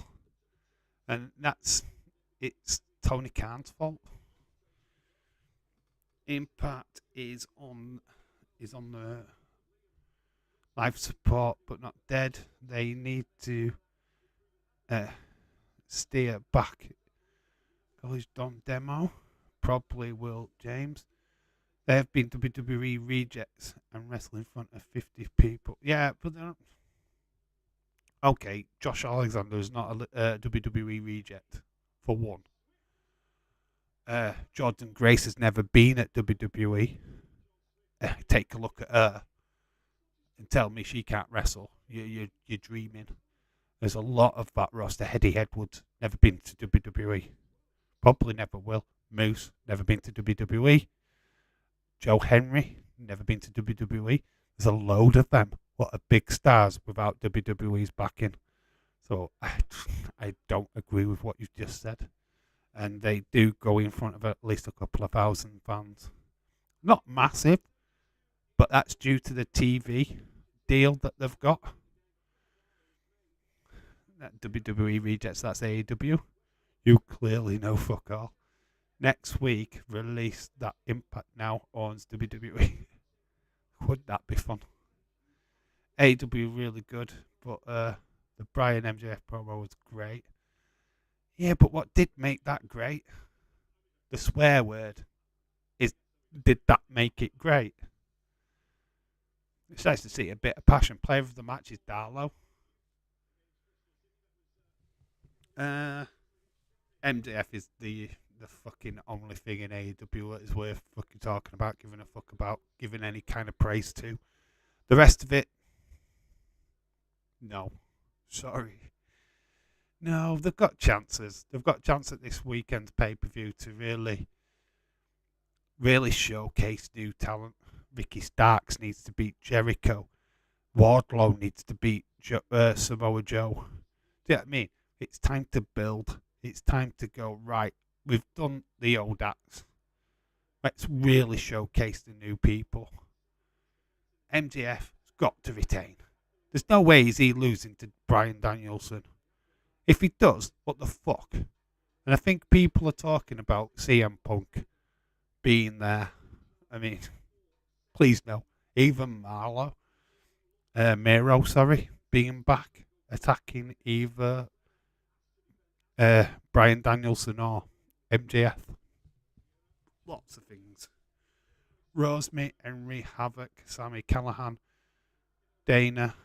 And it's Tony Khan's fault. Impact is on the life support, but not dead. They need to steer back. College Don Demo, probably Will James. They have been WWE rejects and wrestle in front of 50 people. Yeah, but they're not. Okay, Josh Alexander is not a WWE reject, for one. Jordan Grace has never been at WWE. Take a look at her and tell me she can't wrestle. You're dreaming. There's a lot of that roster. Eddie Edwards, never been to WWE. Probably never will. Moose, never been to WWE. Joe Henry, never been to WWE. There's a load of them. What are big stars without WWE's backing? So I don't agree with what you've just said. And they do go in front of at least a couple of thousand fans. Not massive, but that's due to the TV deal that they've got. That WWE rejects, that's AEW. You clearly know fuck all. Next week, release that Impact now owns WWE. Would that be fun? AEW really good, but the Brian MJF promo was great. Yeah, but what did make that great? The swear word. Did that make it great? It's nice to see a bit of passion. Player of the match is Darlow. MJF is the fucking only thing in AEW that is worth fucking talking about, giving a fuck about, giving any kind of praise to. The rest of it, no. Sorry. No, they've got chances. They've got a chance at this weekend's pay-per-view to really showcase new talent. Ricky Starks needs to beat Jericho. Wardlow needs to beat Samoa Joe. Do you know what I mean? It's time to build. It's time to go, right, we've done the old acts. Let's really showcase the new people. MJF's got to retain. There's no way he's losing to Bryan Danielson. If he does, what the fuck? And I think people are talking about CM Punk being there. I mean, please no. Even Miro, being back, attacking either Bryan Danielson or MJF. Lots of things. Rosemary, Henry, Havoc, Sammy Callahan, Dana.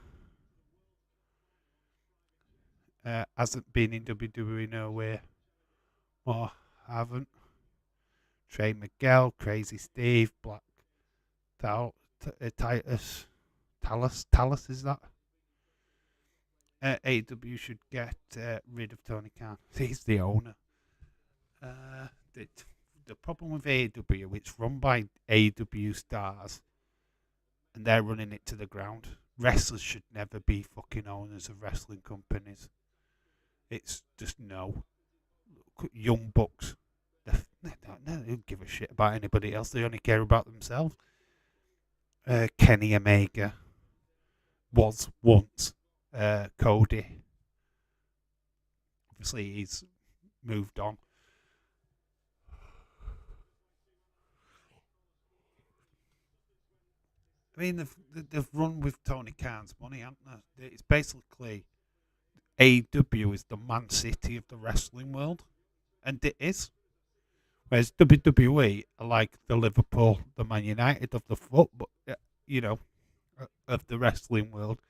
Hasn't been in WWE nowhere. Or haven't. Trey Miguel, Crazy Steve, Black Titus, Talus is that? AEW should get rid of Tony Khan. He's the owner. The problem with AEW, it's run by AEW stars, and they're running it to the ground. Wrestlers should never be fucking owners of wrestling companies. It's just no. Young Bucks, they don't give a shit about anybody else. They only care about themselves. Kenny Omega was once Cody. Obviously, he's moved on. I mean, they've run with Tony Khan's money, haven't they? It's basically AEW is the Man City of the wrestling world, and it is. Whereas WWE are like the Liverpool, the Man United of the football, of the wrestling world.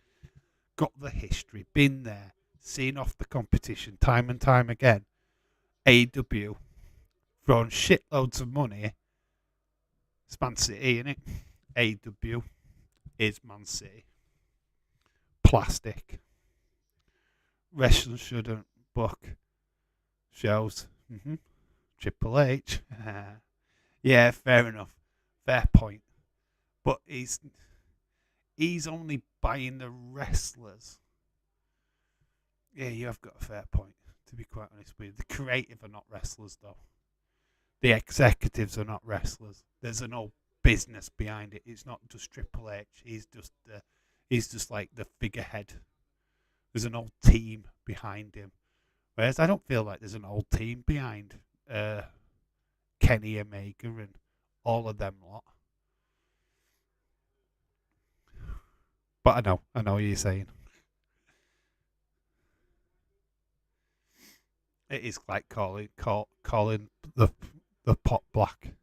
Got the history, been there, seen off the competition time and time again. AEW throwing shitloads of money. It's Man City, innit? AEW is Man City. Plastic. Wrestling shouldn't book shows. Triple H. Yeah, fair enough. Fair point. But he's only buying the wrestlers. Yeah, you have got a fair point. to be quite honest with you. The creative are not wrestlers, though. The executives are not wrestlers. There's an old business behind it. It's not just Triple H. He's just like the figurehead. There's an old team behind him. Whereas I don't feel like there's an old team behind Kenny Omega and all of them lot. But I know what you're saying. It is like calling the pot black.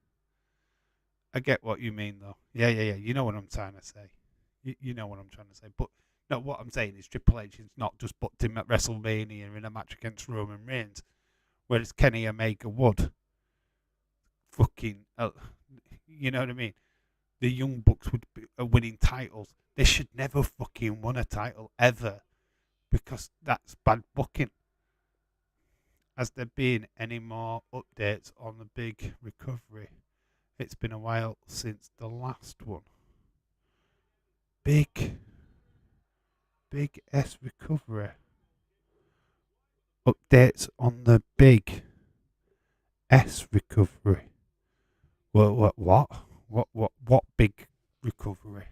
I get what you mean, though. Yeah. You know what I'm trying to say. You know what I'm trying to say. But no, what I'm saying is Triple H is not just booked him at WrestleMania in a match against Roman Reigns, whereas Kenny Omega would. Fucking, you know what I mean? The Young Bucks would be winning titles. They should never fucking won a title ever, because that's bad booking. Has there been any more updates on the big recovery? It's been a while since the last one. Big S recovery. Updates on the big S recovery. What big recovery?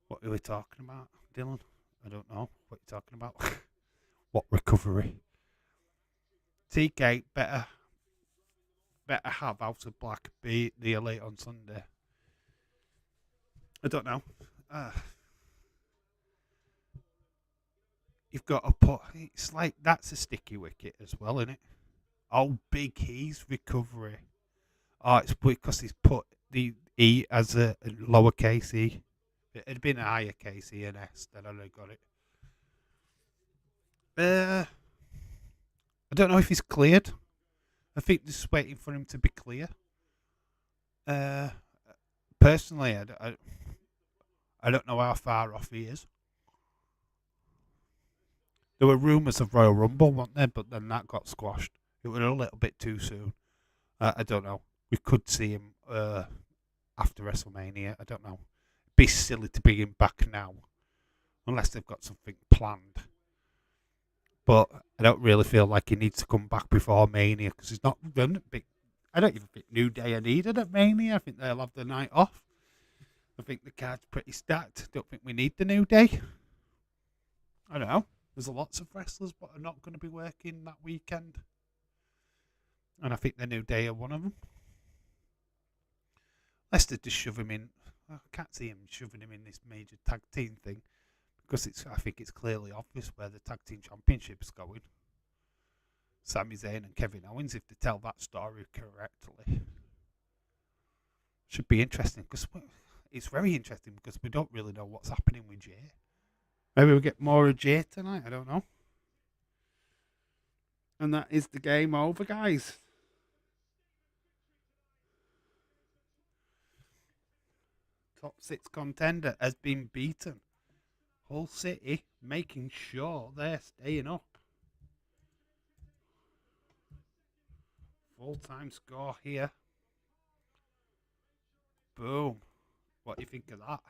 What are we talking about, Dylan? I don't know what you're talking about. What recovery? TK better have House of Black be the Elite on Sunday. I don't know. You've got to put. It's like that's a sticky wicket as well, isn't it? Oh, Big E's recovery. Oh, it's because he's put the E as a lowercase e. It had been a higher case E and S, then I'd have got it. I don't know if he's cleared. I think just waiting for him to be clear. Personally, I don't know how far off he is. There were rumours of Royal Rumble, weren't there? But then that got squashed. It was a little bit too soon. I don't know. We could see him after WrestleMania. I don't know. It'd be silly to bring him back now, unless they've got something planned. But I don't really feel like he needs to come back before Mania, because he's not done big. I don't even think New Day are needed at Mania. I think they'll have the night off. I think the card's pretty stacked. Don't think we need the New Day. I don't know. There's lots of wrestlers but are not going to be working that weekend. And I think the New Day are one of them. Unless they just shove him in. I can't see him shoving him in this major tag team thing, because I think it's clearly obvious where the tag team championship's going. Sami Zayn and Kevin Owens, if they tell that story correctly. Should be interesting, because it's very interesting, because we don't really know what's happening with Jay. Maybe we'll get more of Jay tonight, I don't know. And that is the game over, guys. Top 6 contender has been beaten. Hull City making sure they're staying up. Full-time score here. Boom. What do you think of that?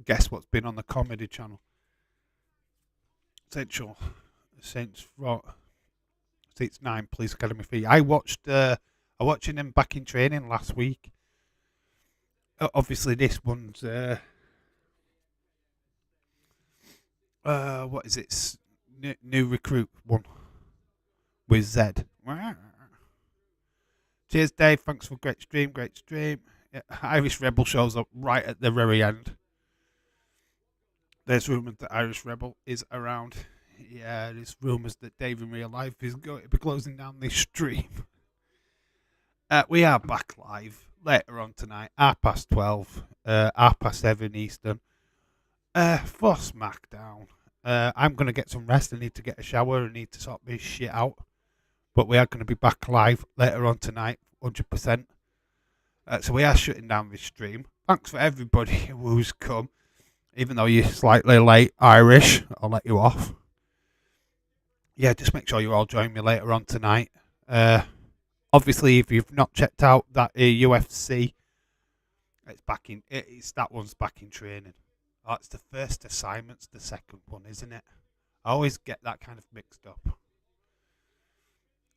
Guess what's been on the Comedy Channel? Central Saints 9 Police Academy 3. I watching them back in training last week. Obviously this one's what is it? New recruit one with Z. Cheers, Dave. Thanks for great stream. Yeah, Irish Rebel shows up right at the very end. There's rumours that Irish Rebel is around. Yeah, there's rumours that Dave in real life is going to be closing down this stream. We are back live later on tonight, 12:30, 7:30 Eastern, for SmackDown. I'm going to get some rest. I need to get a shower. I need to sort this shit out. But we are going to be back live later on tonight, 100%. So we are shutting down this stream. Thanks for everybody who's come. Even though you're slightly late, Irish, I'll let you off. Yeah, just make sure you all join me later on tonight. Obviously, if you've not checked out that UFC, that one's back in training. That's the first assignment's the second one, isn't it? I always get that kind of mixed up.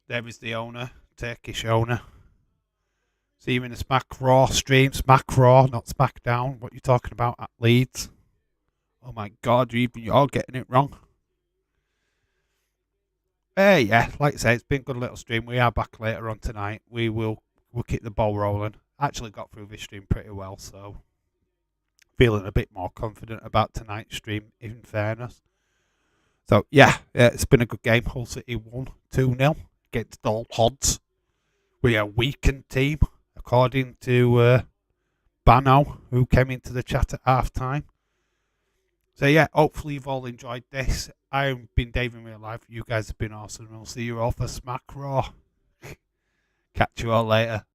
There is the owner, Turkish owner. See you in the Smack Raw stream. Smack Raw, not SmackDown. What you talking about at Leeds? Oh my God, even you're getting it wrong. Yeah, like I say, it's been a good little stream. We are back later on tonight. We'll keep the ball rolling. Actually got through this stream pretty well, so feeling a bit more confident about tonight's stream, in fairness. So, yeah, it's been a good game. Hull City won 2-0 against all odds. We are a weakened team, according to Bano, who came into the chat at half-time. So, yeah, hopefully you've all enjoyed this. I've been Dave in real life. You guys have been awesome. We'll see you all for Smack Raw. Catch you all later.